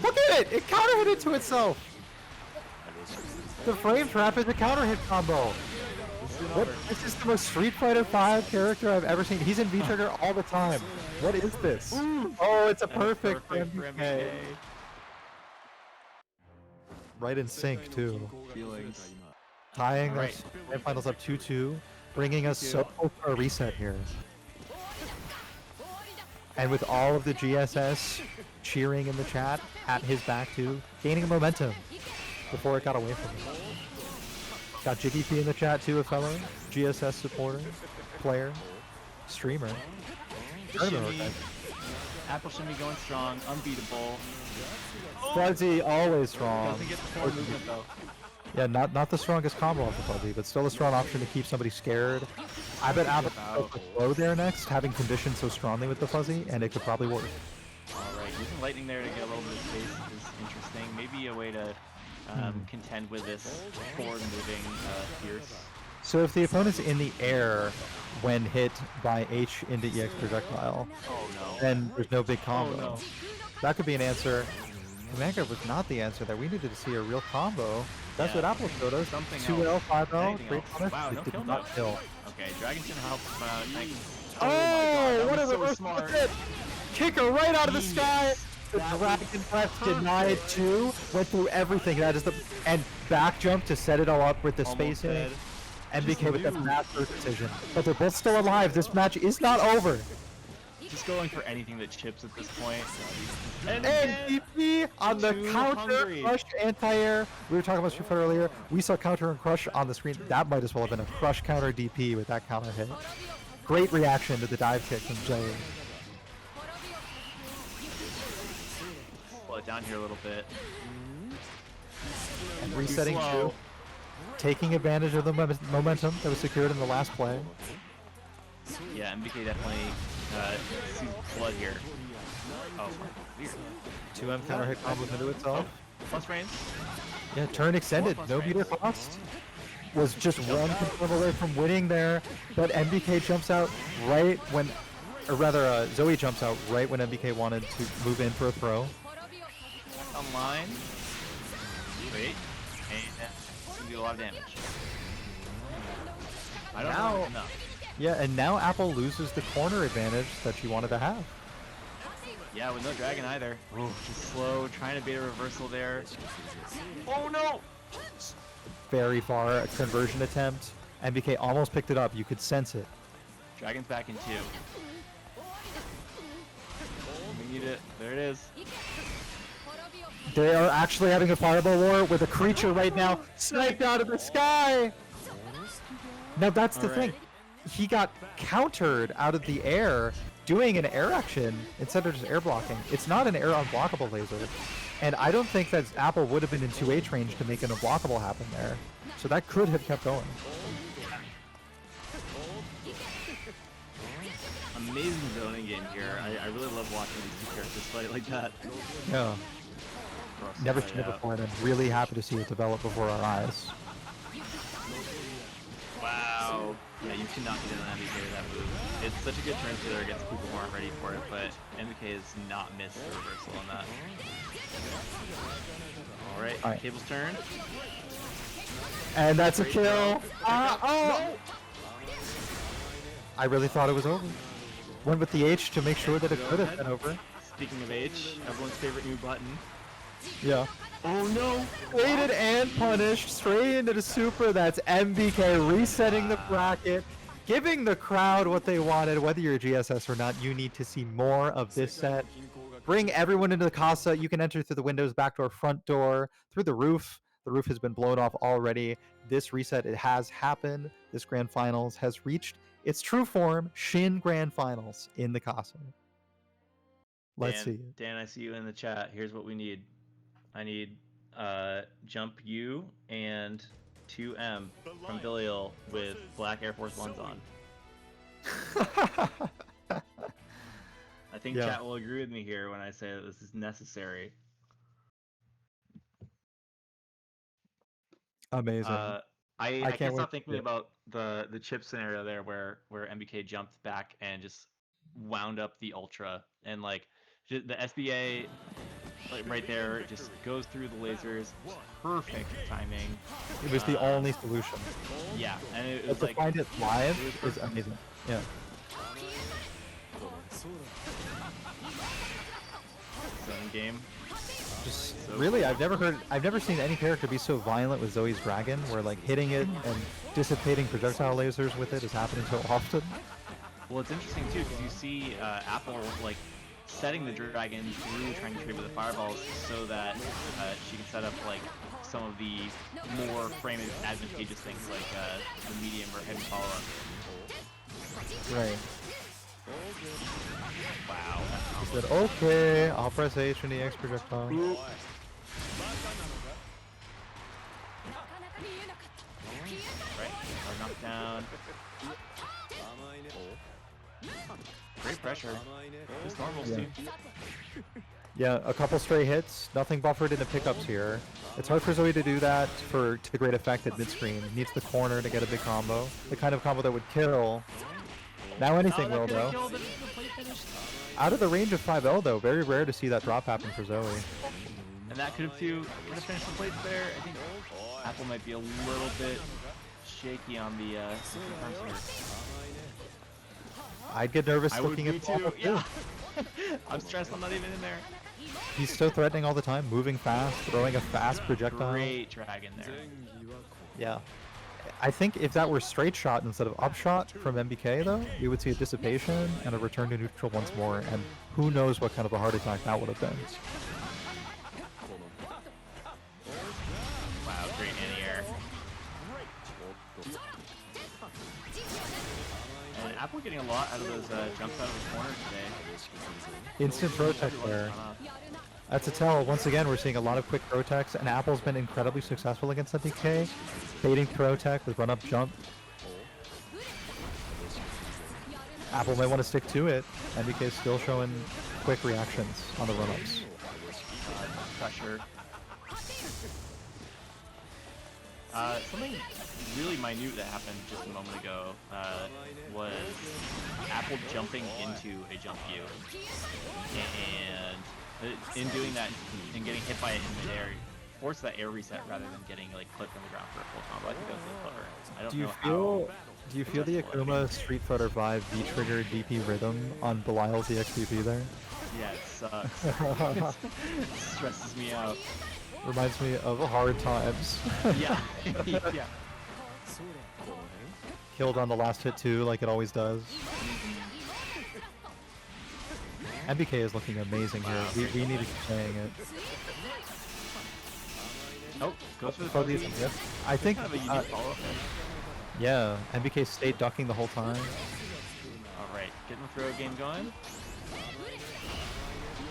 Look at it! It counter hit into itself! The frame trap is a counter hit combo. What? This is the most Street Fighter 5 character I've ever seen. He's in V-Trigger all the time. What is this? Oh, it's a perfect for MBK. Right in sync too. Feelings. Tying Right. us grand finals up 2-2, bringing us so close to a reset here. And with all of the GSS cheering in the chat at his back too, gaining momentum before it got away from him. Got Jiggy P in the chat too, a fellow GSS supporter, player, streamer. Tournament Shimmy. organizer. Apple Shimmy going strong, unbeatable. Fuzzy always strong. Doesn't get the forward movement though. Yeah, not the strongest combo off the Fuzzy, but still a strong option to keep somebody scared. I bet Apple goes for slow there next, having conditioned so strongly with the Fuzzy, and it could probably work. Alright, using lightning there to get a little bit of space is interesting. Maybe a way to contend with this forward moving Fierce. So if the opponent's in the air when hit by H into EX projectile, Oh no. then there's no big combo. Oh no. That could be an answer. Commander was not the answer there. We needed to see a real combo. That's Yeah. what Apple showed us. Something 2L, else. 5L, Anything 3 else. punish. Wow, It no did kill, not no. kill. Okay, Dragon's gonna help thank Oh, that what was a so reverse smart. flip! Kicker right out of the sky! Genius. The That Dragon was Breath denied too. Went through everything. That is the and back jump to set it all up with the Almost spacing. dead. MBK with the knew. master precision. But they're both still alive. This match is not over. Just going for anything that chips at this point. And DP on the Too counter hungry. crush anti-air. We were talking about Street Fighter earlier. We saw counter and crush on the screen. That might as well have been a crush counter DP with that counter hit. Great reaction to the dive kick from Jay. Slow it down here a little bit. And resetting slow. Chu. Taking advantage of the momentum that was secured in the last play. Yeah, MBK definitely sees blood here. Oh, weird. 2M counter hit combos into itself. Plus range. Yeah, turn extended. Plus No range. meter cost. Was just one control away from winning there. But MBK jumps out right when, or rather, Zoe jumps out right when MBK wanted to move in for a throw. Online. Wait. And it's gonna do a lot of damage. I don't know if enough. Yeah, and now Apple loses the corner advantage that she wanted to have. Yeah, with no dragon either. Just slow, trying to bait a reversal there. Oh no! Very far, a conversion attempt. MBK almost picked it up. You could sense it. Dragon's back in 2. We need it. There it is. They are actually having a fireball war with a creature right now sniped out of the sky. Now that's the thing. He got countered out of the air doing an air action instead of just air blocking. It's not an air unblockable laser. And I don't think that Apple would have been in 2H range to make an unblockable happen there. So that could have kept going. Amazing zoning game here. I really love watching these two characters fight like that. Yeah. Never Oh, seen it yeah. before, and I'm really happy to see it develop before our eyes. Wow. Yeah, you cannot get in on MBK with that move. It's such a good turn killer against people who aren't ready for it, but MBK has not missed the reversal on that. Alright, Cable's turn. And that's a Great kill. throw. Oh! I really thought it was over. Went with the H to make sure that it could have been over. Speaking of H, everyone's favorite new button. Yeah. Oh no! Baited and punished straight into the super. That's MBK resetting the bracket. Giving the crowd what they wanted, whether you're a GSS or not. You need to see more of this set. Bring everyone into the Casa. You can enter through the windows, back door, front door, through the roof. The roof has been blown off already. This reset, it has happened. This Grand Finals has reached its true form, Shin Grand Finals in the Casa. Let's see it. Dan, I see you in the chat. Here's what we need. I need Jump U and 2M from Belial with black Air Force Ones on. I think chat will agree with me here when I say that this is necessary. Amazing. I can't stop thinking about the chip scenario there where MBK jumped back and just wound up the Ultra, and like the SBA like right there just goes through the lasers. Perfect timing. It was the only solution. Yeah, and it was to like find it live is amazing. Yeah. Zone game. Just really, I've never seen any character be so violent with Zoe's Dragon, where like hitting it and dissipating projectile lasers with it is happening so often. Well, it's interesting too because you see Apple like setting the dragon through trying to trade with the fireballs so that she can set up like some of the more frame advantageous things like the medium or heavy follow-up. Right. Wow. He said, okay, I'll press H and EX projectile. Right, knockdown. Great pressure. Just normals too. Yeah, a couple stray hits, nothing buffered into pickups here. It's hard for Zoe to do that to great effect at mid-screen. Needs the corner to get a big combo. The kind of combo that would kill. Now anything will, though. Out of the range of 5L, though, very rare to see that drop happen for Zoe. And that could have finished the plates there. I think Apple might be a little bit shaky on the confirms here. I'd get nervous looking at too. Yeah. I'm stressed I'm not even in there. He's so threatening all the time, moving fast, throwing a fast projectile. Great dragon there. Yeah. I think if that were straight shot instead of upshot from MBK, though, you would see a dissipation and a return to neutral once more, and who knows what kind of a heart attack that would have been. Wow, great anti-air. And Apple getting a lot out of those jumps out of the corner today. Instant throw tech there. That's a tell. Once again, we're seeing a lot of quick throw techs, and Apple's been incredibly successful against MBK. Baiting throw tech with run-up jump. Apple might want to stick to it. MBK is still showing quick reactions on the run-ups. Pressure. Something really minute that happened just a moment ago was Apple jumping into a jump view, and in doing that and getting hit by it in midair, force that air reset rather than getting like clipped on the ground for a full combo. I think that was really clever. I don't know Do you feel the Akuma Street Fighter 5 V-trigger DP rhythm on Belial's EXDP there? Yeah, it sucks. It stresses me out. Reminds me of hard times. Yeah. Yeah. Killed on the last hit too, like it always does. MBK is looking amazing here. We need to keep saying it. Oh, goes for the Probably I think. Kind of a unique follow-up there. Yeah, MBK stayed ducking the whole time. All right, getting the throw game going.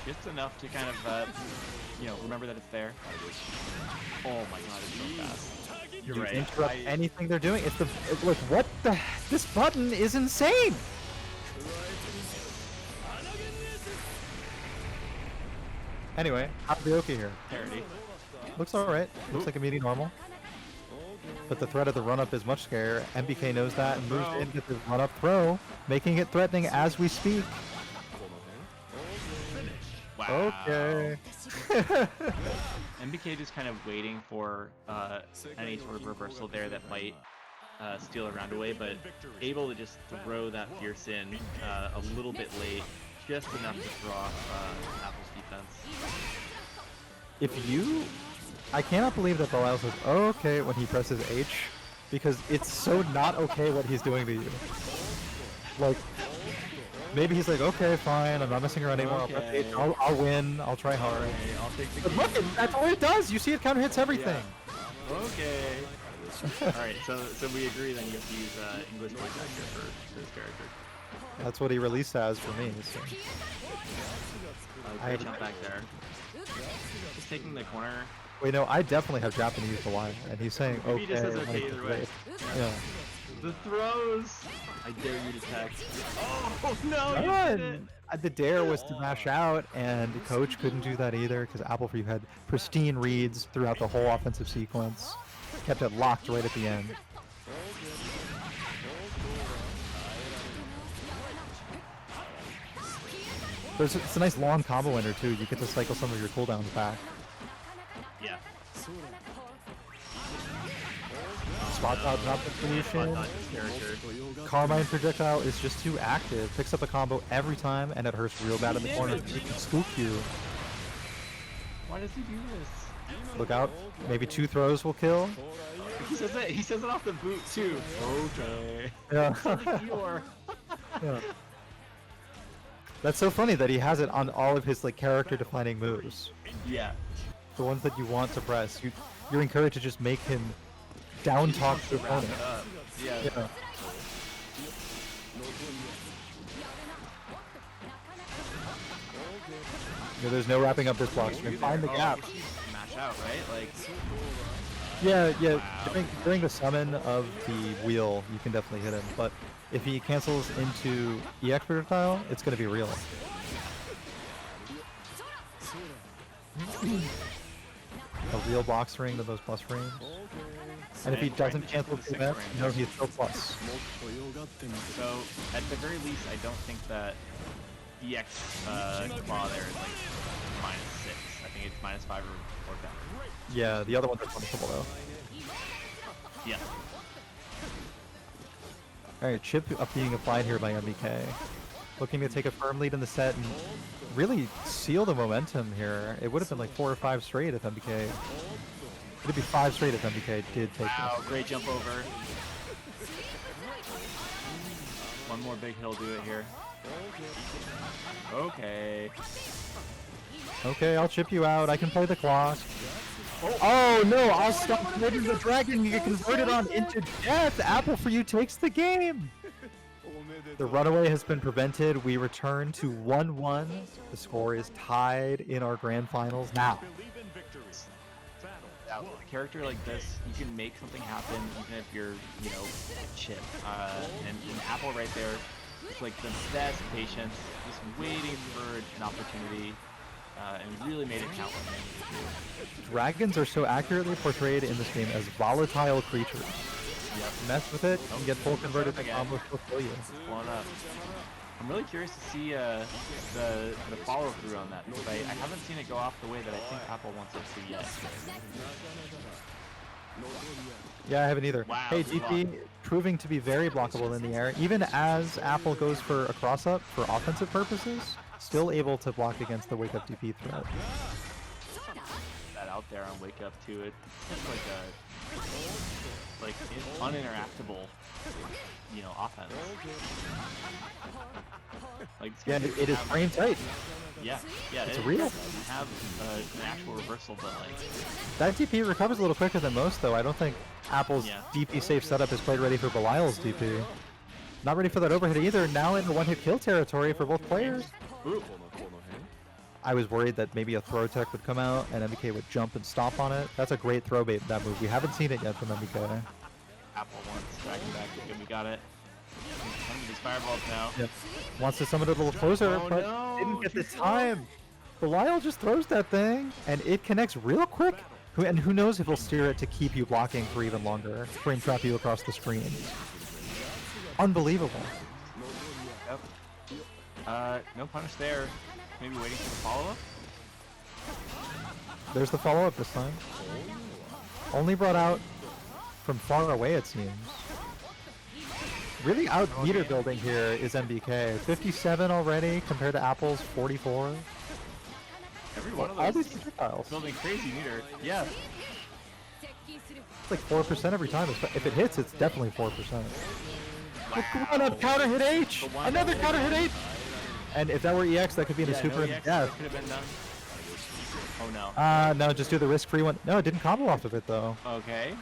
Just enough to kind of, remember that it's there. Oh my god, it's so fast. You're right. Interrupt anything they're doing. Look, what the? This button is insane. Anyway, how's the Oki here? Parody. Looks alright. Looks like a meaty normal. But the threat of the run-up is much scarier. MBK knows that and moves in with the run-up throw, making it threatening as we speak. Wow. Okay. MBK just kind of waiting for any sort of reversal there that might steal a round away, but able to just throw that fierce in a little bit late, just enough to throw off Apple's defense. I cannot believe that Belial says, oh, okay, when he presses H. because it's so not okay what he's doing to you. Like, maybe he's like, okay, fine, I'm not messing around anymore. Okay. I'll win. I'll try hard. Okay, I'll take the But game. look, that's all it does. You see, it counter hits everything. Okay. Alright, so we agree then you have to use English voice actor for this character. That's what he released as for me. So. Great jump back there. Just taking the corner. Wait, no, I definitely have Japanese Belial, and he's saying Maybe okay. he just says okay like, either way. Yeah. The throws! I dare you to tech. Oh no! You did it. Done! The dare was to mash out, and Coach couldn't do that either because Apple for You had pristine reads throughout the whole offensive sequence. Kept it locked right at the end. It's a nice long combo ender too. You get to cycle some of your cooldowns back. Yeah. Spot dodge not the solution. Carmine projectile is just too active. Picks up a combo every time, and it hurts real bad in the corner. He can scoop you. Why does he do this? Look out. Maybe 2 throws will kill. He says it off the boot too. Okay. Yeah. You're... Yeah. That's so funny that he has it on all of his like character defining moves. Yeah. The ones that you want to press. You're encouraged to just make him down talk the opponent. Yeah. Yeah. Yeah, there's no wrapping up this block string. Find the gap. Mash out, right? Like. Yeah. Wow. During the summon of the wheel, you can definitely hit him. But if he cancels into EX projectile, it's going to be real. A real box ring, the most plus range. And if he doesn't cancel to that, no, he's still plus. So, at the very least, I don't think that EX claw there is like -6. I think it's -5 or down. Yeah, the other ones are punishable though. Yeah. Alright, chip up being applied here by MBK. Looking to take a firm lead in the set and really seal the momentum here. It would have been like 4 or 5 straight if MBK... It'd be 5 straight if MBK did take Wow, this. great jump over. One more big hill do it here. Okay. Okay, I'll chip you out. I can play the clock. Oh no, I'll stop hitting the dragon. You get converted on into death. Apple for You takes the game. The runaway has been prevented. We return to 1-1. The score is tied in our grand finals now. Yeah, with a character like this, you can make something happen even if you're, you know, a chip. And Apple right there, it's like the best patience, just waiting for an opportunity, and really made it count when they needed to. Dragons are so accurately portrayed in this game as volatile creatures. Yep. Mess with it and get full converted to Again. combos will kill you. Blown up. I'm really curious to see the follow through on that because I haven't seen it go off the way that I think Apple wants it to yet. Yeah, I haven't either. Wow, Hey, good DP proving to be very blockable in the air, even as Apple goes for a cross up for offensive purposes, still able to block against the wake up DP threat. That out there on wake up too. It's like uninteractable, you know, offense. Like Yeah, it is frame tight. Yeah, It's it real. doesn't have an actual reversal, but like That DP recovers a little quicker than most, though. I don't think Apple's Yeah. DP safe setup is quite ready for Belial's DP. Not ready for that overhit either. Now into one-hit kill territory for both players. ooh, I was worried that maybe a throw tech would come out and MBK would jump and stomp on it. That's a great throw bait, that move. We haven't seen it yet from MBK. Apple wants back. Okay, we got it. Some of these fireballs now. Yep. Wants to summon it a little closer, Oh, but no, didn't get the too slow. time. Belial just throws that thing, and it connects real quick. And who knows if he'll steer it to keep you blocking for even longer. Frame trap you across the screen. Unbelievable. Yep. No punish there. Maybe waiting for the follow-up? There's the follow-up this time. Only brought out from far away, it seems. Really out meter building here is MBK. 57 already compared to Apple's 44. Every one of All those these projectiles. building crazy meter. Yeah. It's like 4% every time. If it hits, it's definitely 4%. Wow. Come on up, counter hit H! Another counter hit H! And if that were EX, that could be in a super and death. Could have been done. Oh no. No, just do the risk-free one. No, it didn't combo off of it though. Okay.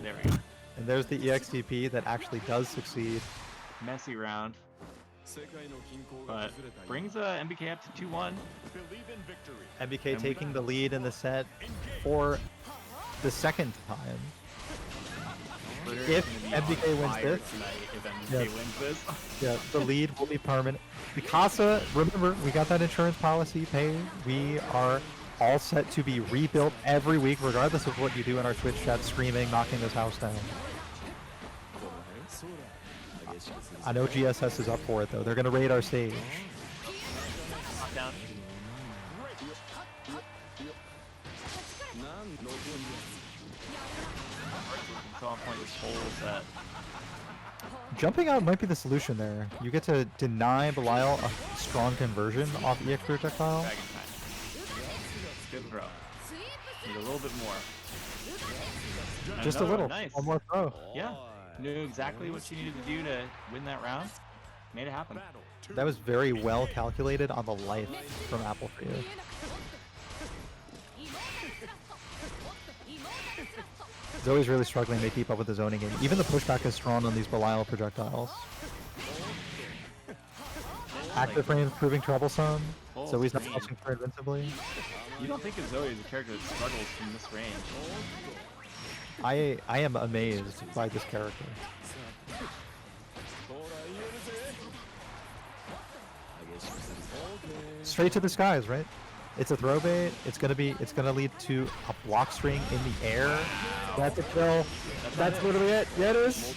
There we go. And there's the EXTP that actually does succeed. Messy round. But brings MBK up to 2-1. MBK taking the lead in the set for the second time. If MBK wins this, yeah, the lead will be permanent. The Casa, remember, we got that insurance policy paid. We are all set to be rebuilt every week, regardless of what you do in our Twitch chat, screaming, knocking this house down. I know GSS is up for it, though. They're going to raid our stage. Down. So on point this whole set. Jumping out might be the solution there. You get to deny Belial a strong conversion off EX projectile. Dragon time. Good throw. Need a little bit more. Just a little. Nice. One more throw. Yeah. Knew exactly what you needed to do to win that round. Made it happen. That was very well calculated on the life from Apple for you. Zoe's really struggling to keep up with the zoning game. Even the pushback is strong on these Belial projectiles. Active frames proving troublesome. Zoe's not touching for invincibly. You don't think of Zoe as a character that struggles from this range? I am amazed by this character. Straight to the skies, right? It's a throw bait. It's gonna lead to a block string in the air. That's a kill. That's literally it. Yeah, it is.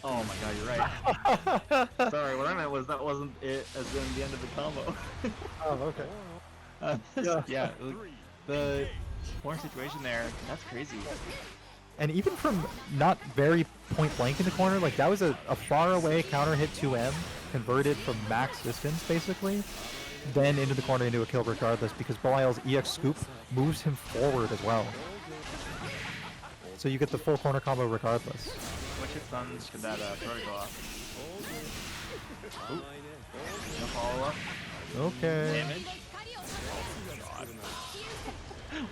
Oh my god, you're right. Sorry, what I meant was that wasn't it as in the end of the combo. Oh, okay. Yeah, the corner situation there, that's crazy. And even from not very point blank in the corner, like that was a far away counter hit 2M, converted from max distance basically, then into the corner into a kill regardless, because Belial's EX scoop moves him forward as well. So you get the full corner combo regardless. What hits on could that protocol off? Ooh. No follow up. Okay. Damage.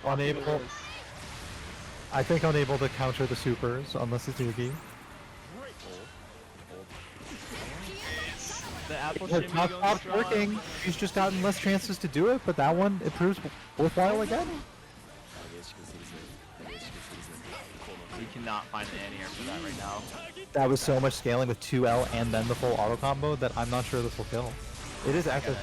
Unable. I think unable to counter the supers unless it's Yugi. The apple It has not stopped working. She's just gotten less chances to do it, but that one it proves worthwhile again. We cannot find an anti-air for that right now. That was so much scaling with 2L and then the full auto combo that I'm not sure this will kill. It is active.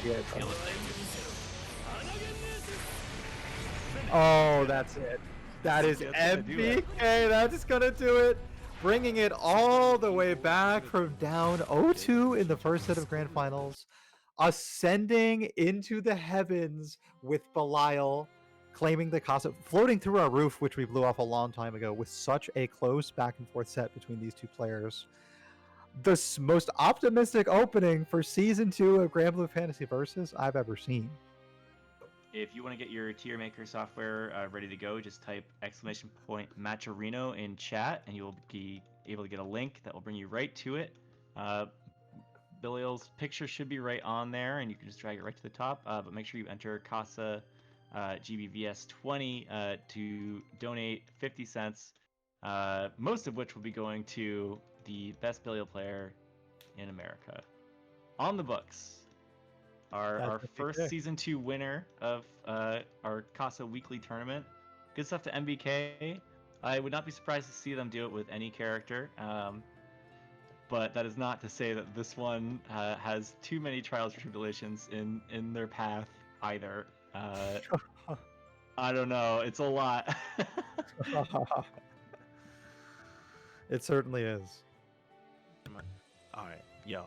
Oh, that's it. That is MBK. That's gonna do it. Bringing it all the way back from down 0-2 in the first set of Grand Finals. Ascending into the heavens with Belial claiming the Casa, floating through our roof, which we blew off a long time ago, with such a close back and forth set between these two players. The most optimistic opening for Season 2 of Grand Blue Fantasy Versus I've ever seen. If you want to get your tier maker software ready to go, just type !Matcherino in chat and you'll be able to get a link that will bring you right to it. Belial's picture should be right on there and you can just drag it right to the top, but make sure you enter Casa GBVS 20 to donate 50 cents, most of which will be going to the best Belial player in America. On the books. Our first Season 2 winner of our Casa weekly tournament. Good stuff to MBK. I would not be surprised to see them do it with any character. But that is not to say that this one has too many trials or tribulations in their path either. I don't know. It's a lot. It certainly is. Alright, yo.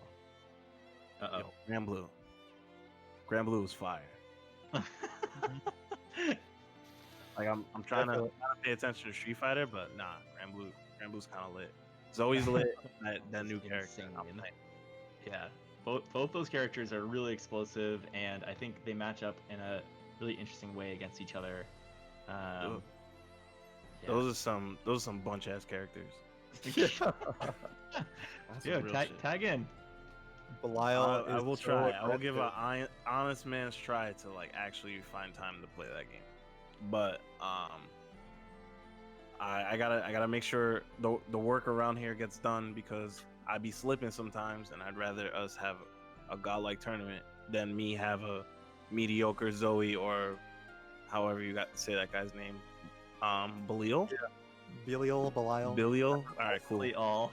Uh-oh. Yo, Grand Blue. Grand Blue is fire. Like I'm trying to pay attention to Street Fighter, but nah, Grand Blue's kind of lit. Zoe's lit. that new character. Yeah, both those characters are really explosive, and I think they match up in a really interesting way against each other. Those are some bunch ass characters. Yeah. That's Yo, some real shit. tag in. Belial I is will so try. I will give aggressive. an honest man's try to like actually find time to play that game. But I gotta make sure the work around here gets done because I be slipping sometimes, and I'd rather us have a godlike tournament than me have a mediocre Zoe or however you got to say that guy's name. Belial. Belial, Belial. Belial. All right, cool. Billy All.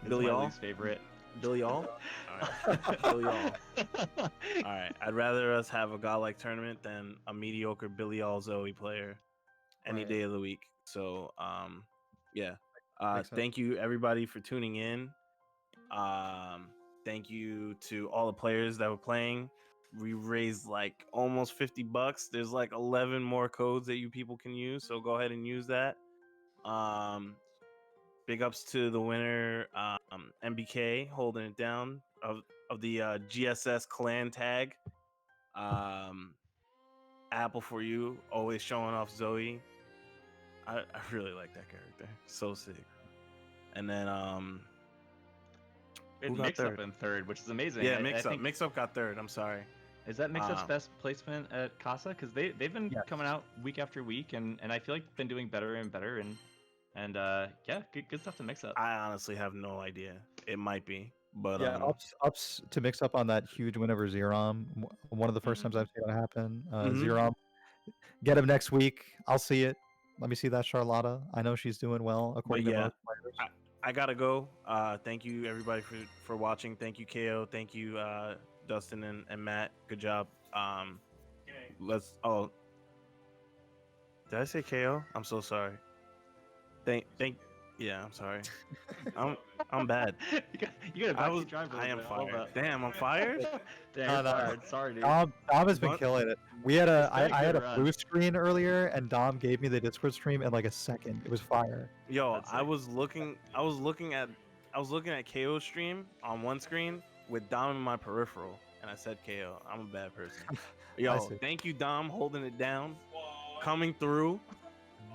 It's Billy my All? least favorite. Billy All. All right, Billy All. All right, I'd rather us have a godlike tournament than a mediocre Billy All Zoe player any Right. day of the week. So, yeah. Makes sense. Thank you everybody for tuning in. Um, Thank you to all the players that were playing. We raised like almost $50. There's like 11 more codes that you people can use, so go ahead and use that. Big ups to the winner, MBK, holding it down of the GSS clan tag. Apple for you, always showing off Zoe. I really like that character, so sick. And then It who got mix up third? in third, which is amazing. Yeah, I think Mix up got third. I'm sorry. is that Mix Up's Um, best placement at Casa? Because they've been Yes. coming out week after week, and I feel like been doing better and better, and yeah, good stuff to Mix Up. I honestly have no idea. It might be, but Yeah, ups to mix up on that huge win over Zerom. One of the first Mhm. times I've seen that happen. Mhm. Zerom, get him next week. I'll see it. Let me see that Charlotta. I know she's doing well but according to yeah, most players. I gotta go. Thank you everybody for watching. Thank you KO. Thank you Dustin and Matt. Good job. Let's. Oh, did I say KO? I'm so sorry. Thank. Yeah, I'm sorry. I'm bad. You got a backseat driver. I am over there. love fired. that. Damn, I'm fired. Damn, No, you're no. fired. Sorry, dude. Dom has been But- killing it. We had a It's been a I had good a run. blue screen earlier, and Dom gave me the Discord stream in like a second. It was fire. Yo, That's I sick. was looking at KO stream on one screen with Dom in my peripheral, and I said KO. I'm a bad person. Yo, see. thank you Dom, holding it down, coming through.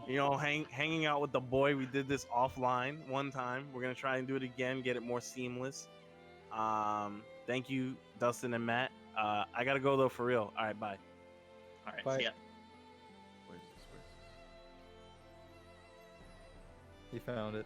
You know, hanging out with the boy. We did this offline one time. We're gonna try and do it again, get it more seamless. Thank you Dustin and Matt. I gotta go though for real. All right, bye. All right, Bye. see ya. Where's this? He found it.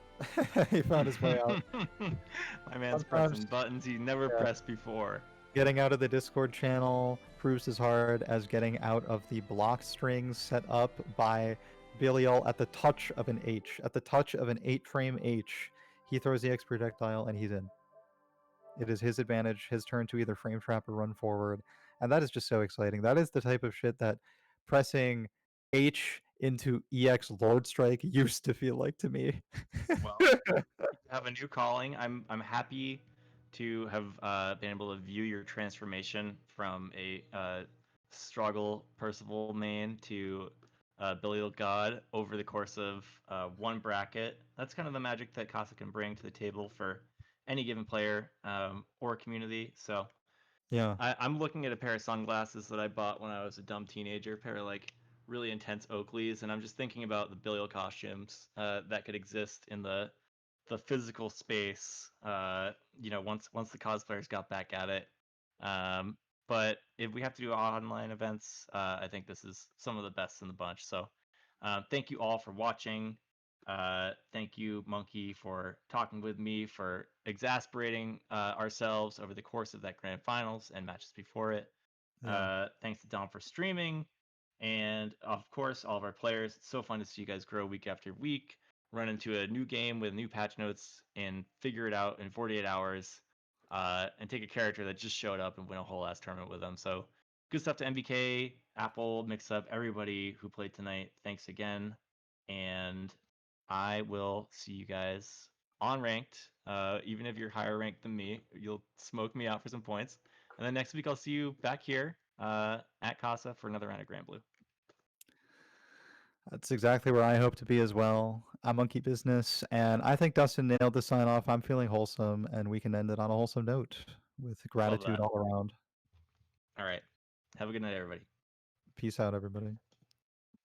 He found his way out. My man's Sometimes- pressing buttons he never Yeah. pressed before. Getting out of the Discord channel proves as hard as getting out of the block strings set up by Belial at the touch of an H. At the touch of an 8-frame H, he throws the X projectile and he's in. It is his advantage, his turn to either frame trap or run forward. And that is just so exciting. That is the type of shit that pressing H into EX Lord Strike used to feel like to me. Well, you have a new calling. I'm happy to have been able to view your transformation from a struggle Percival main to Belial God over the course of one bracket. That's kind of the magic that Casa can bring to the table for any given player or community. So Yeah. I'm looking at a pair of sunglasses that I bought when I was a dumb teenager, a pair of like really intense Oakleys, and I'm just thinking about the Belial costumes that could exist in the physical space. Once the cosplayers got back at it. But if we have to do online events, I think this is some of the best in the bunch. So thank you all for watching. Thank you, Monkey, for talking with me, for exasperating ourselves over the course of that grand finals and matches before it. Thanks to Dom for streaming. And of course, all of our players. It's so fun to see you guys grow week after week, run into a new game with new patch notes, and figure it out in 48 hours, and take a character that just showed up and win a whole ass tournament with them. So good stuff to MBK, Apple, Mix Up, everybody who played tonight. Thanks again. And I will see you guys on ranked. Even if you're higher ranked than me, you'll smoke me out for some points. And then next week I'll see you back here at Casa for another round of Grand Blue. That's exactly where I hope to be as well. I'm Monkey Business, and I think Dustin nailed the sign off. I'm feeling wholesome, and we can end it on a wholesome note with gratitude that. all around. All right. Have a good night, everybody. Peace out, everybody.